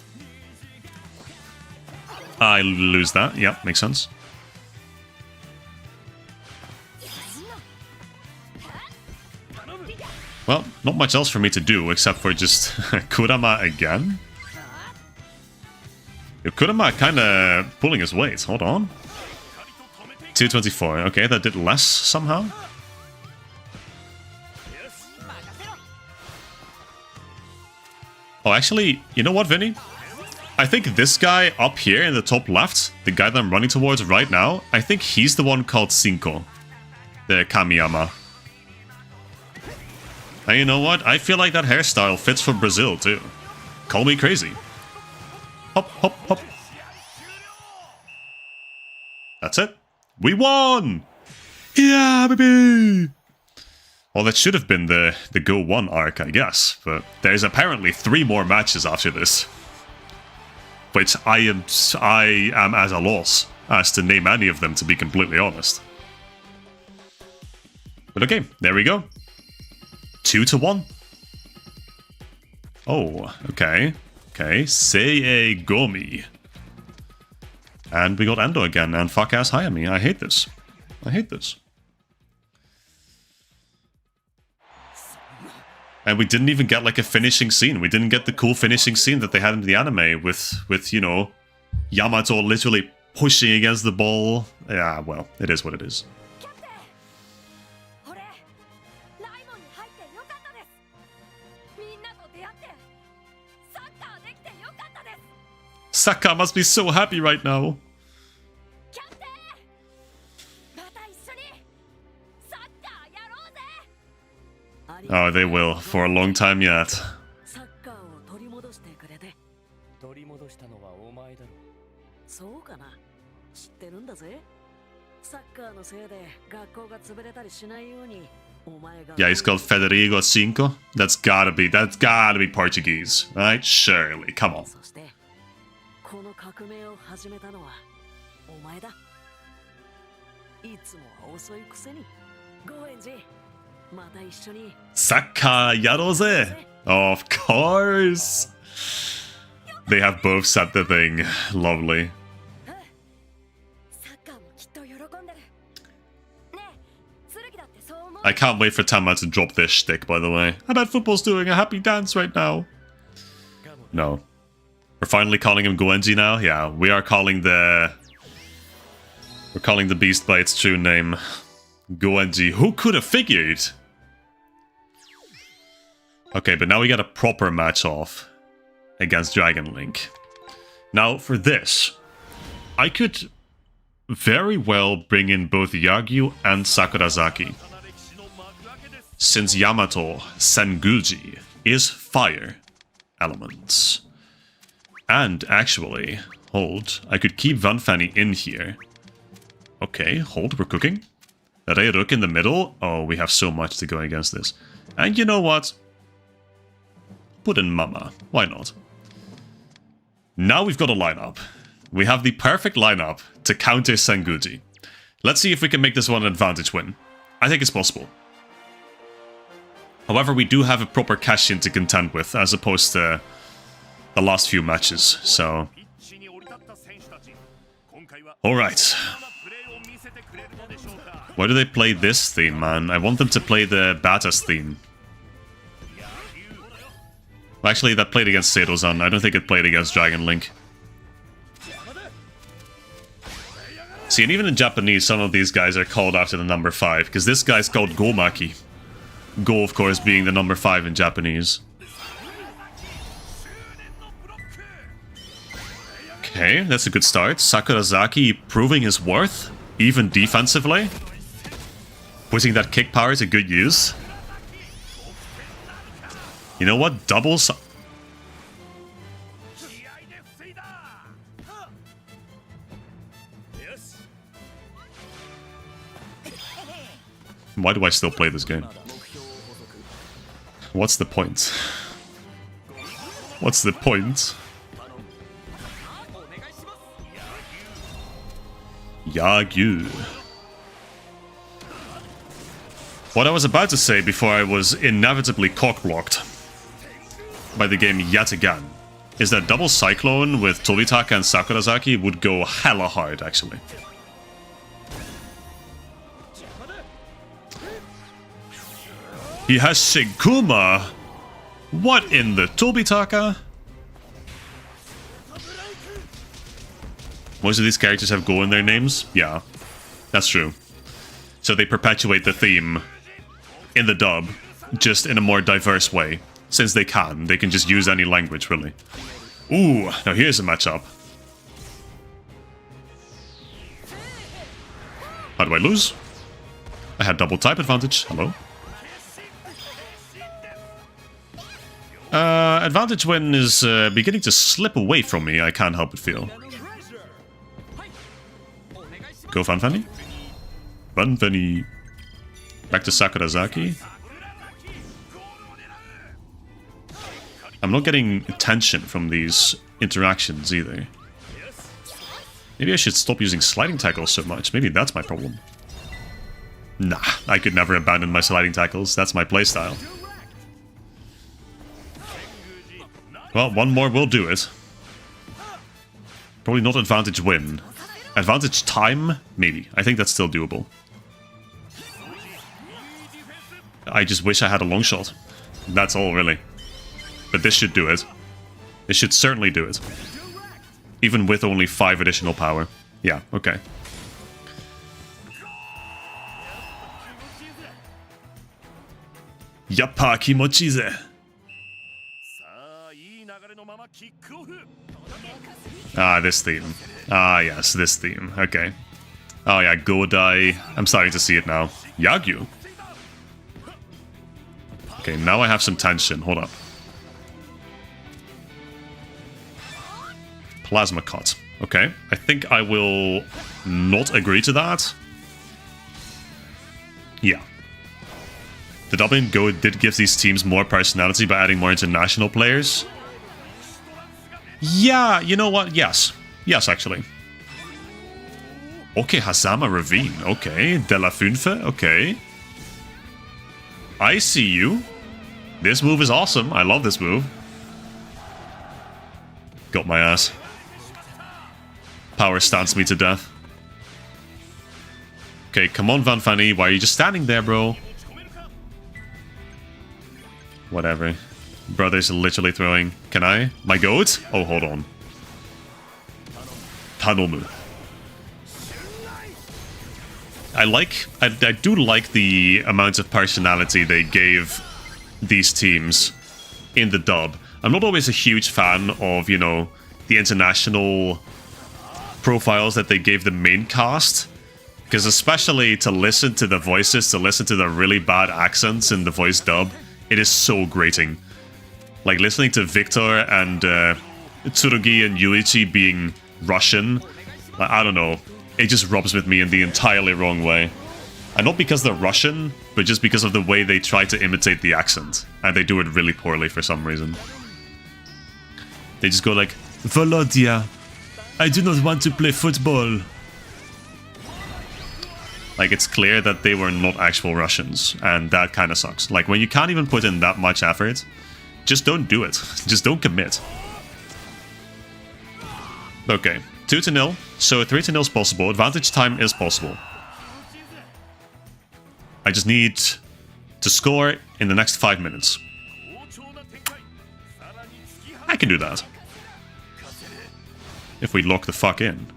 I lose that. Yeah, makes sense. Well, not much else for me to do except for just Kurama again. Yo, Kurama kind of pulling his weight. Hold on. 224. Okay, that did less somehow. Oh, actually, you know what, Vinny? I think this guy up here in the top left, the guy that I'm running towards right now, I think he's the one called Cinco. The Kamiyama. And you know what? I feel like that hairstyle fits for Brazil, too. Call me crazy. Hop, hop, hop. That's it. We won! Yeah, baby! Well, that should have been the GO1 arc, I guess. But there's apparently 3 more matches after this. Which I am at a loss as to name any of them, to be completely honest. But okay, there we go. 2-1. Oh, okay. Okay, Seiei Gomi. And we got Endo again, and fuck-ass Hayami. I hate this. I hate this. And we didn't even get like a finishing scene. We didn't get the cool finishing scene that they had in the anime with you know, Yamato literally pushing against the ball. Yeah, well, it is what it is. Saka must be so happy right now. Oh, they will, for a long time yet. Yeah, he's called Federico Cinco. That's gotta be Portuguese, right? Surely, come on. Saka Yarose! Of course! They have both said the thing. Lovely. I can't wait for Tama to drop this shtick, by the way. I bet football's doing a happy dance right now. No. We're finally calling him Goenji now? Yeah, we are calling the... We're calling the beast by its true name. Goenji. Who could have figured? Okay, but now we got a proper match off against Dragon Link. Now, for this, I could very well bring in both Yagyu and Sakurazaki. Since Yamato Senguji is fire elements. And actually, hold, I could keep Vanfanny in here. Okay, hold, we're cooking. Reiruk in the middle. Oh, we have so much to go against this. And you know what? Put in Mama. Why not? Now we've got a lineup. We have the perfect lineup to counter Senguji. Let's see if we can make this one an advantage win. I think it's possible. However, we do have a proper Cashin to contend with, as opposed to the last few matches, so... Alright. Why do they play this theme, man? I want them to play the Bata's theme. Well, actually, that played against Seto-san. I don't think it played against Dragon Link. See, and even in Japanese, some of these guys are called after the number 5, because this guy's called Gomaki. Go, of course, being the number 5 in Japanese. Okay, that's a good start. Sakurazaki proving his worth, even defensively. Putting that kick power to good use. You know what? Doubles. Why do I still play this game? What's the point? What's the point? Yagyu. What I was about to say before I was inevitably cock-blocked by the game yet again is that double Cyclone with Tobitaka and Sakurazaki would go hella hard, actually. He has Shiguma! What in the Tobitaka? Most of these characters have Go in their names? Yeah, that's true. So they perpetuate the theme in the dub, just in a more diverse way. Since they can just use any language, really. Ooh, now here's a matchup. How do I lose? I had double type advantage. Hello. Advantage win is beginning to slip away from me, I can't help but feel. Go Fanfani. Fanfani. Back to Sakurazaki. I'm not getting tension from these interactions either. Maybe I should stop using sliding tackles so much. Maybe that's my problem. Nah, I could never abandon my sliding tackles. That's my playstyle. Well, one more will do it. Probably not advantage win. Advantage time? Maybe. I think that's still doable. I just wish I had a long shot. That's all, really. But this should do it. This should certainly do it. Even with only 5 additional power. Yeah, okay. Yappa kimochize. Ah, this theme. Ah, yes, this theme. Okay. Oh yeah, Godai. I'm starting to see it now. Yagyu. Okay, now I have some tension. Hold up. Plasma cut. Okay, I think I will not agree to that. Yeah. The doubling Go did give these teams more personality by adding more international players. Yeah, you know what? Yes. Yes, actually. Okay, Hazama Ravine. Okay. De La Funfe. Okay. I see you. This move is awesome. I love this move. Got my ass. Power stance me to death. Okay, come on, Van Fanny. Why are you just standing there, bro? Whatever. Brother's literally throwing. Can I? My goat? Oh, hold on. Tanomu. I do like the amount of personality they gave these teams in the dub. I'm not always a huge fan of, you know, the international profiles that they gave the main cast. Because especially to listen to the voices, to listen to the really bad accents in the voice dub, it is so grating. Like listening to Victor and Tsurugi and Yuichi being Russian, like, I don't know, it just rubs with me in the entirely wrong way. And not because they're Russian, but just because of the way they try to imitate the accent. And they do it really poorly for some reason. They just go like, Volodya, I do not want to play football. Like, it's clear that they were not actual Russians, and that kind of sucks. Like, when you can't even put in that much effort, just don't do it. Just don't commit. Okay, 2-0, so 3-0 is possible. Advantage time is possible. I just need to score in the next 5 minutes. I can do that. If we lock the fuck in.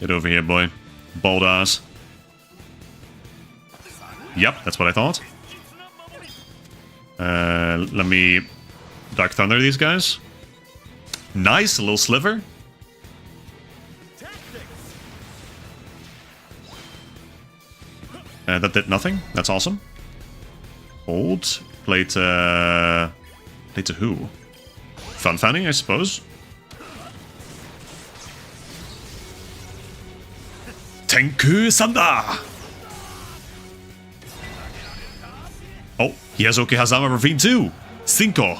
Get over here, boy. Bald ass. Yep, that's what I thought. Let me Dark Thunder these guys. Nice, a little sliver. That did nothing. That's awesome. Hold. Play to who? Fun Fanny, I suppose. Tenku Sanda! Oh, he has Okay Hazama Ravine too! Cinco!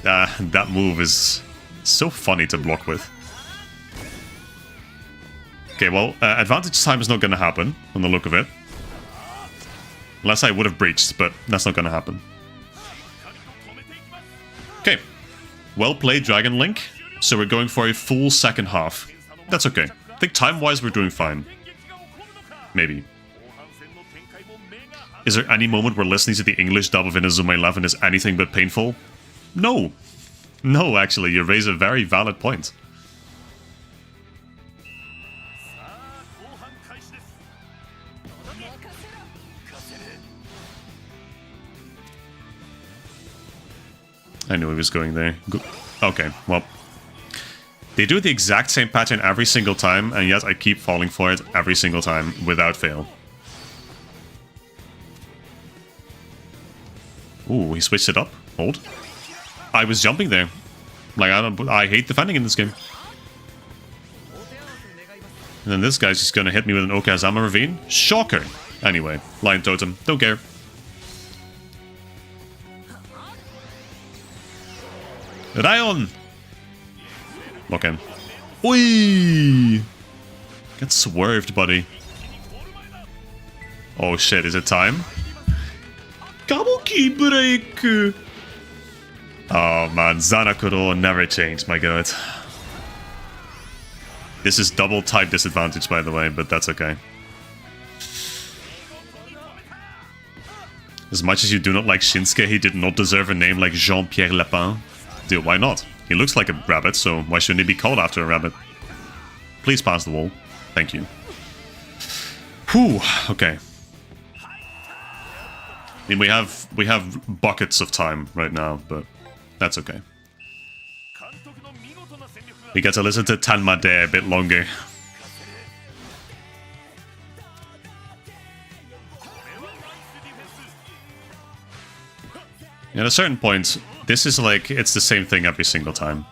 That move is so funny to block with. Okay, well, advantage time is not going to happen, from the look of it. Unless I would have breached, but that's not going to happen. Okay. Well played, Dragon Link. So we're going for a full second half. That's okay. I think time-wise we're doing fine. Maybe. Is there any moment where listening to the English dub of Inazuma 11 is anything but painful? No. No, actually, you raise a very valid point. I knew he was going there. Okay, well. They do the exact same pattern every single time, and yet I keep falling for it every single time without fail. Ooh, he switched it up. Hold. I was jumping there. Like, I hate defending in this game. And then this guy's just gonna hit me with an Okazama Ravine. Shocker! Anyway, Lion Totem. Don't care. Ryan! Lock in. Oi! Get swerved, buddy. Oh shit, is it time? Kabuki break! Oh man, Zanakuro never changed, my god. This is double type disadvantage, by the way, but that's okay. As much as you do not like Shinsuke, he did not deserve a name like Jean-Pierre Lapin. Dude, why not? He looks like a rabbit, so why shouldn't he be called after a rabbit? Please pass the wall. Thank you. Whew, okay. I mean, we have buckets of time right now, but that's okay. We get to listen to Tanmade a bit longer. At a certain point, this is like, it's the same thing every single time.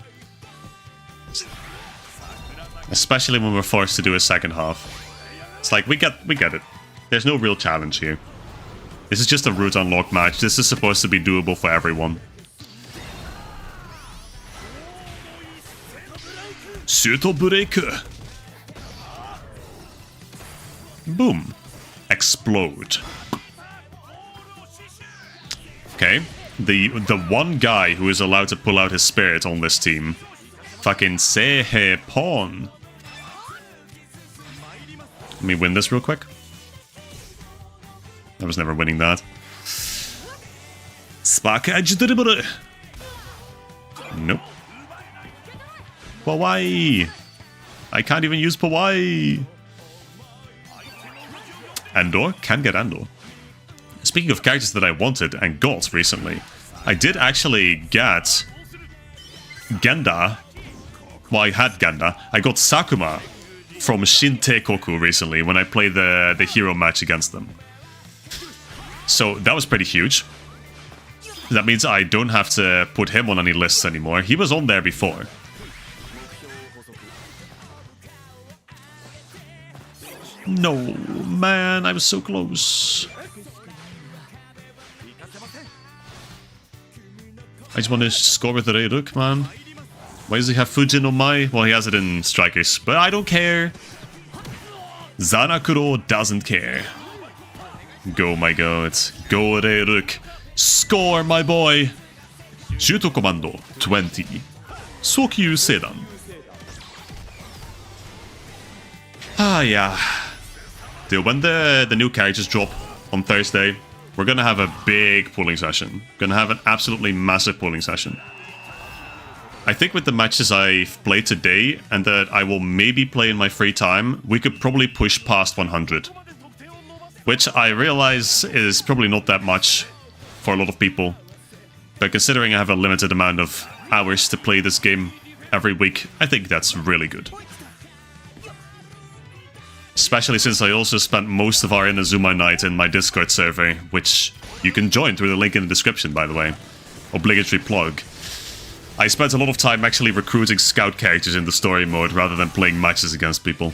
Especially when we're forced to do a second half. It's like, we get it. There's no real challenge here. This is just a route unlock match. This is supposed to be doable for everyone. Solideryx. Boom. Explode. Okay. The one guy who is allowed to pull out his spirit on this team. Fucking Sehe Pon. Let me win this real quick. I was never winning that. Spark Edge Dribble. Nope. Pawai. I can't even use Pawai. Andor? Can get Andor. Speaking of characters that I wanted and got recently, I did actually get Genda. Well, I had Genda. I got Sakuma from Shin Teikoku recently when I played the hero match against them. So that was pretty huge. That means I don't have to put him on any lists anymore. He was on there before. No, man, I was so close. I just want to score with the Reiruk, man. Why does he have Fujin on my... Well, he has it in Strikers, but I don't care. Zanakuro doesn't care. Go, my god. Go, Reiruk. Score, my boy. Shuto Commando, 20. Sokyu Sedan. Ah, yeah. Dude, when the new characters drop on Thursday, we're gonna have a big pooling session. Gonna have an absolutely massive pooling session. I think with the matches I've played today, and that I will maybe play in my free time, we could probably push past 100. Which I realize is probably not that much for a lot of people. But considering I have a limited amount of hours to play this game every week, I think that's really good. Especially since I also spent most of our Inazuma night in my Discord server, which you can join through the link in the description, by the way. Obligatory plug. I spent a lot of time actually recruiting scout characters in the story mode rather than playing matches against people.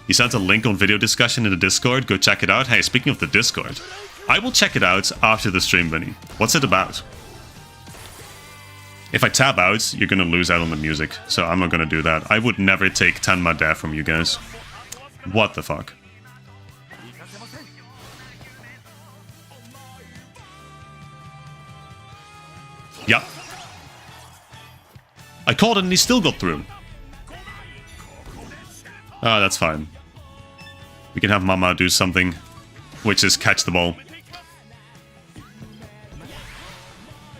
You sent a link on video discussion in the Discord, go check it out. Hey, speaking of the Discord, I will check it out after the stream, Vinny. What's it about? If I tab out, you're gonna lose out on the music, so I'm not gonna do that. I would never take Tanmade from you guys. What the fuck? Yeah. I called it and he still got through. Ah, that's fine. We can have Mama do something, which is catch the ball.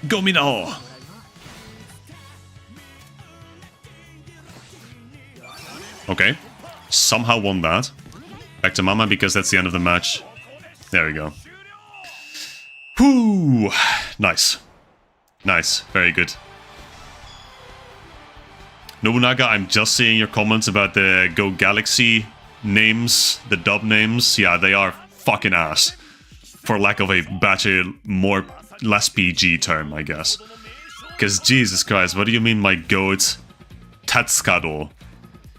Gomino! Okay. Somehow won that. Back to Mama because that's the end of the match. There we go. Whoo! Nice. Nice. Very good. Nobunaga, I'm just seeing your comments about the Go Galaxy names, the dub names. Yeah, they are fucking ass. For lack of a better, less PG term, I guess. Because Jesus Christ, what do you mean my goat Tetskado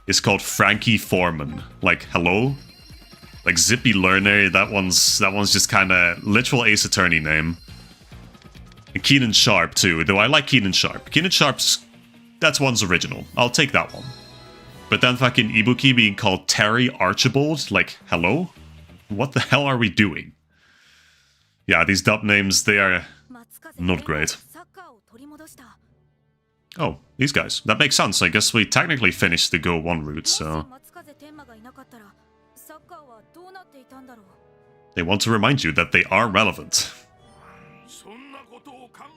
is called Frankie Foreman? Like, hello? Like Zippy Learner, that one's just kinda literal Ace Attorney name. And Keenan Sharp too, though I like Keenan Sharp. Keenan Sharp's, that's one's original. I'll take that one. But then fucking Ibuki being called Terry Archibald, like, hello? What the hell are we doing? Yeah, these dub names, they are not great. Oh, these guys. That makes sense. I guess we technically finished the GO1 route, so... They want to remind you that they are relevant.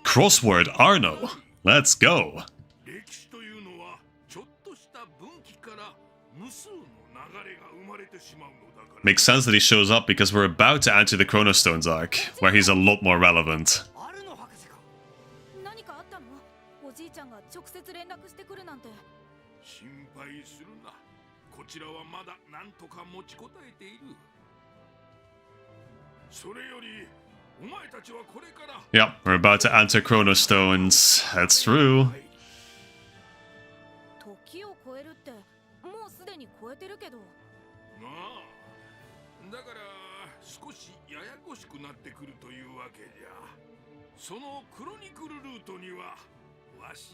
Crossword Arno. Let's go. Makes sense that he shows up because we're about to enter the Chronostones arc, where he's a lot more relevant. Yeah, we're about to enter Chronostones. That's true.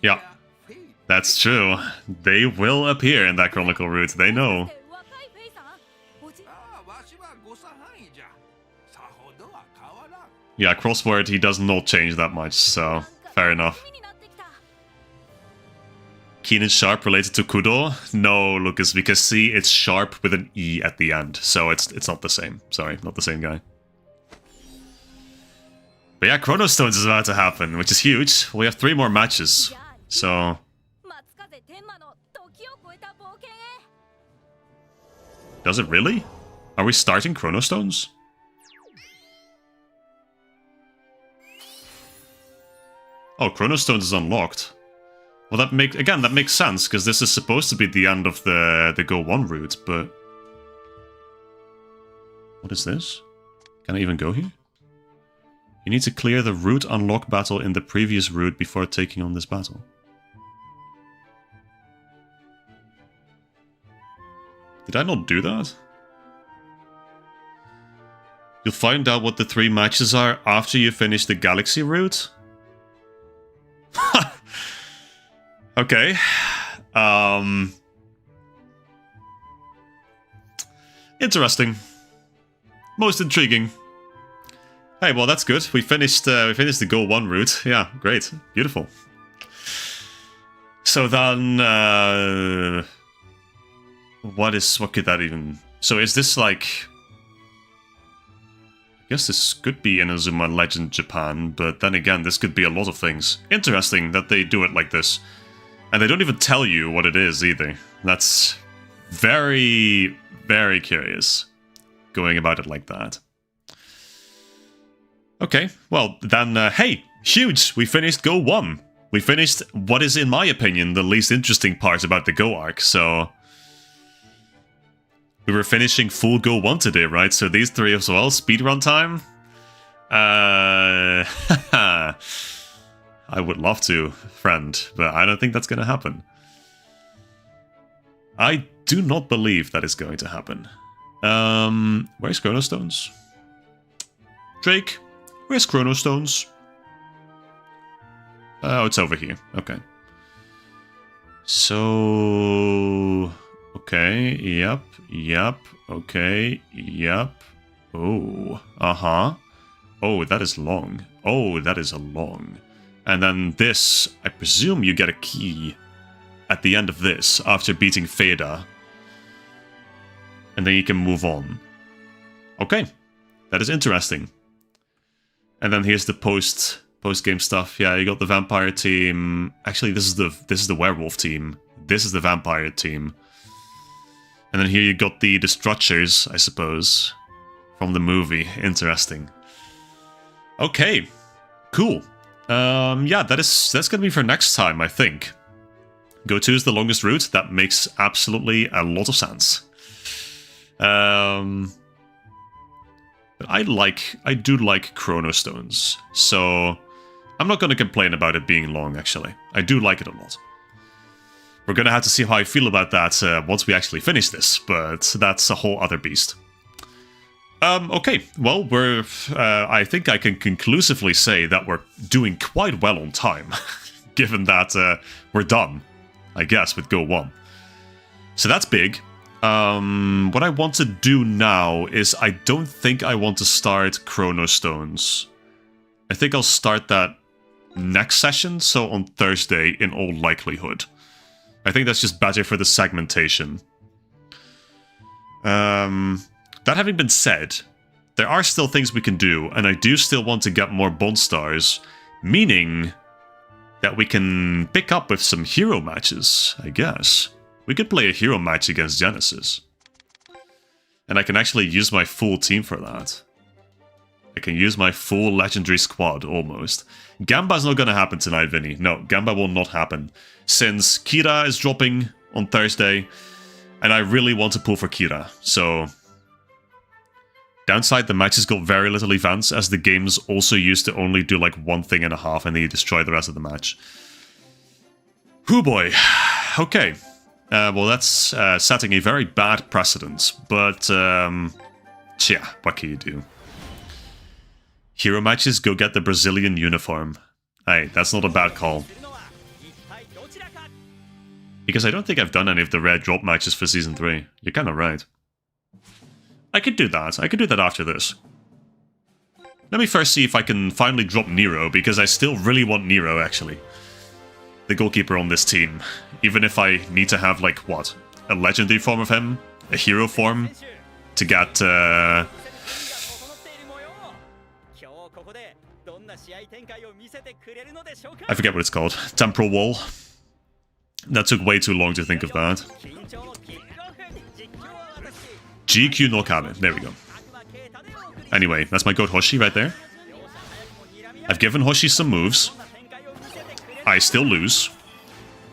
Yeah, that's true. They will appear in that Chronicle route, they know. Yeah, crossword, he does not change that much, so fair enough. Keenan Sharp related to Kudo? No, Lucas, because see, it's Sharp with an E at the end, so it's not the same. Sorry, not the same guy. But yeah, Chronostones is about to happen, which is huge. We have 3 more matches, so... Does it really? Are we starting Chronostones? Oh, Chronostones is unlocked. Well, that makes sense, because this is supposed to be the end of the GO1 route, but... What is this? Can I even go here? You need to clear the route unlock battle in the previous route before taking on this battle. Did I not do that? You'll find out what the 3 matches are after you finish the Galaxy route? Okay. Interesting. Most intriguing. Hey, well that's good. We finished the GO1 route. Yeah, great. Beautiful. So then what could that even... So is this like... I guess this could be Inazuma Legend Japan, but then again, this could be a lot of things. Interesting that they do it like this. And they don't even tell you what it is either. That's very, very curious, going about it like that. Okay, well then, hey, huge! We finished GO1. We finished what is, in my opinion, the least interesting part about the Go arc, so... We were finishing full GO1 today, right? So these 3 as well, speedrun time? I would love to, friend, but I don't think that's going to happen. I do not believe that is going to happen. Where's Chronostones? Drake, where's Chronostones? Oh, it's over here. Okay. So... Okay, yep, okay, yep. Oh, uh-huh. Oh, that is long. Oh, that is a long. And then this, I presume you get a key at the end of this, after beating Feda. And then you can move on. Okay, that is interesting. And then here's the post-game stuff. Yeah, you got the vampire team. Actually, this is the werewolf team. This is the vampire team. And then here you got the Structures, I suppose, from the movie. Interesting. Okay, cool. Yeah, that's gonna be for next time, I think. Go-to is the longest route. That makes absolutely a lot of sense. But I do like Chrono Stones, so I'm not gonna complain about it being long, actually. I do like it a lot. We're gonna have to see how I feel about that once we actually finish this, but that's a whole other beast. Okay, well, I think I can conclusively say that we're doing quite well on time, given that we're done, I guess, with GO1. So that's big. What I want to do now is I don't think I want to start Chrono Stones. I think I'll start that next session, so on Thursday in all likelihood. I think that's just better for the segmentation. That having been said, there are still things we can do, and I do still want to get more Bond Stars, meaning that we can pick up with some hero matches, I guess. We could play a hero match against Genesis. And I can actually use my full team for that. I can use my full legendary squad, almost. Gamba's not gonna happen tonight, Vinny. No, Gamba will not happen. Since Kira is dropping on Thursday, and I really want to pull for Kira, so... Downside, the matches got very little events, as the games also used to only do like one thing and a half, and then you destroy the rest of the match. Hoo boy. Okay. Well, that's setting a very bad precedent, but... yeah, what can you do? Hero matches, go get the Brazilian uniform. Hey, that's not a bad call. Because I don't think I've done any of the rare drop matches for Season 3. You're kinda right. I could do that. I could do that after this. Let me first see if I can finally drop Nero, because I still really want Nero, actually. The goalkeeper on this team. Even if I need to have, like, what? A legendary form of him? A hero form? To get, I forget what it's called. Temporal Wall. That took way too long to think of that. GQ no Kabe. There we go. Anyway, that's my goat Hoshi right there. I've given Hoshi some moves. I still lose.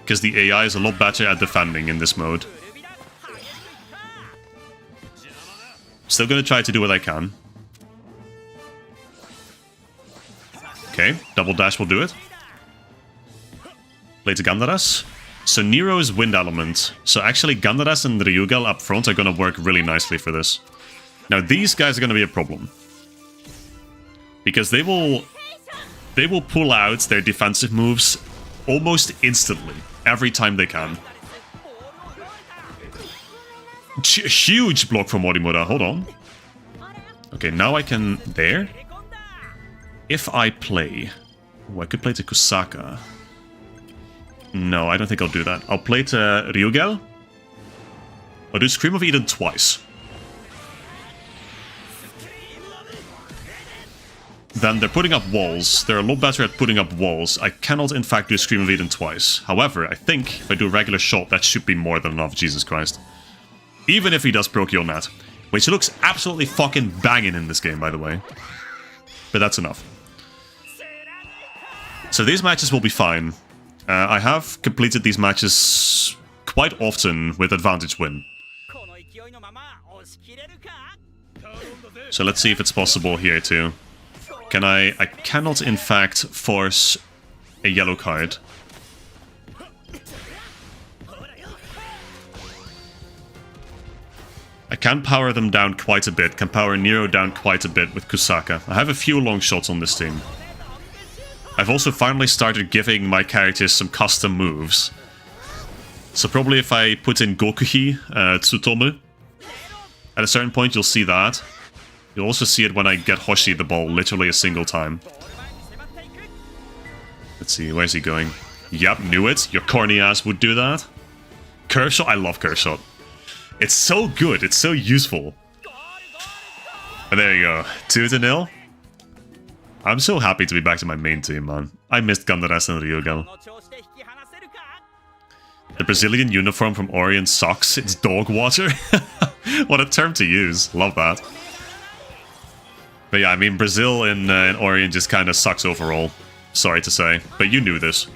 Because the AI is a lot better at defending in this mode. Still gonna try to do what I can. Okay, double dash will do it. Play to Gandaras. So Nero is wind element. So actually Gandaras and Ryugal up front are gonna work really nicely for this. Now these guys are gonna be a problem. Because they will pull out their defensive moves almost instantly. Every time they can. Huge block from Morimura. Hold on. Okay, now I can... There. If I play... Oh, I could play to Kusaka. No, I don't think I'll do that. I'll play to Ryugel. I'll do Scream of Eden twice. Then they're putting up walls. They're a lot better at putting up walls. I cannot, in fact, do Scream of Eden twice. However, I think if I do a regular shot, that should be more than enough, Jesus Christ. Even if he does Procure Nat. Which looks absolutely fucking banging in this game, by the way. But that's enough. So these matches will be fine. I have completed these matches quite often with advantage win. So let's see if it's possible here too. Can I cannot in fact force a yellow card. I can power them down quite a bit, can power Nero down quite a bit with Kusaka. I have a few long shots on this team. I've also finally started giving my characters some custom moves. So probably if I put in Gokuhi, Tsutomu, at a certain point you'll see that. You'll also see it when I get Hoshi the ball literally a single time. Let's see, where's he going? Yep, knew it. Your corny ass would do that. Curve shot? I love curve shot. It's so good, it's so useful. And there you go, 2-0. I'm so happy to be back to my main team, man. I missed Gandaras and Ryugel. The Brazilian uniform from Orient sucks. It's dog water. What a term to use. Love that. But yeah, I mean, Brazil in Orient just kind of sucks overall. Sorry to say, but you knew this.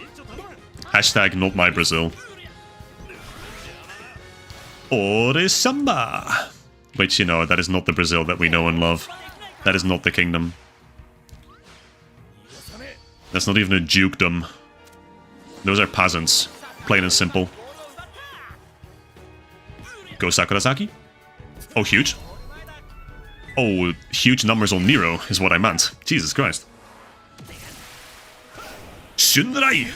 Hashtag not my Brazil. Ore Samba! Which, you know, that is not the Brazil that we know and love. That is not the kingdom. That's not even a dukedom. Those are peasants. Plain and simple. Go Sakurasaki. Oh, huge. Oh, huge numbers on Nero is what I meant. Jesus Christ. Shunrai!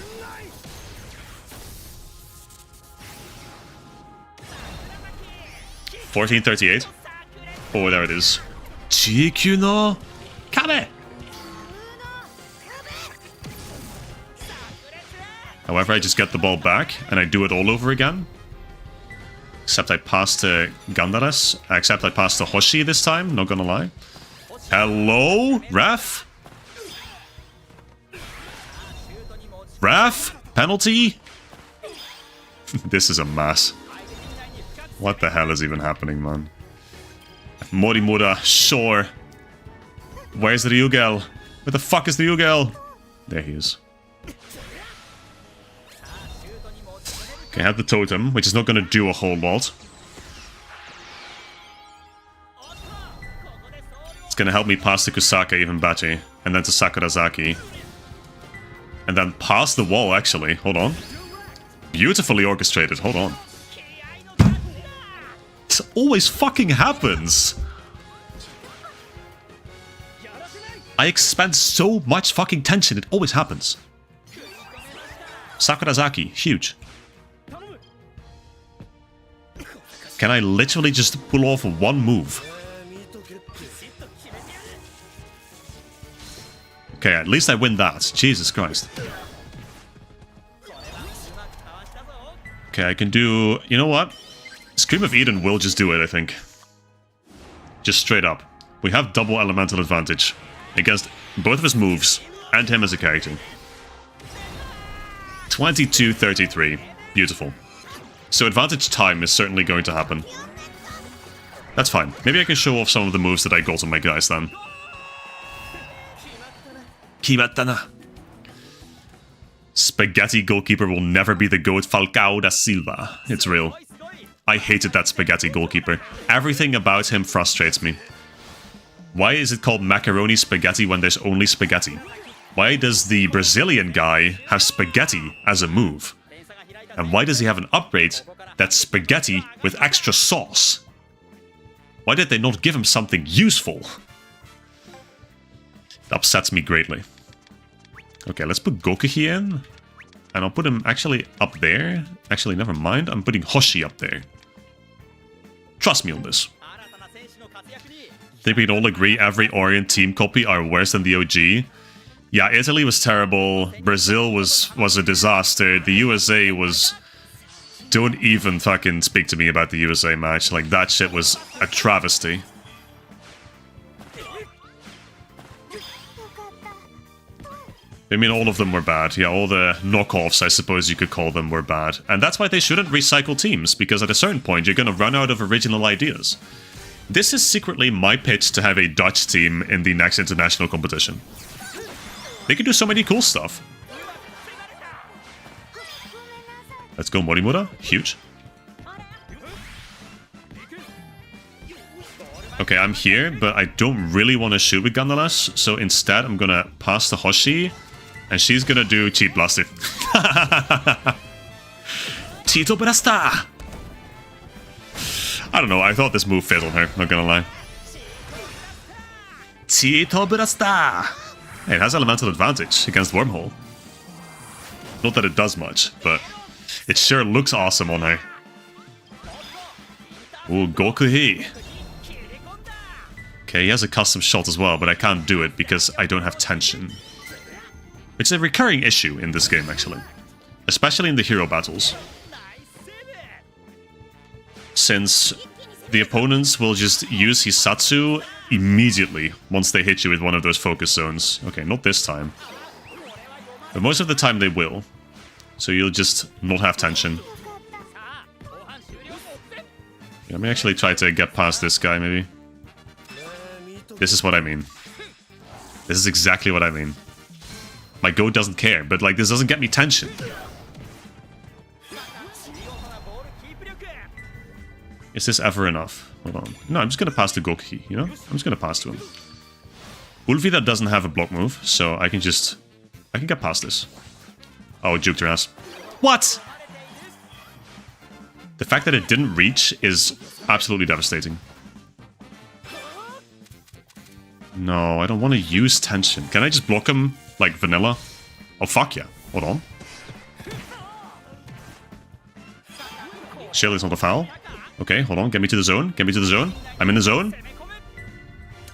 $14.38. Oh, there it is. Chikyu no Kabe! However, I just get the ball back, and I do it all over again. Except I passed to Gandares. Except I passed to Hoshi this time, not gonna lie. Hello, ref? Ref? Penalty? This is a mess. What the hell is even happening, man? Morimura, sure. Where's the Ryugel? Where the fuck is the Ryugel? There he is. Okay, I have the totem, which is not going to do a whole lot. It's going to help me pass to Kusaka even better. And then to Sakurazaki. And then past the wall, actually. Hold on. Beautifully orchestrated. Hold on. This always fucking happens. I expend so much fucking tension. It always happens. Sakurazaki. Huge. Can I literally just pull off one move? Okay, at least I win that. Jesus Christ. Okay, I can do... You know what? Scream of Eden will just do it, I think. Just straight up. We have double elemental advantage against both of his moves and him as a character. 22-33. Beautiful. So advantage time is certainly going to happen. That's fine. Maybe I can show off some of the moves that I got on my guys then. Kimattana. Spaghetti goalkeeper will never be the GOAT Falcao da Silva. It's real. I hated that spaghetti goalkeeper. Everything about him frustrates me. Why is it called macaroni spaghetti when there's only spaghetti? Why does the Brazilian guy have spaghetti as a move? And why does he have an upgrade that's spaghetti with extra sauce? Why did they not give him something useful? It upsets me greatly. Okay, let's put Gokuhi in. And I'll put him actually up there. Actually, never mind. I'm putting Hoshi up there. Trust me on this. I think we can all agree every Orient team copy are worse than the OG. Yeah, Italy was terrible. Brazil was a disaster. The USA was... Don't even fucking speak to me about the USA match. Like, that shit was a travesty. I mean, all of them were bad. Yeah, all the knockoffs, I suppose you could call them, were bad. And that's why they shouldn't recycle teams, because at a certain point, you're going to run out of original ideas. This is secretly my pitch to have a Dutch team in the next international competition. They can do so many cool stuff. Let's go Morimura. Huge. Okay, I'm here, but I don't really want to shoot with Gandalas, so instead I'm gonna pass to Hoshi, and she's gonna do Cheat Blaster. Tito Brasta! I don't know, I thought this move fizzled her, not gonna lie. Tito Brasta! Hey, it has elemental advantage against Wormhole. Not that it does much, but it sure looks awesome on her. Ooh, Gokuhi. Okay, he has a custom shot as well, but I can't do it because I don't have tension. Which is a recurring issue in this game, actually. Especially in the hero battles. Since the opponents will just use Hisatsu immediately once they hit you with one of those focus zones. Okay, not this time. But most of the time they will. So you'll just not have tension. Let me actually try to get past this guy, maybe. This is what I mean. This is exactly what I mean. My Go doesn't care, but like this doesn't get me tension. Is this ever enough? Hold on. No, I'm just gonna pass to Gokuhi, you know? I'm just gonna pass to him. Ulvida doesn't have a block move, so I can get past this. Oh, it juked her ass. What? The fact that it didn't reach is absolutely devastating. No, I don't want to use tension. Can I just block him like vanilla? Oh, fuck yeah. Hold on. Shield is not a foul. Okay, hold on. Get me to the zone. Get me to the zone. I'm in the zone.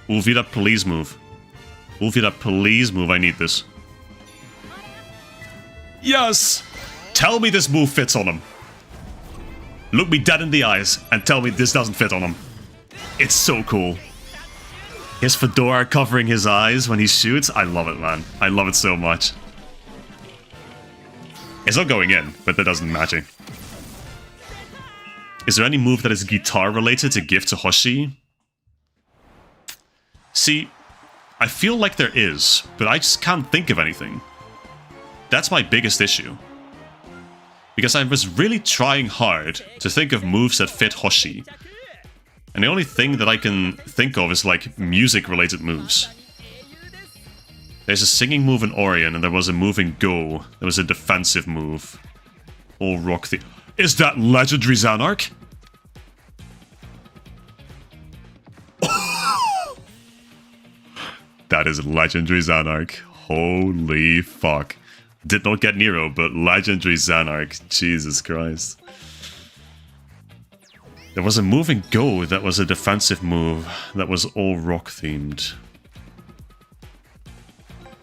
Ulvida, please move. Ulvida, please move. I need this. Yes! Tell me this move fits on him. Look me dead in the eyes and tell me this doesn't fit on him. It's so cool. His fedora covering his eyes when he shoots. I love it, man. I love it so much. It's not going in, but that doesn't matter. Is there any move that is guitar related to give to Hoshi? See, I feel like there is, but I just can't think of anything. That's my biggest issue. Because I was really trying hard to think of moves that fit Hoshi. And the only thing that I can think of is like music-related moves. There's a singing move in Orion, and there was a move in Go. There was a defensive move. All rock the... Is that legendary Xanark? That is legendary Xanark. Holy fuck. Did not get Nero, but legendary Xanark. Jesus Christ. There was a move in Go that was a defensive move that was all rock themed.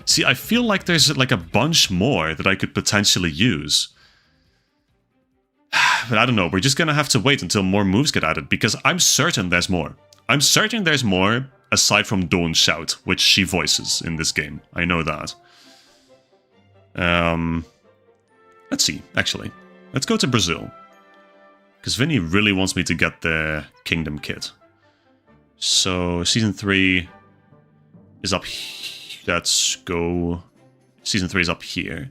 See, I feel like there's like a bunch more that I could potentially use. But I don't know, we're just gonna have to wait until more moves get added, because I'm certain there's more. I'm certain there's more, aside from Dawn's Shout, which she voices in this game. I know that. Let's see, actually. Let's go to Brazil. Because Vinny really wants me to get the Kingdom Kit. So, Season 3 is up here. Let's go... Season 3 is up here.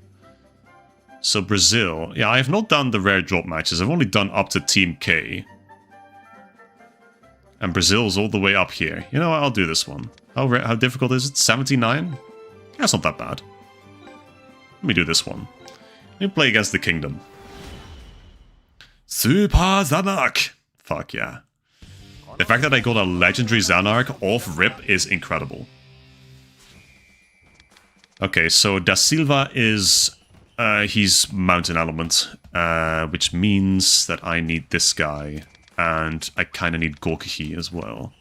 So, Brazil. Yeah, I have not done the rare drop matches. I've only done up to Team K. And Brazil's all the way up here. You know what? I'll do this one. How difficult is it? 79? That's not that bad. Let me do this one. Let me play against the Kingdom. Super Xanark! Fuck yeah. The fact that I got a legendary Xanark off rip is incredible. Okay, so Da Silva is... he's Mountain Element, which means that I need this guy. And I kind of need Gokuhi as well.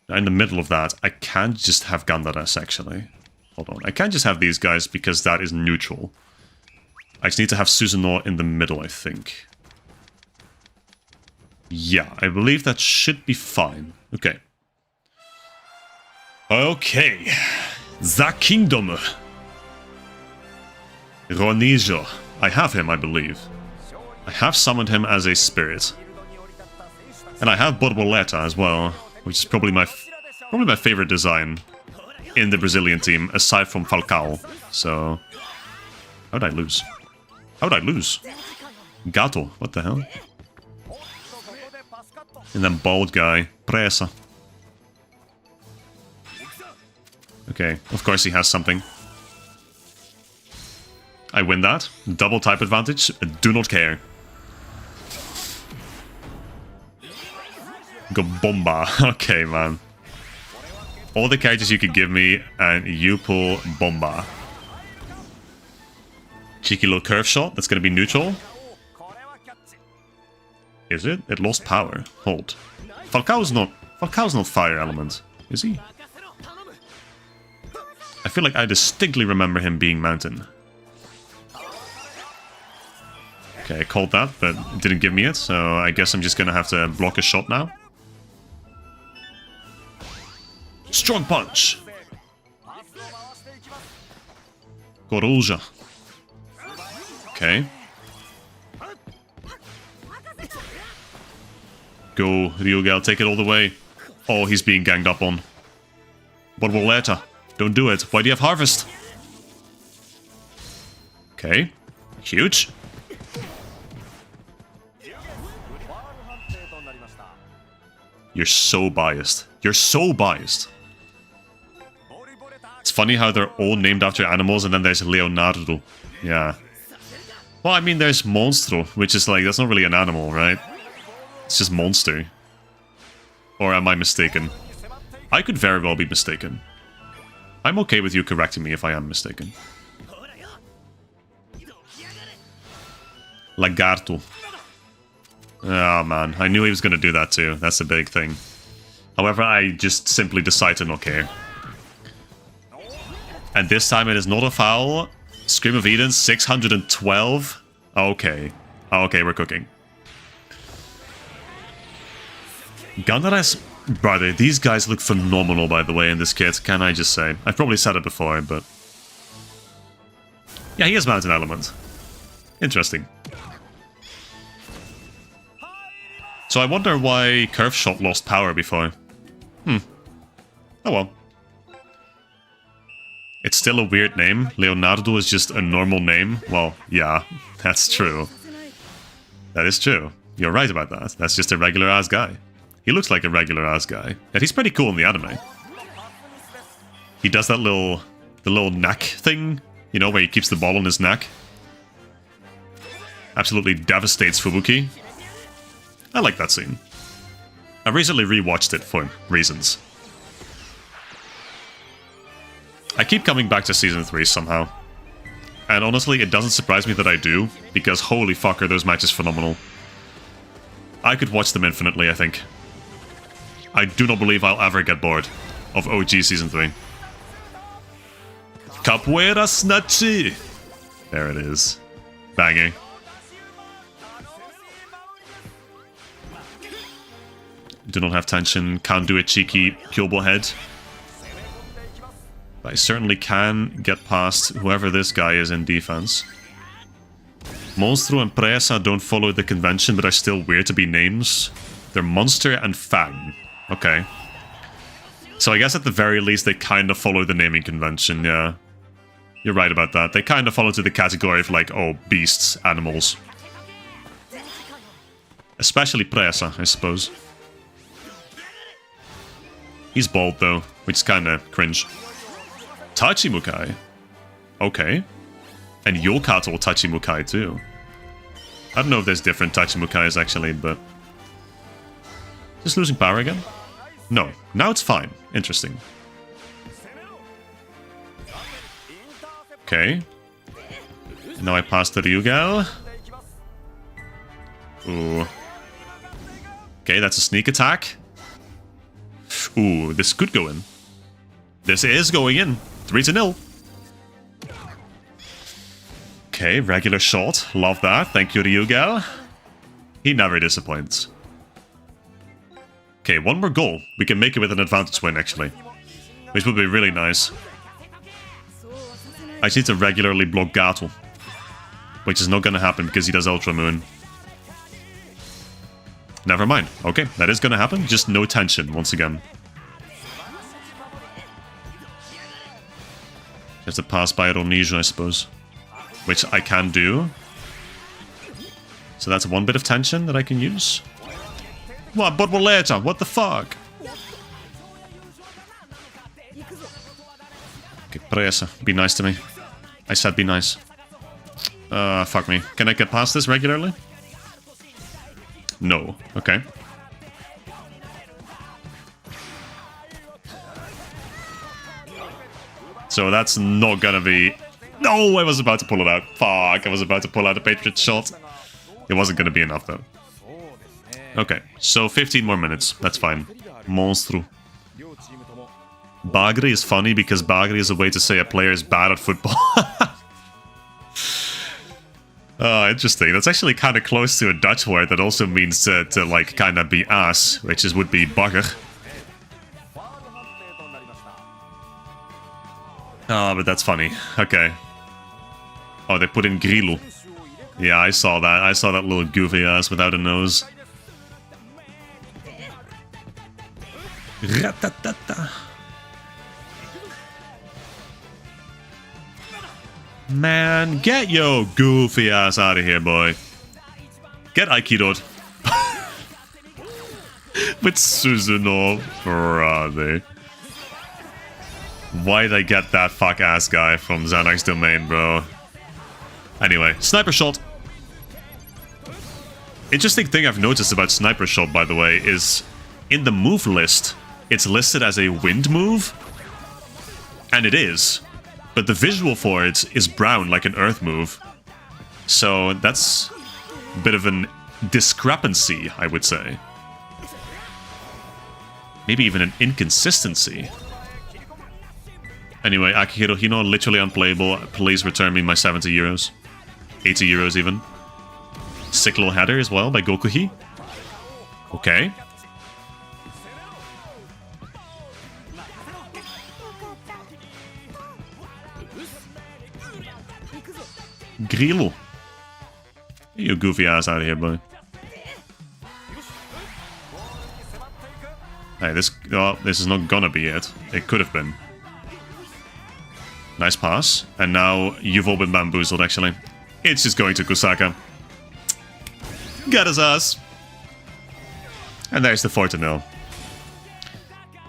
Now in the middle of that, I can't just have Gandaras, actually. Hold on. I can't just have these guys because that is neutral. I just need to have Susanoo in the middle, I think. Yeah, I believe that should be fine. Okay. Okay. The Kingdom. Ronijo. I have him, I believe. I have summoned him as a spirit. And I have Borboleta as well, which is probably my favorite design in the Brazilian team, aside from Falcao. So, how'd I lose? How'd I lose? Gato, what the hell? And then bald guy, Presa. Okay, of course he has something. I win that. Double type advantage, do not care. Go Bomba. Okay, man. All the characters you could give me, and you pull Bomba. Cheeky little curve shot. That's going to be neutral. Is it? It lost power. Hold. Falcao's not fire element. Is he? I feel like I distinctly remember him being mountain. Okay, I called that, but it didn't give me it, so I guess I'm just going to have to block a shot now. Strong punch! Coruja. Okay. Go, Ryugal, take it all the way. Oh, he's being ganged up on. Borboleta. Don't do it. Why do you have Harvest? Okay. Huge. You're so biased. You're so biased. It's funny how they're all named after animals and then there's Leonardo. Yeah. Well, I mean, there's Monstro, which is like, that's not really an animal, right? It's just monster. Or am I mistaken? I could very well be mistaken. I'm okay with you correcting me if I am mistaken. Lagarto. Oh man, I knew he was going to do that too. That's a big thing. However, I just simply decide to not care. And this time it is not a foul. Scream of Eden, 612. Okay. Okay, we're cooking. Gandares, brother, these guys look phenomenal, by the way, in this kit, can I just say. I've probably said it before, but... yeah, he has Mountain Element. Interesting. So I wonder why Curve Shot lost power before. Oh well. It's still a weird name. Leonardo is just a normal name. Well, yeah, that's true. That is true. You're right about that. That's just a regular-ass guy. He looks like a regular-ass guy. And he's pretty cool in the anime. He does that the little neck thing, you know, where he keeps the ball on his neck. Absolutely devastates Fubuki. I like that scene. I recently rewatched it for reasons. I keep coming back to Season 3 somehow. And honestly, it doesn't surprise me that I do, because holy fuck are those matches phenomenal. I could watch them infinitely, I think. I do not believe I'll ever get bored of OG Season 3. Capoeira Snatchy! There it is. Banging. Do not have tension, can't do a cheeky Kyobo head. But I certainly can get past whoever this guy is in defense. Monstro and Presa don't follow the convention, but are still weird to be names. They're Monster and Fang. Okay. So I guess at the very least they kind of follow the naming convention, yeah. You're right about that. They kind of follow to the category of like, oh, beasts, animals. Especially Presa, I suppose. He's bald though, which is kind of cringe. Tachimukai. Okay. And Yokato Tachimukai too. I don't know if there's different Tachimukais actually, but... just losing power again? No. Now it's fine. Interesting. Okay. And now I pass the Ryugal. Ooh. Okay, that's a sneak attack. Ooh, this could go in. This is going in. 3-0. Okay, regular shot. Love that. Thank you, Ryugal. He never disappoints. Okay, one more goal. We can make it with an advantage win, actually. Which would be really nice. I just need to regularly block Gato. Which is not going to happen because he does Ultra Moon. Never mind. Okay, that is going to happen. Just no tension, once again. Have to pass by Roniju, I suppose. Which I can do. So that's one bit of tension that I can use. What? But later? What the fuck? Okay, Presa, be nice to me. I said be nice. Fuck me. Can I get past this regularly? No. Okay. So that's not gonna be... No, I was about to pull it out. Fuck, I was about to pull out a Patriot shot. It wasn't gonna be enough, though. Okay, so 15 more minutes. That's fine. Monstro. Bagri is funny because Bagri is a way to say a player is bad at football. Oh, interesting. That's actually kind of close to a Dutch word that also means to like, kind of be ass, which would be bagger. Oh, but that's funny. Okay. Oh, they put in Grillo. Yeah, I saw that. I saw that little goofy ass without a nose. Ratatata. Man, get your goofy ass out of here, boy. Get Aikido'd. With Suzuno, brother. Why did I get that fuck ass guy from Xanax Domain, bro? Anyway, Sniper Shot. Interesting thing I've noticed about Sniper Shot, by the way, is in the move list, it's listed as a wind move. And it is. But the visual for it is brown, like an earth move. So that's a bit of a discrepancy, I would say. Maybe even an inconsistency. Anyway, Akihiro Hino, literally unplayable. Please return me my 70 euros. 80 euros even. Sick little header as well by Gokuhi. Okay. Grillo. Get your goofy ass out of here, boy. Hey, this is not gonna be it. It could have been. Nice pass. And now you've all been bamboozled, actually. It's just going to Kusaka. Get his ass. And there's the 4-0.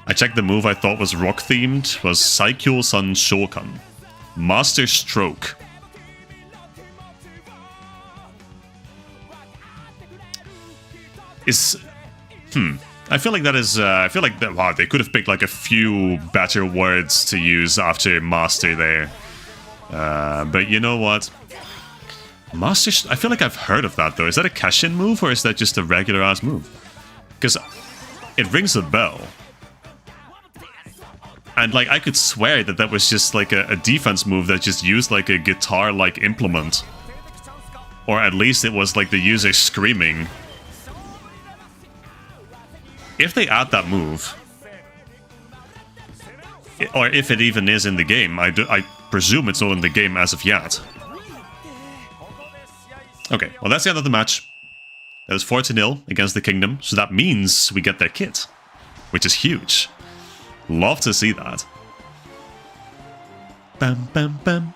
I checked the move I thought was rock-themed. Was Saikyo San Shokan. Master Stroke. I feel like that is. I feel like that. Wow, they could have picked like a few better words to use after Master there. But you know what? Master. I feel like I've heard of that though. Is that a cash-in move or is that just a regular ass move? Because it rings a bell. And like I could swear that that was just like a defense move that just used like a guitar-like implement, or at least it was like the user screaming. If they add that move, or if it even is in the game, I presume it's not in the game as of yet. Okay, well that's the end of the match. That was 4-0 against the Kingdom, so that means we get their kit, which is huge. Love to see that. Bam, bam, bam.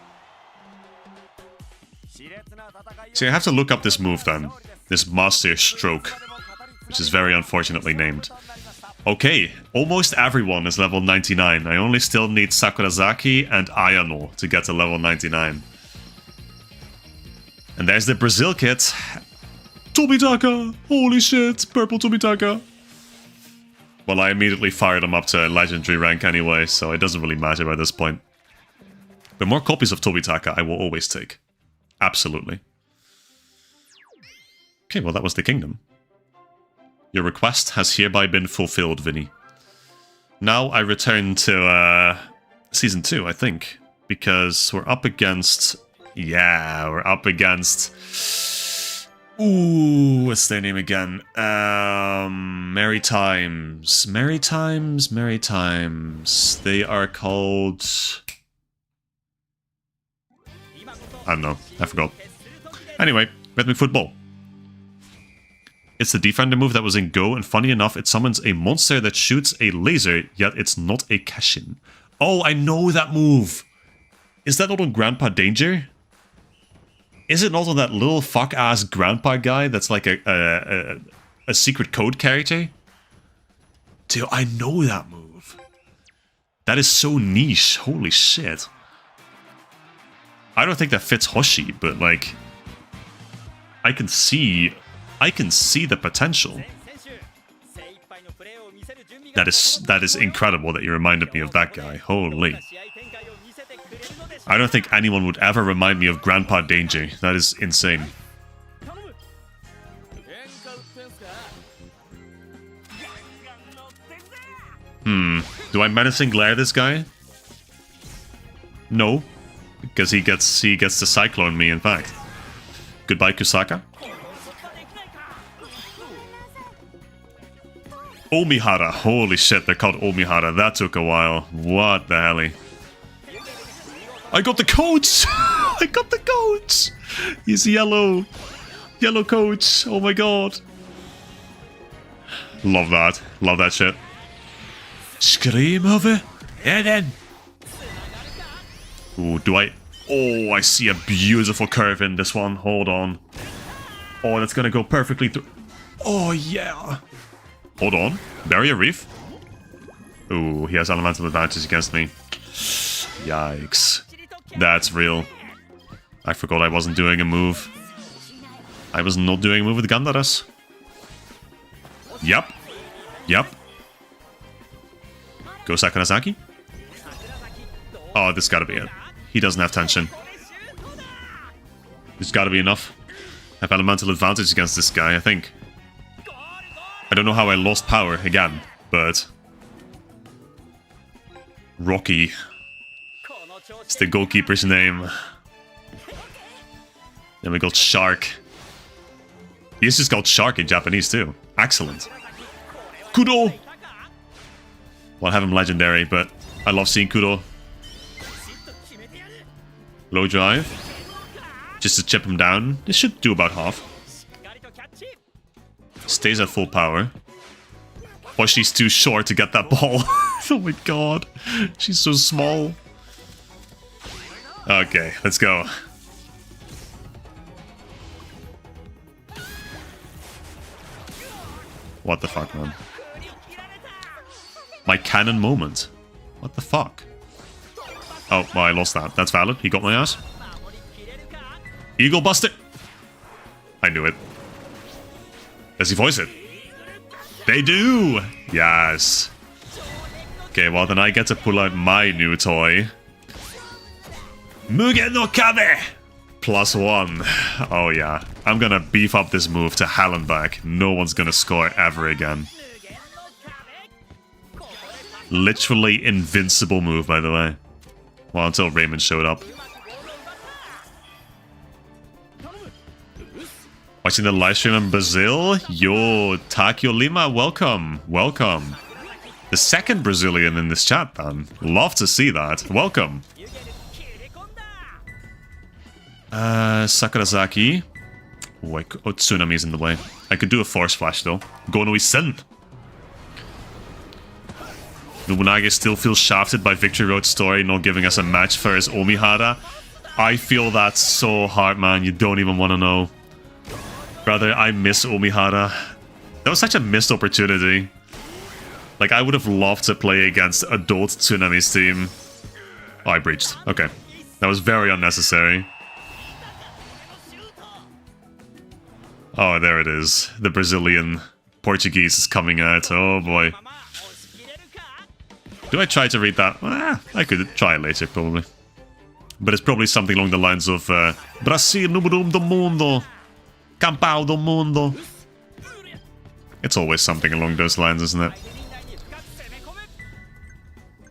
So you have to look up this move then, this Master Stroke, which is very unfortunately named. Okay, almost everyone is level 99. I only still need Sakurazaki and Ayano to get to level 99. And there's the Brazil kit. Tobitaka! Holy shit, purple Tobitaka. Well, I immediately fired him up to legendary rank anyway, so it doesn't really matter by this point. But more copies of Tobitaka I will always take. Absolutely. Okay, well that was the Kingdom. Your request has hereby been fulfilled, Vinny. Now I return to Season 2, I think. Because we're up against... Yeah, we're up against... Ooh, what's their name again? Maritimes. Maritimes. They are called... I don't know. I forgot. Anyway, Rhythmic Football. It's the Defender move that was in Go, and funny enough, it summons a monster that shoots a laser, yet it's not a Kashin. Oh, I know that move! Is that not on Grandpa Danger? Is it not on that little fuck-ass Grandpa guy that's like a secret code character? Dude, I know that move. That is so niche, holy shit. I don't think that fits Hoshi, but like... I can see the potential. That is incredible that you reminded me of that guy. Holy. I don't think anyone would ever remind me of Grandpa Danger. That is insane. Do I Menacing Glare this guy? No. Because he gets to Cyclone me, in fact. Goodbye, Kusaka. Omihara. Holy shit, they're called Omihara. That took a while. What the hell? I got the coach! I got the coach! He's yellow. Yellow coach. Oh my god. Love that. Love that shit. Scream over. Yeah then. Ooh, do I Oh, I see a beautiful curve in this one. Hold on. Oh, that's gonna go perfectly through. Oh, yeah. Hold on. Barrier Reef. Ooh, he has elemental advantage against me. Yikes. That's real. I forgot I wasn't doing a move. I was not doing a move with Gandaras. Yep. Yep. Go Sakurasaki. Oh, this gotta be it. He doesn't have tension. This gotta be enough. I have elemental advantage against this guy, I think. I don't know how I lost power again, but... Rocky. It's the goalkeeper's name. Then we got Shark. He's just called Shark in Japanese too. Excellent. Kudo! Well, I have him legendary, but I love seeing Kudo. Low drive. Just to chip him down. This should do about half. Stays at full power. But she's too short to get that ball. Oh my god. She's so small. Okay, let's go. What the fuck, man? My cannon moment. What the fuck? Oh, well, I lost that. That's valid. He got my ass. Eagle Buster! I knew it. Does he voice it? They do! Yes. Okay, well then I get to pull out my new toy. Mugen no Kame! +1. Oh yeah. I'm gonna beef up this move to hell and back. No one's gonna score ever again. Literally invincible move, by the way. Well, until Raymond showed up. Watching the livestream in Brazil? Yo, Takio Lima, welcome. Welcome. The second Brazilian in this chat, man. Love to see that. Welcome. Sakurasaki. Oh, Tsunami's in the way. I could do a Force Flash, though. Gonoi Sen. Nobunage still feels shafted by Victory Road's story not giving us a match for his Omihara. I feel that so hard, man. You don't even want to know. Brother, I miss Omihara. That was such a missed opportunity. Like, I would have loved to play against adult Tsunami's team. Oh, I breached. Okay. That was very unnecessary. Oh, there it is. The Brazilian Portuguese is coming out. Oh, boy. Do I try to read that? I could try it later, probably. But it's probably something along the lines of Brasil número 1 do mundo. Campeão do mundo. It's always something along those lines, isn't it?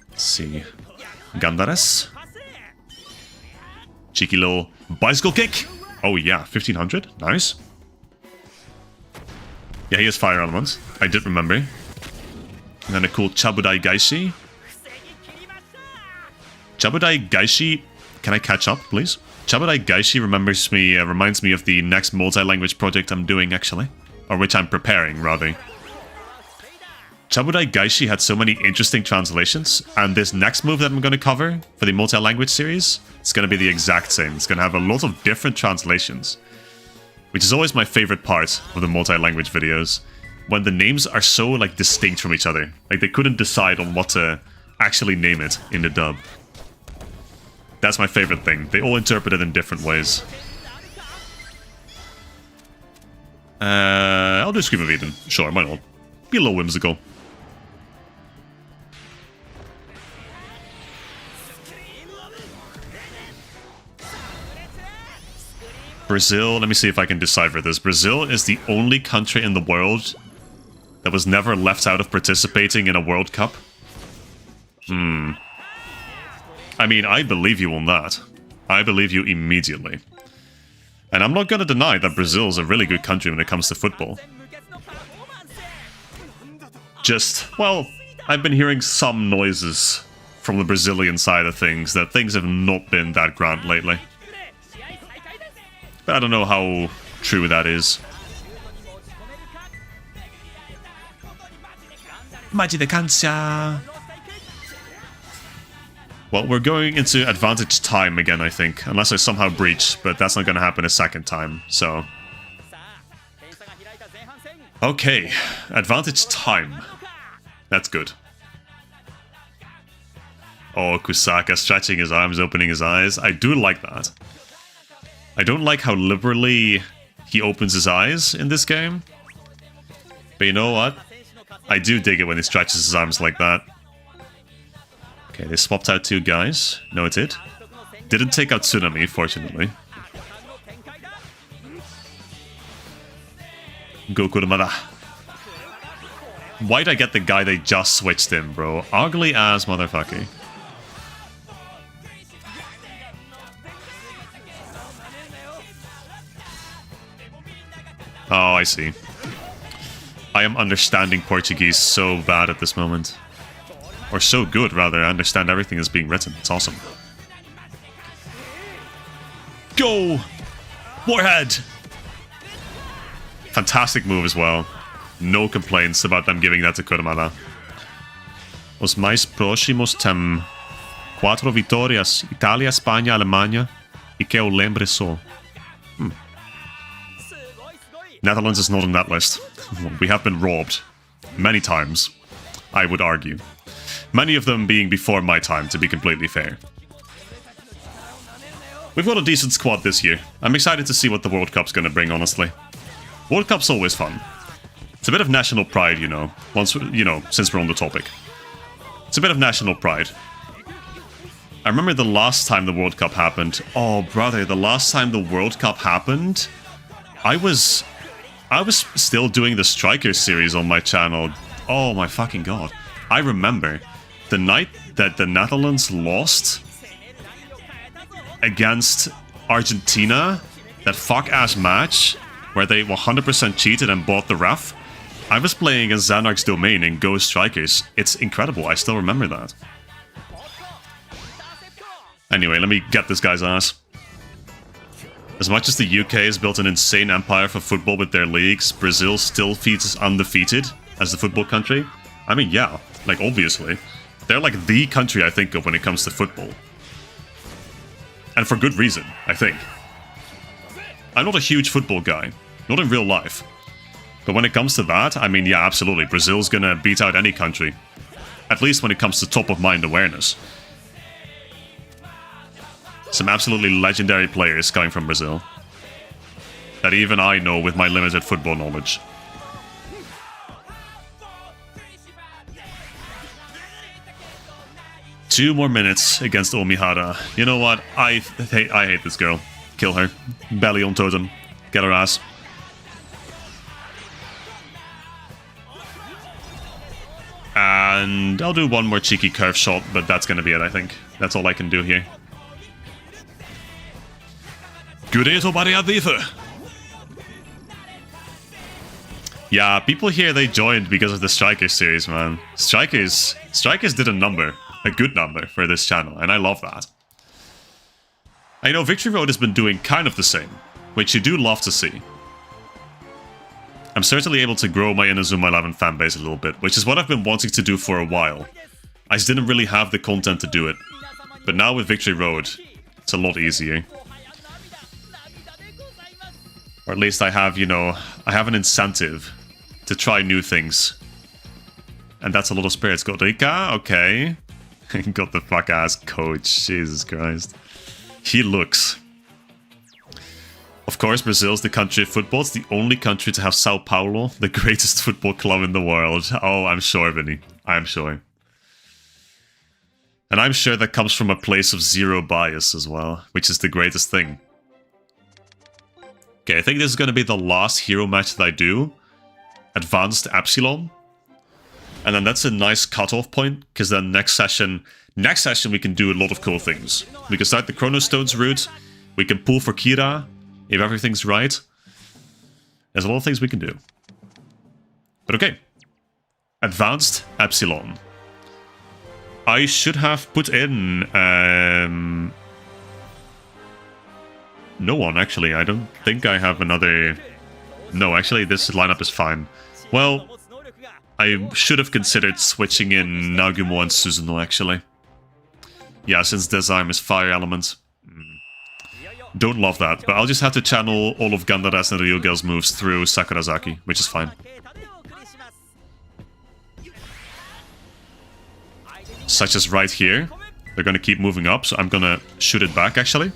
Let's see. Gandaras. Cheeky little bicycle kick. Oh yeah, 1500. Nice. Yeah, he has fire elements. I did remember. And then a cool Chabudai Gaishi. Chabudai Gaishi. Can I catch up, please? Chabudai Gaishi reminds me of the next multi-language project I'm doing, actually. Or which I'm preparing, rather. Chabudai Gaishi had so many interesting translations, and this next move that I'm going to cover for the multi-language series, it's going to be the exact same. It's going to have a lot of different translations, which is always my favorite part of the multi-language videos, when the names are so, like, distinct from each other. Like, they couldn't decide on what to actually name it in the dub. That's my favorite thing. They all interpret it in different ways. I'll do Scream of Eden. Sure, why not? Be a little whimsical. Brazil, let me see if I can decipher this. Brazil is the only country in the world that was never left out of participating in a World Cup. I mean, I believe you on that. I believe you immediately. And I'm not going to deny that Brazil is a really good country when it comes to football. Just, well, I've been hearing some noises from the Brazilian side of things that things have not been that grand lately. But I don't know how true that is. Maji de cancha. Well, we're going into advantage time again, I think. Unless I somehow breach, but that's not going to happen a second time, so... Okay, advantage time. That's good. Oh, Kusaka stretching his arms, opening his eyes. I do like that. I don't like how liberally he opens his eyes in this game. But you know what? I do dig it when he stretches his arms like that. Okay, they swapped out 2 guys. Noted. Didn't take out Tsunami, fortunately. Gokurumada. Why'd I get the guy they just switched in, bro? Ugly ass motherfucker. Oh, I see. I am understanding Portuguese so bad at this moment. Or so good, rather. I understand everything that's being written. It's awesome. Go! Warhead! Fantastic move as well. No complaints about them giving that to Kurumada. Os mais próximos tem 4 vitórias. Itália, Espanha, Alemanha. E que eu lembre só. Netherlands is not on that list. We have been robbed. Many times, I would argue. Many of them being before my time, to be completely fair. We've got a decent squad this year. I'm excited to see what the World Cup's gonna bring, honestly. World Cup's always fun. It's a bit of national pride, you know. Since we're on the topic. It's a bit of national pride. I remember the last time the World Cup happened. Oh, brother, the last time the World Cup happened, I was still doing the Strikers series on my channel. Oh my fucking god. I remember the night that the Netherlands lost against Argentina, that fuck-ass match where they 100% cheated and bought the ref. I was playing against Xanark's Domain in Go Strikers. It's incredible, I still remember that. Anyway, let me get this guy's ass. As much as the UK has built an insane empire for football with their leagues, Brazil still feels undefeated as the football country. I mean, yeah, like, obviously. They're like the country I think of when it comes to football. And for good reason, I think. I'm not a huge football guy. Not in real life. But when it comes to that, I mean, yeah, absolutely. Brazil's gonna beat out any country. At least when it comes to top-of-mind awareness. Some absolutely legendary players coming from Brazil. That even I know with my limited football knowledge. Two more minutes against Omihara. You know what? I hate this girl. Kill her. Belly on totem. Get her ass. And I'll do one more cheeky curve shot, but that's gonna be it, I think. That's all I can do here. Yeah, people here, they joined because of the Strikers series, man. Strikers did a number. A good number for this channel, and I love that. I know Victory Road has been doing kind of the same, which you do love to see. I'm certainly able to grow my Inazuma 11 fanbase a little bit, which is what I've been wanting to do for a while. I just didn't really have the content to do it. But now with Victory Road, it's a lot easier. Or at least I have, I have an incentive to try new things. And that's a lot of spirits. Got Rika? Okay. Got the fuck-ass coach. Jesus Christ. He looks. Of course, Brazil's the country of football. It's the only country to have Sao Paulo, the greatest football club in the world. Oh, I'm sure, Vinny. I'm sure. And I'm sure that comes from a place of zero bias as well, which is the greatest thing. Okay, I think this is going to be the last hero match that I do. Advanced Epsilon. And then that's a nice cutoff point, because then next session we can do a lot of cool things. We can start the Chronostones route. We can pull for Kira, if everything's right. There's a lot of things we can do. But okay. Advanced Epsilon. I should have put in... no one, actually. I don't think I have another... No, actually, this lineup is fine. Well, I should have considered switching in Nagumo and Suzuno, actually. Yeah, since Desarm is fire element. Don't love that, but I'll just have to channel all of Gandara's and Ryugel's moves through Sakurazaki, which is fine. Such as right here. They're gonna keep moving up, so I'm gonna shoot it back, actually.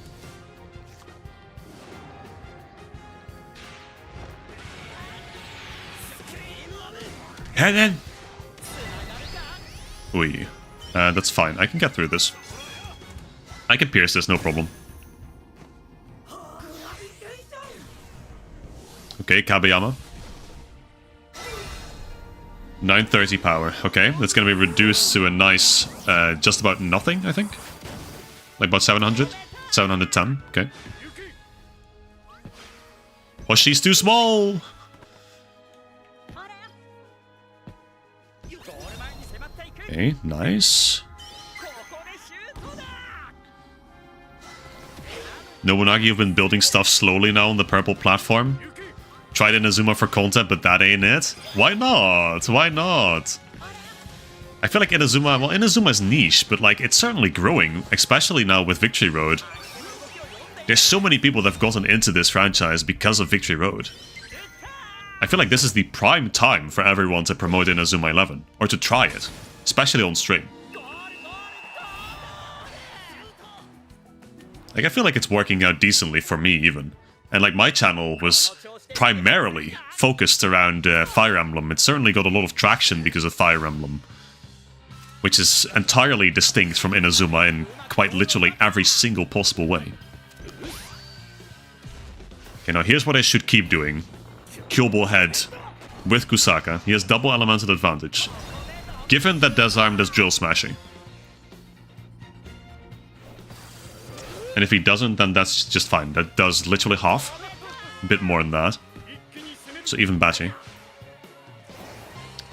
And then... Oi. That's fine, I can get through this. I can pierce this, no problem. Okay, Kabeyama. 930 power. Okay, that's gonna be reduced to a nice, just about nothing, I think. Like about 700? 710, okay. Oh, she's too small! Okay, nice. Nobunagi, you've been building stuff slowly now on the purple platform. Tried Inazuma for content, but that ain't it. Why not? Why not? I feel like Inazuma, well, Inazuma's niche, but like it's certainly growing, especially now with Victory Road. There's so many people that have gotten into this franchise because of Victory Road. I feel like this is the prime time for everyone to promote Inazuma 11, or to try it, especially on stream. Like, I feel like it's working out decently for me, even. And like, my channel was primarily focused around Fire Emblem. It certainly got a lot of traction because of Fire Emblem, which is entirely distinct from Inazuma in quite literally every single possible way. Okay, now here's what I should keep doing. Kyobo Head with Kusaka. He has double elemental advantage, given that Desarm does drill smashing. And if he doesn't, then that's just fine. That does literally half. A bit more than that. So even Bashi.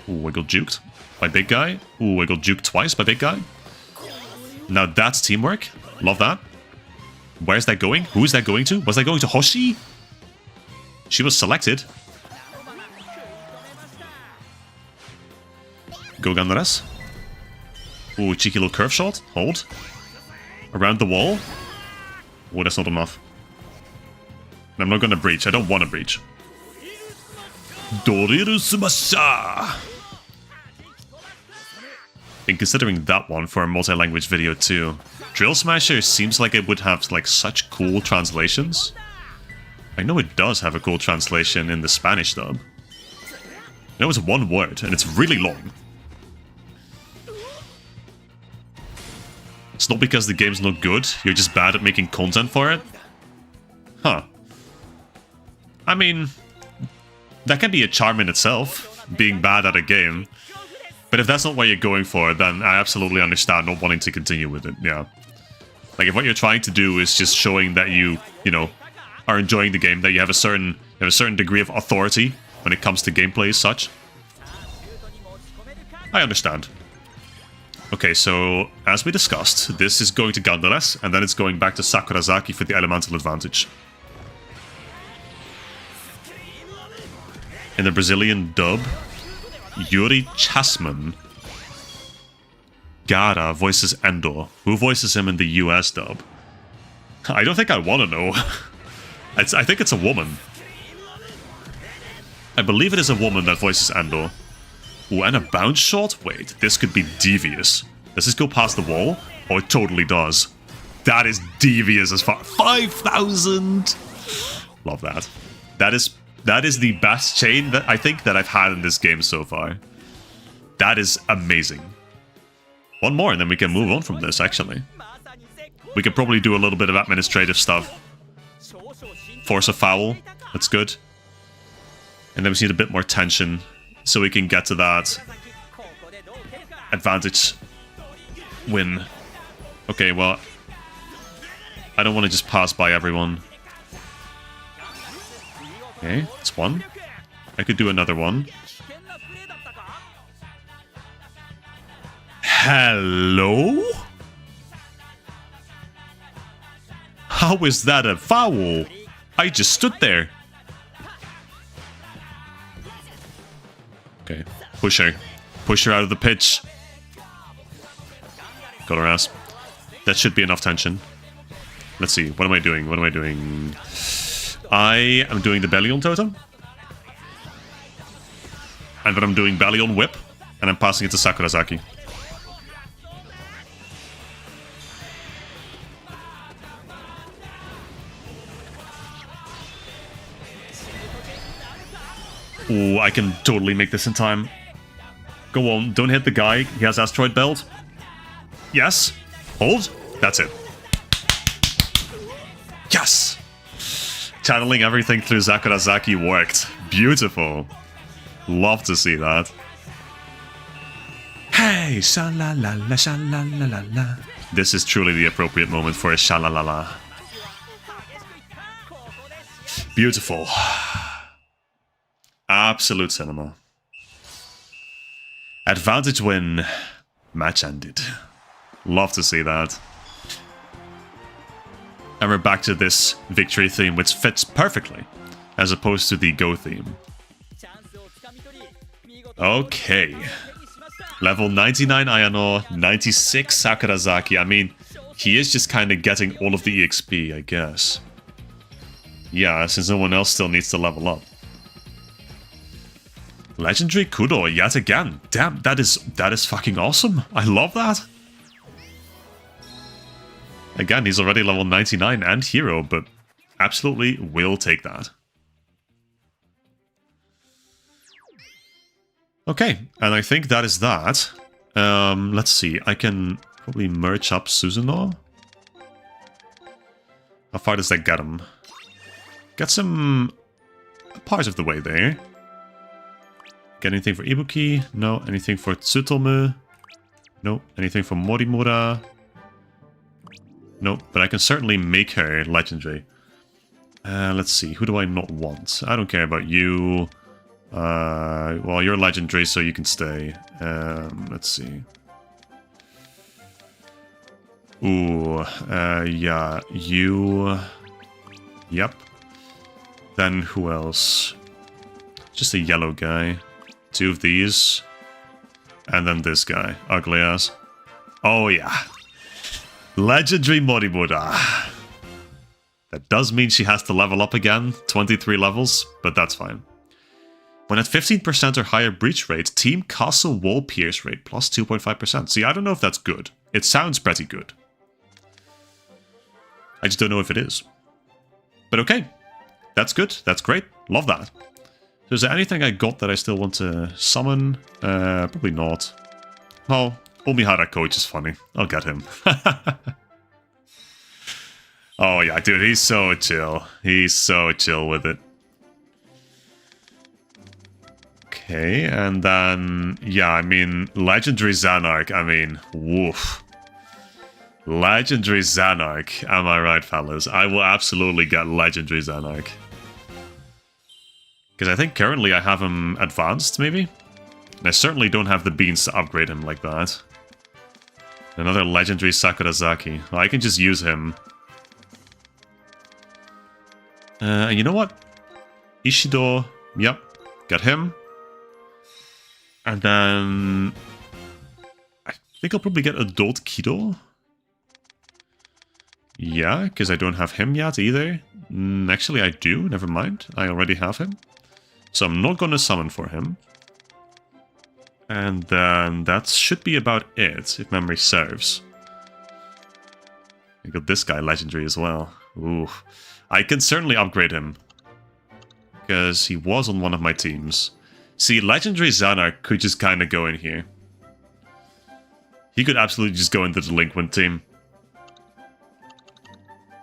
Ooh, I got juked by big guy. Ooh, I got juked twice by big guy. Now that's teamwork. Love that. Where's that going? Who is that going to? Was that going to Hoshi? She was selected. Go Gandares. Ooh, cheeky little curve shot. Hold. Around the wall. Oh, that's not enough. I'm not gonna breach. I don't want to breach. Doriru Sumasha! Been considering that one for a multi-language video too. Drill Smasher seems like it would have like such cool translations. I know it does have a cool translation in the Spanish dub. I know it's one word and it's really long. It's not because the game's not good, you're just bad at making content for it? Huh. I mean, that can be a charm in itself, being bad at a game. But if that's not what you're going for, then I absolutely understand not wanting to continue with it, yeah. Like, if what you're trying to do is just showing that you know, are enjoying the game, that you have a certain degree of authority when it comes to gameplay as such, I understand. Okay, so, as we discussed, this is going to Gandares, and then it's going back to Sakurazaki for the elemental advantage. In the Brazilian dub, Yuri Chasman Gara voices Endor. Who voices him in the US dub? I don't think I want to know. I think it's a woman. I believe it is a woman that voices Endor. Ooh, and a bounce shot? Wait, this could be devious. Does this go past the wall? Oh, it totally does. That is devious as far. 5,000! Love that. That is the best chain that I think that I've had in this game so far. That is amazing. One more and then we can move on from this, actually. We could probably do a little bit of administrative stuff. Force a foul. That's good. And then we need a bit more tension so we can get to that advantage win. Okay, well, I don't want to just pass by everyone. Okay, that's one. I could do another one. Hello? How is that a foul? I just stood there. Okay, push her. Push her out of the pitch. Got her ass. That should be enough tension. Let's see. What am I doing? What am I doing? I am doing the Belly on Totem. And then I'm doing Belly on Whip. And I'm passing it to Sakurazaki. Ooh, I can totally make this in time. Go on, don't hit the guy. He has Asteroid Belt. Yes. Hold. That's it. Yes! Channeling everything through Sakurazaki worked. Beautiful. Love to see that. Hey, sha-la-la-la, sha-la-la-la-la. This is truly the appropriate moment for a sha-la-la-la. Beautiful. Absolute cinema. Advantage win. Match ended. Love to see that. And we're back to this victory theme, which fits perfectly, as opposed to the Go theme. Okay. Level 99 Ayano, 96 Sakurazaki. I mean, he is just kind of getting all of the EXP, I guess. Yeah, since no one else still needs to level up. Legendary Kudo yet again. Damn, that is fucking awesome. I love that. Again, he's already level 99 and hero, but absolutely will take that. Okay, and I think that is that. Let's see, I can probably merge up Susanoo. How far does that get him? Gets him a part of the way there. Get anything for Ibuki? No. Anything for Tsutomu? No. Anything for Morimura? No. But I can certainly make her legendary. Let's see. Who do I not want? I don't care about you. Well, you're legendary, so you can stay. Let's see. Ooh. Yeah. You. Yep. Then who else? Just a yellow guy. Two of these. And then this guy. Ugly ass. Oh, yeah. Legendary Morimura. That does mean she has to level up again. 23 levels, but that's fine. When at 15% or higher breach rate, team castle wall pierce rate plus 2.5%. See, I don't know if that's good. It sounds pretty good. I just don't know if it is. But okay. That's good. That's great. Love that. So is there anything I got that I still want to summon? Probably not. Oh, Omihara Coach is funny. I'll get him. Oh yeah, dude, he's so chill. He's so chill with it. Okay, and then, yeah, I mean, Legendary Xanark, I mean, woof. Legendary Xanark, am I right, fellas? I will absolutely get Legendary Xanark. Because I think currently I have him advanced, maybe? And I certainly don't have the beans to upgrade him like that. Another Legendary Sakurazaki. Well, I can just use him. You know what? Ishido, yep, got him. And then I think I'll probably get Adult Kido. Yeah, because I don't have him yet either. Actually, I do. Never mind. I already have him. So I'm not going to summon for him. And then that should be about it, if memory serves. I got this guy legendary as well. Ooh. I can certainly upgrade him. Because he was on one of my teams. See, Legendary Xanark could just kind of go in here. He could absolutely just go into the Delinquent team.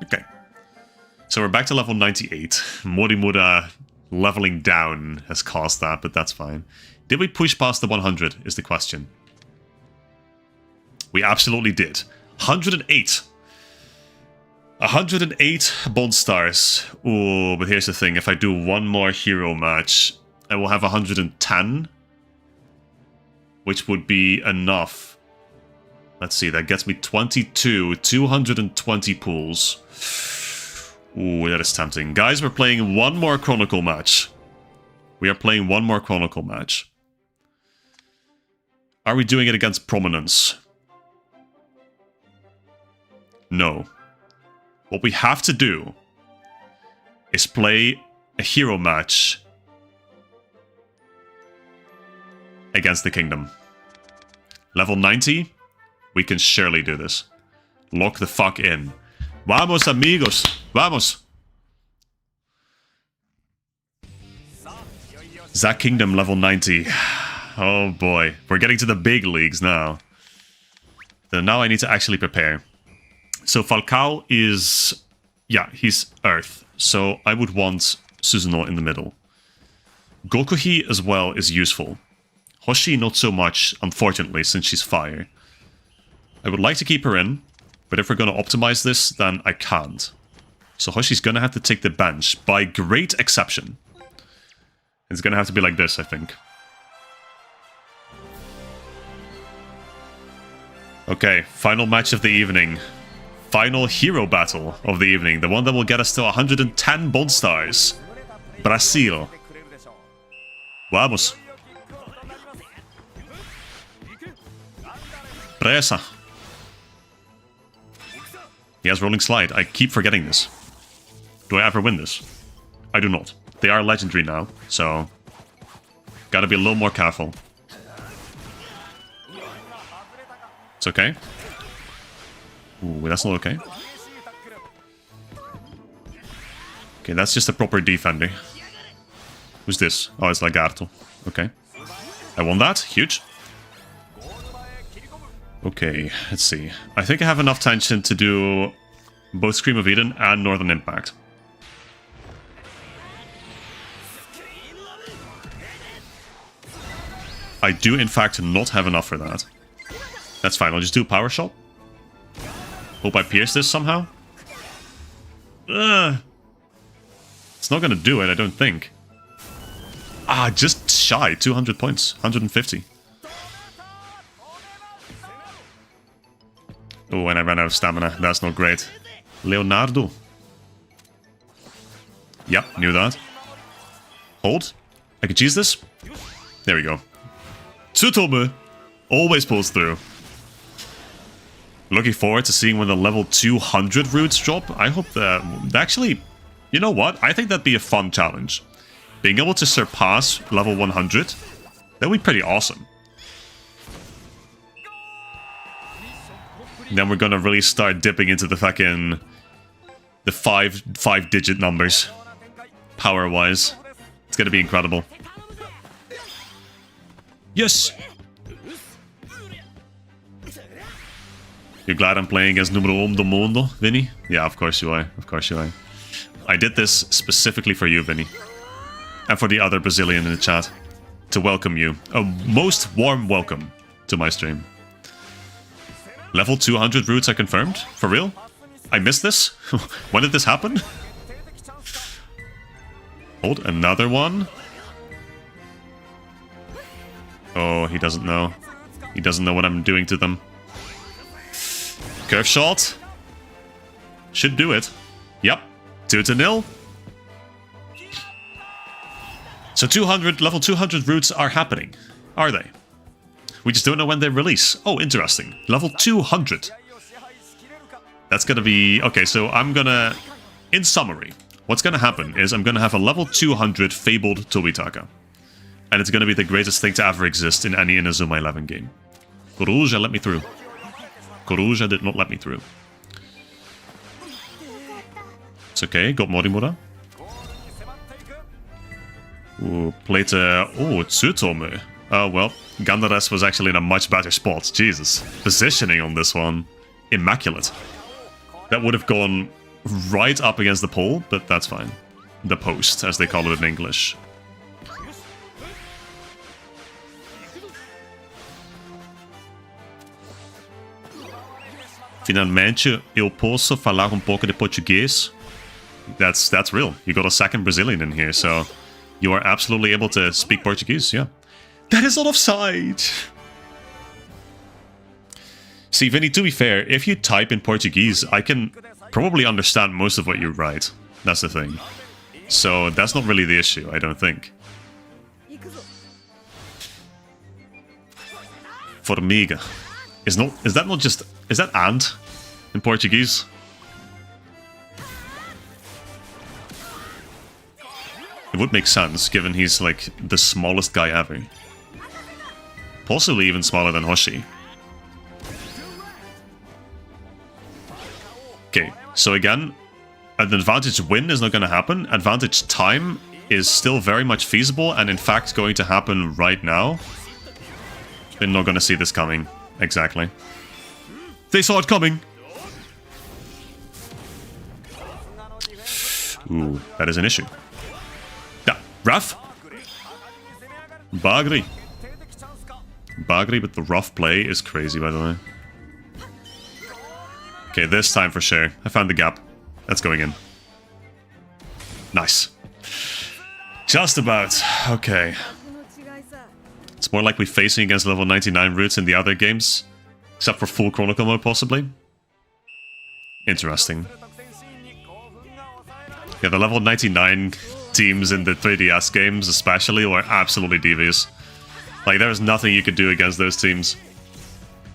Okay. So we're back to level 98. Morimura leveling down has caused that, but that's fine. Did we push past the 100 is the question. We absolutely did. 108. 108 Bond Stars. Ooh, but here's the thing. If I do one more hero match, I will have 110. Which would be enough. Let's see, that gets me 22. 220 pools. Ooh, that is tempting. Guys, we're playing one more Chronicle match. We are playing one more Chronicle match. Are we doing it against Prominence? No. What we have to do is play a hero match against the kingdom. Level 90, we can surely do this. Lock the fuck in. Vamos, amigos. Vamos. Zack Kingdom level 90. Oh boy. We're getting to the big leagues now. So now I need to actually prepare. So Falcao is... yeah, he's Earth. So I would want Susanoo in the middle. Gokuhi as well is useful. Hoshi not so much, unfortunately, since she's fire. I would like to keep her in, but if we're going to optimize this, then I can't. So Hoshi's going to have to take the bench, by great exception. It's going to have to be like this, I think. Okay, final match of the evening. Final hero battle of the evening. The one that will get us to 110 Bond Stars. Brazil. Vamos. Presa. He has Rolling Slide. I keep forgetting this. Do I ever win this? I do not. They are legendary now, so... gotta be a little more careful. It's okay. Ooh, that's not okay. Okay, that's just a proper defender. Who's this? Oh, it's Lagarto. Okay. I won that. Huge. Okay, let's see. I think I have enough tension to do both Scream of Eden and Northern Impact. I do, in fact, not have enough for that. That's fine, I'll just do a Power Shot. Hope I pierce this somehow. Ugh. It's not gonna do it, I don't think. Ah, just shy. 200 points. 150. Oh, and I ran out of stamina. That's not great. Leonardo. Yep, knew that. Hold. I could cheese this. There we go. Tsutomu always pulls through. Looking forward to seeing when the level 200 roots drop. I hope that... actually, you know what? I think that'd be a fun challenge. Being able to surpass level 100, that would be pretty awesome. Then we're gonna really start dipping into the fucking... the five-digit numbers. Power-wise. It's gonna be incredible. Yes! You're glad I'm playing as Numero 1 do Mundo, Vinny? Yeah, of course you are. Of course you are. I did this specifically for you, Vinny. And for the other Brazilian in the chat. To welcome you. A most warm welcome to my stream. Level 200 roots are confirmed? For real? I missed this? When did this happen? Hold, another one. Oh, he doesn't know. He doesn't know what I'm doing to them. Curve shot. Should do it. Yep. 2-0. So 200, level 200 roots are happening. Are they? We just don't know when they release. Oh, interesting. Level 200. That's gonna be... okay, so I'm gonna... in summary, what's gonna happen is I'm gonna have a level 200 Fabled Tobitaka. And it's gonna be the greatest thing to ever exist in any Inazuma 11 game. Coruja let me through. Coruja did not let me through. It's okay, got Morimura. Ooh, played Tsutomu. Oh, well, Gandares was actually in a much better spot. Jesus. Positioning on this one. Immaculate. That would have gone right up against the pole, but that's fine. The post, as they call it in English. Finalmente, eu posso falar pouco de português. That's real. You got a second Brazilian in here, so you are absolutely able to speak Portuguese, yeah. That is not offside! See, Vinny, to be fair, if you type in Portuguese, I can probably understand most of what you write. That's the thing. So that's not really the issue, I don't think. Formiga. Is that not just... is that ant? in Portuguese. It would make sense, given he's like the smallest guy ever. Possibly even smaller than Hoshi. Okay, so again, an advantage win is not going to happen. Advantage time is still very much feasible and in fact going to happen right now. We're not going to see this coming. Exactly. They saw it coming! Ooh, that is an issue. Yeah, rough. Bagri. Bagri with the rough play is crazy, by the way. Okay, this time for sure. I found the gap. That's going in. Nice. Just about. Okay. It's more likely facing against level 99 roots in the other games. Except for full Chronicle mode, possibly. Interesting. Yeah, the level 99 teams in the 3DS games especially were absolutely devious. Like, there was nothing you could do against those teams.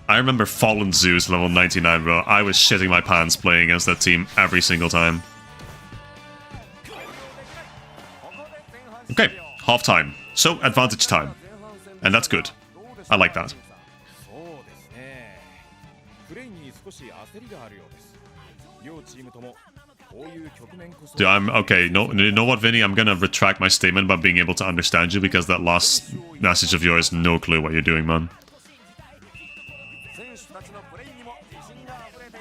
I remember Fallen Zeus level 99, bro. I was shitting my pants playing against that team every single time. Okay, half time. So, advantage time. And that's good. I like that. Dude, okay, no, you know what, Vinny? I'm gonna retract my statement about being able to understand you, because that last message of yours, no clue what you're doing, man.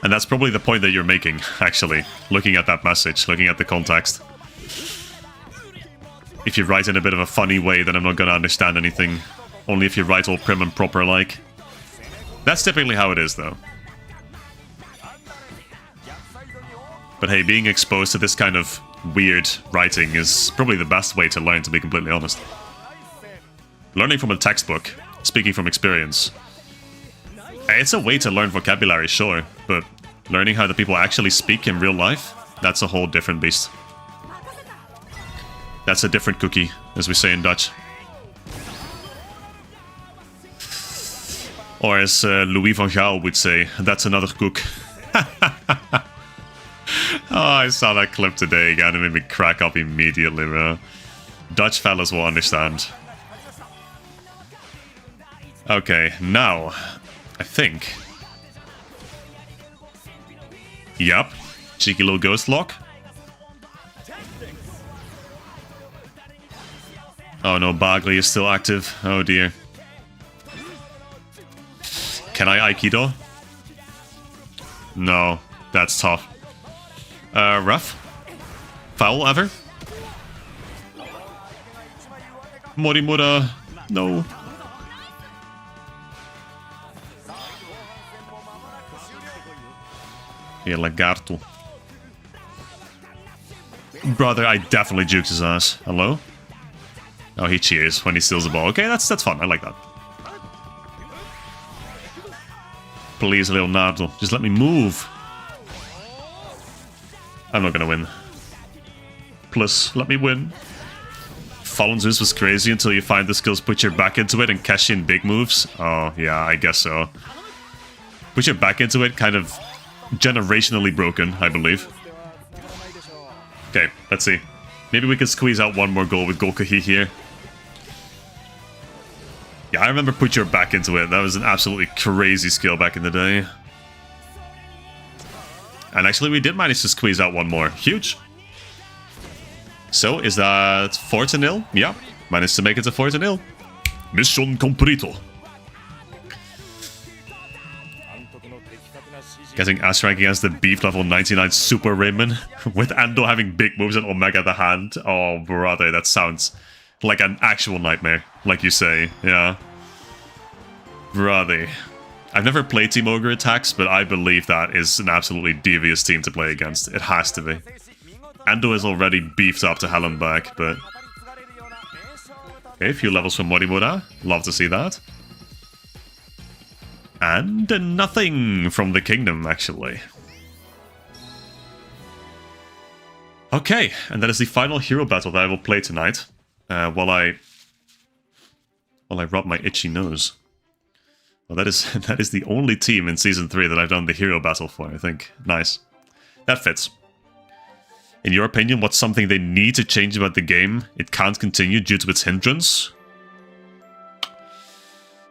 And that's probably the point that you're making, actually. Looking at that message, looking at the context. If you write in a bit of a funny way, then I'm not gonna understand anything. Only if you write all prim and proper like. That's typically how it is, though. But hey, being exposed to this kind of weird writing is probably the best way to learn, to be completely honest. Learning from a textbook, speaking from experience. It's a way to learn vocabulary, sure, but learning how the people actually speak in real life, that's a whole different beast. That's a different cookie, as we say in Dutch. Or as Louis van Gaal would say, that's another cook. Oh, I saw that clip today again. It made me crack up immediately, bro. Dutch fellas will understand. Okay, now, I think. Yep. Cheeky little ghost lock. Oh no, Bagley is still active. Oh dear. Can I Aikido? No, that's tough. Rough? Foul ever? Morimura. No. Yeah, Lagarto. Brother, I definitely juked his ass. Hello? Oh, he cheers when he steals the ball. Okay, that's fun. I like that. Please, Leonardo, just let me move. I'm not gonna win. Plus, let me win. Fallen Zeus was crazy until you find the skills, put your back into it, and cash in big moves. Oh, yeah, I guess so. Put your back into it, kind of generationally broken, I believe. Okay, let's see. Maybe we can squeeze out one more goal with Golkahi here. Yeah, I remember put your back into it. That was an absolutely crazy skill back in the day. And actually, we did manage to squeeze out one more. Huge. So, is that 4-0? Yeah, managed to make it to 4-0. Mission completo. Getting S-rank against the beef level 99 Super Raymond. With Ando having big moves and Omega the hand. Oh, brother, that sounds like an actual nightmare. Like you say, yeah. Brother. I've never played Team Ogre Attacks, but I believe that is an absolutely devious team to play against. It has to be. Ando is already beefed up to hell and back, but... Okay, a few levels from Morimura. Love to see that. And nothing from the kingdom, actually. Okay, and that is the final hero battle that I will play tonight. While I rub my itchy nose. Well, that is the only team in Season 3 that I've done the hero battle for, I think. Nice. That fits. In your opinion, what's something they need to change about the game? It can't continue due to its hindrance?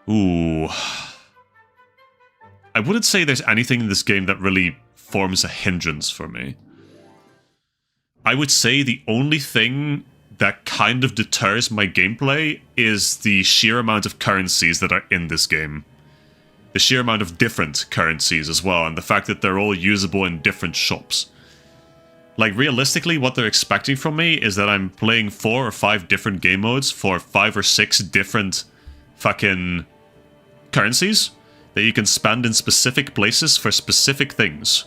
Ooh. I wouldn't say there's anything in this game that really forms a hindrance for me. I would say the only thing that kind of deters my gameplay is the sheer amount of currencies that are in this game. The sheer amount of different currencies as well, and the fact that they're all usable in different shops. Like, realistically, what they're expecting from me is that I'm playing 4 or 5 different game modes for 5 or 6 different fucking currencies that you can spend in specific places for specific things.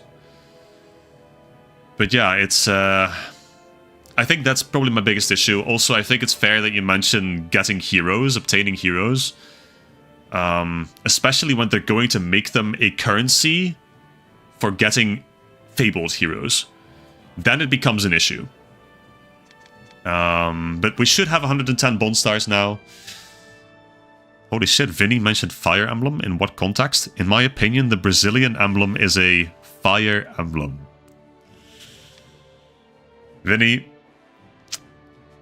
But yeah, it's... I think that's probably my biggest issue. Also, I think it's fair that you mention getting heroes, obtaining heroes. Especially when they're going to make them a currency for getting fabled heroes. Then it becomes an issue. But we should have 110 Bond Stars now. Holy shit, Vinny mentioned Fire Emblem. In what context? In my opinion, the Brazilian emblem is a Fire Emblem. Vinny,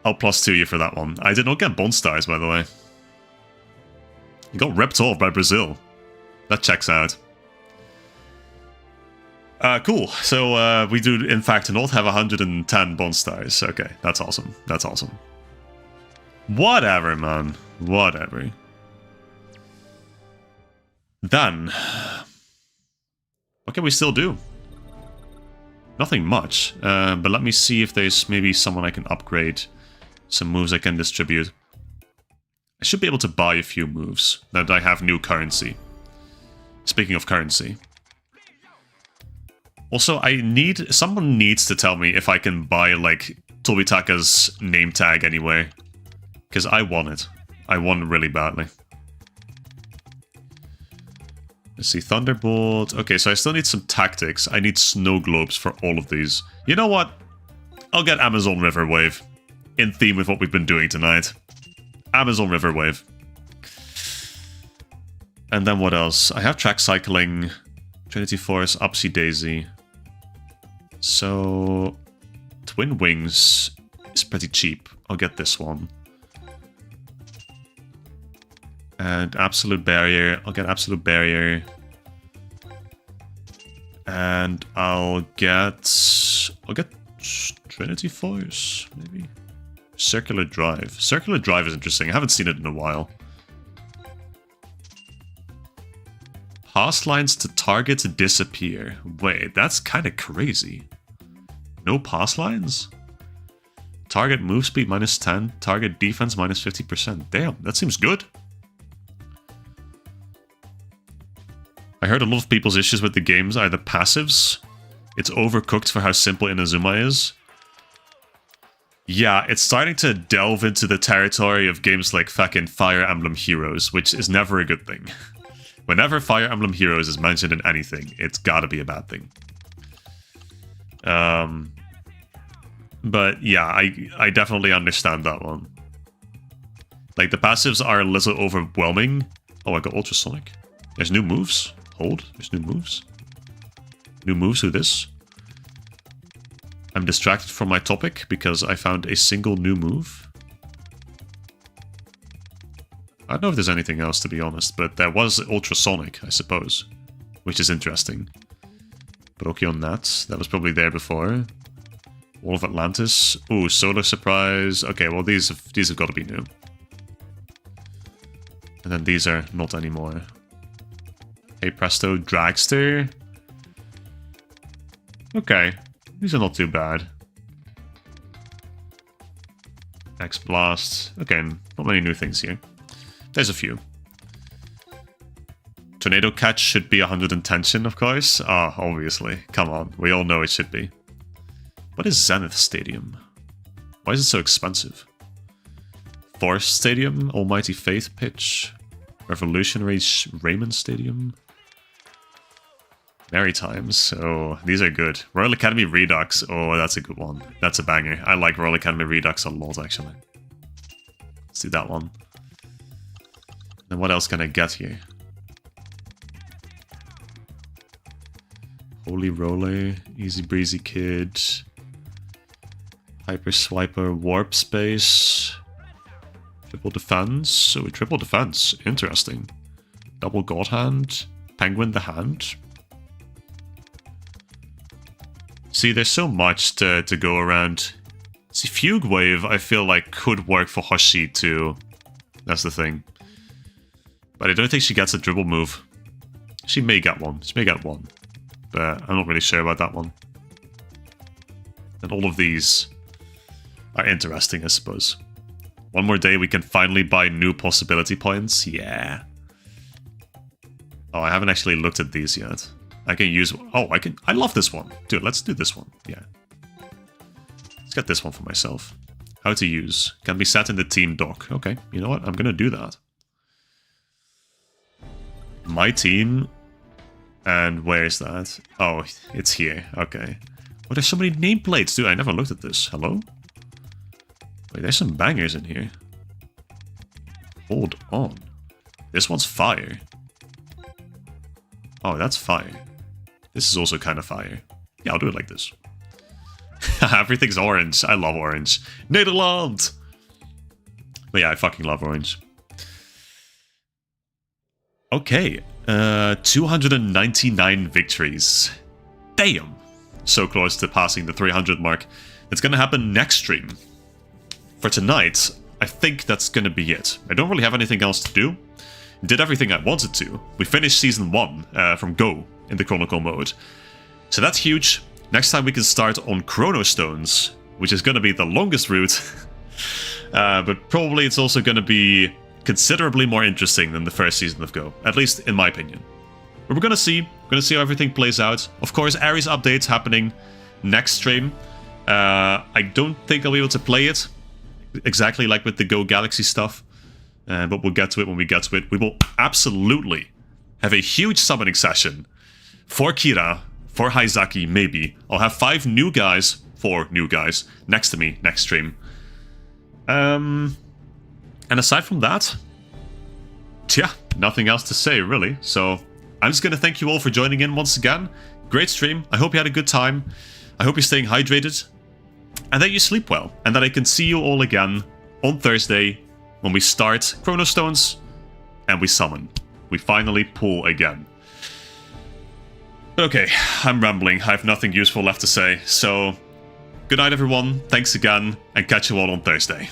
I'll +2 you for that one. I did not get Bond Stars, by the way. You got ripped off by Brazil. That checks out. Cool. So we do, in fact, not have 110 Bond Stars. Okay, that's awesome. That's awesome. Whatever, man. Whatever. Then, what can we still do? Nothing much. But let me see if there's maybe someone I can upgrade. Some moves I can distribute. I should be able to buy a few moves now that I have new currency. Speaking of currency. Also, someone needs to tell me if I can buy, like, Tobitaka's name tag anywhere. Because I want it. I want it really badly. Let's see, Thunderbolt. Okay, so I still need some tactics. I need snow globes for all of these. You know what? I'll get Amazon River Wave. In theme with what we've been doing tonight. Amazon River Wave. And then what else? I have track cycling, Trinity Force, Upsy Daisy. So Twin Wings is pretty cheap. I'll get this one. And Absolute Barrier. I'll get Absolute Barrier. And I'll get Trinity Force, maybe. Circular Drive. Circular Drive is interesting. I haven't seen it in a while. Pass lines to target disappear. Wait, that's kind of crazy. No pass lines? Target move speed -10. Target defense -50%. Damn, that seems good. I heard a lot of people's issues with the games are the passives. It's overcooked for how simple Inazuma is. Yeah, it's starting to delve into the territory of games like fucking Fire Emblem Heroes, which is never a good thing. Whenever Fire Emblem Heroes is mentioned in anything, it's gotta be a bad thing. But yeah, I definitely understand that one. Like, the passives are a little overwhelming. Oh, I got Ultrasonic. There's new moves. Hold, there's new moves. New moves, who this? I'm distracted from my topic because I found a single new move. I don't know if there's anything else, to be honest, but there was Ultrasonic, I suppose, which is interesting. Brachio Nat, that was probably there before. Wall of Atlantis. Ooh, Solar Surprise. Okay, well, these have got to be new. And then these are not anymore. Hey Presto, Dragster. Okay, these are not too bad. X Blast. Okay, not many new things here. There's a few. Tornado Catch should be 100 in tension, of course. Ah, obviously. Come on, we all know it should be. What is Zenith Stadium? Why is it so expensive? Force Stadium, Almighty Faith Pitch, Revolutionary Raymond Stadium. Maritimes. Oh, these are good. Royal Academy Redux. Oh, that's a good one. That's a banger. I like Royal Academy Redux a lot, actually. Let's do that one. Then what else can I get here? Holy Roller, Easy Breezy Kid, Hyper Swiper, Warp Space, Triple Defense. So triple defense, interesting. Double God Hand, Penguin the Hand. See, there's so much to go around. See, Fugue Wave, I feel like could work for Hoshi too. That's the thing. But I don't think she gets a dribble move. She may get one. She may get one. But I'm not really sure about that one. And all of these are interesting, I suppose. One more day, we can finally buy new possibility points. Yeah. Oh, I haven't actually looked at these yet. I can use... Oh, I can... I love this one. Dude, let's do this one. Yeah. Let's get this one for myself. How to use. Can be set in the team dock. Okay, you know what? I'm gonna do that. My team... And where is that? Oh, it's here. Okay. Oh, there's so many nameplates, dude. I never looked at this. Hello? Wait, there's some bangers in here. Hold on. This one's fire. Oh, that's fire. This is also kind of fire. Yeah, I'll do it like this. Everything's orange. I love orange. Nederland! But yeah, I fucking love orange. Okay. 299 victories. Damn! So close to passing the 300 mark. It's gonna happen next stream. For tonight, I think that's gonna be it. I don't really have anything else to do. Did everything I wanted to. We finished Season 1 from Go in the Chronicle mode. So that's huge. Next time we can start on Chrono Stones, which is gonna be the longest route. But probably it's also gonna be considerably more interesting than the first season of Go, at least in my opinion. But we're gonna see. We're gonna see how everything plays out. Of course, ARES updates happening next stream. I don't think I'll be able to play it exactly like with the Go Galaxy stuff, but we'll get to it when we get to it. We will absolutely have a huge summoning session for Kira, for Haizaki, maybe. I'll have 4 new guys next to me next stream. And aside from that, yeah, nothing else to say, really. So I'm just going to thank you all for joining in once again. Great stream. I hope you had a good time. I hope you're staying hydrated. And that you sleep well. And that I can see you all again on Thursday when we start Chrono Stones and we summon. We finally pull again. Okay, I'm rambling. I have nothing useful left to say. So, good night everyone. Thanks again. And catch you all on Thursday.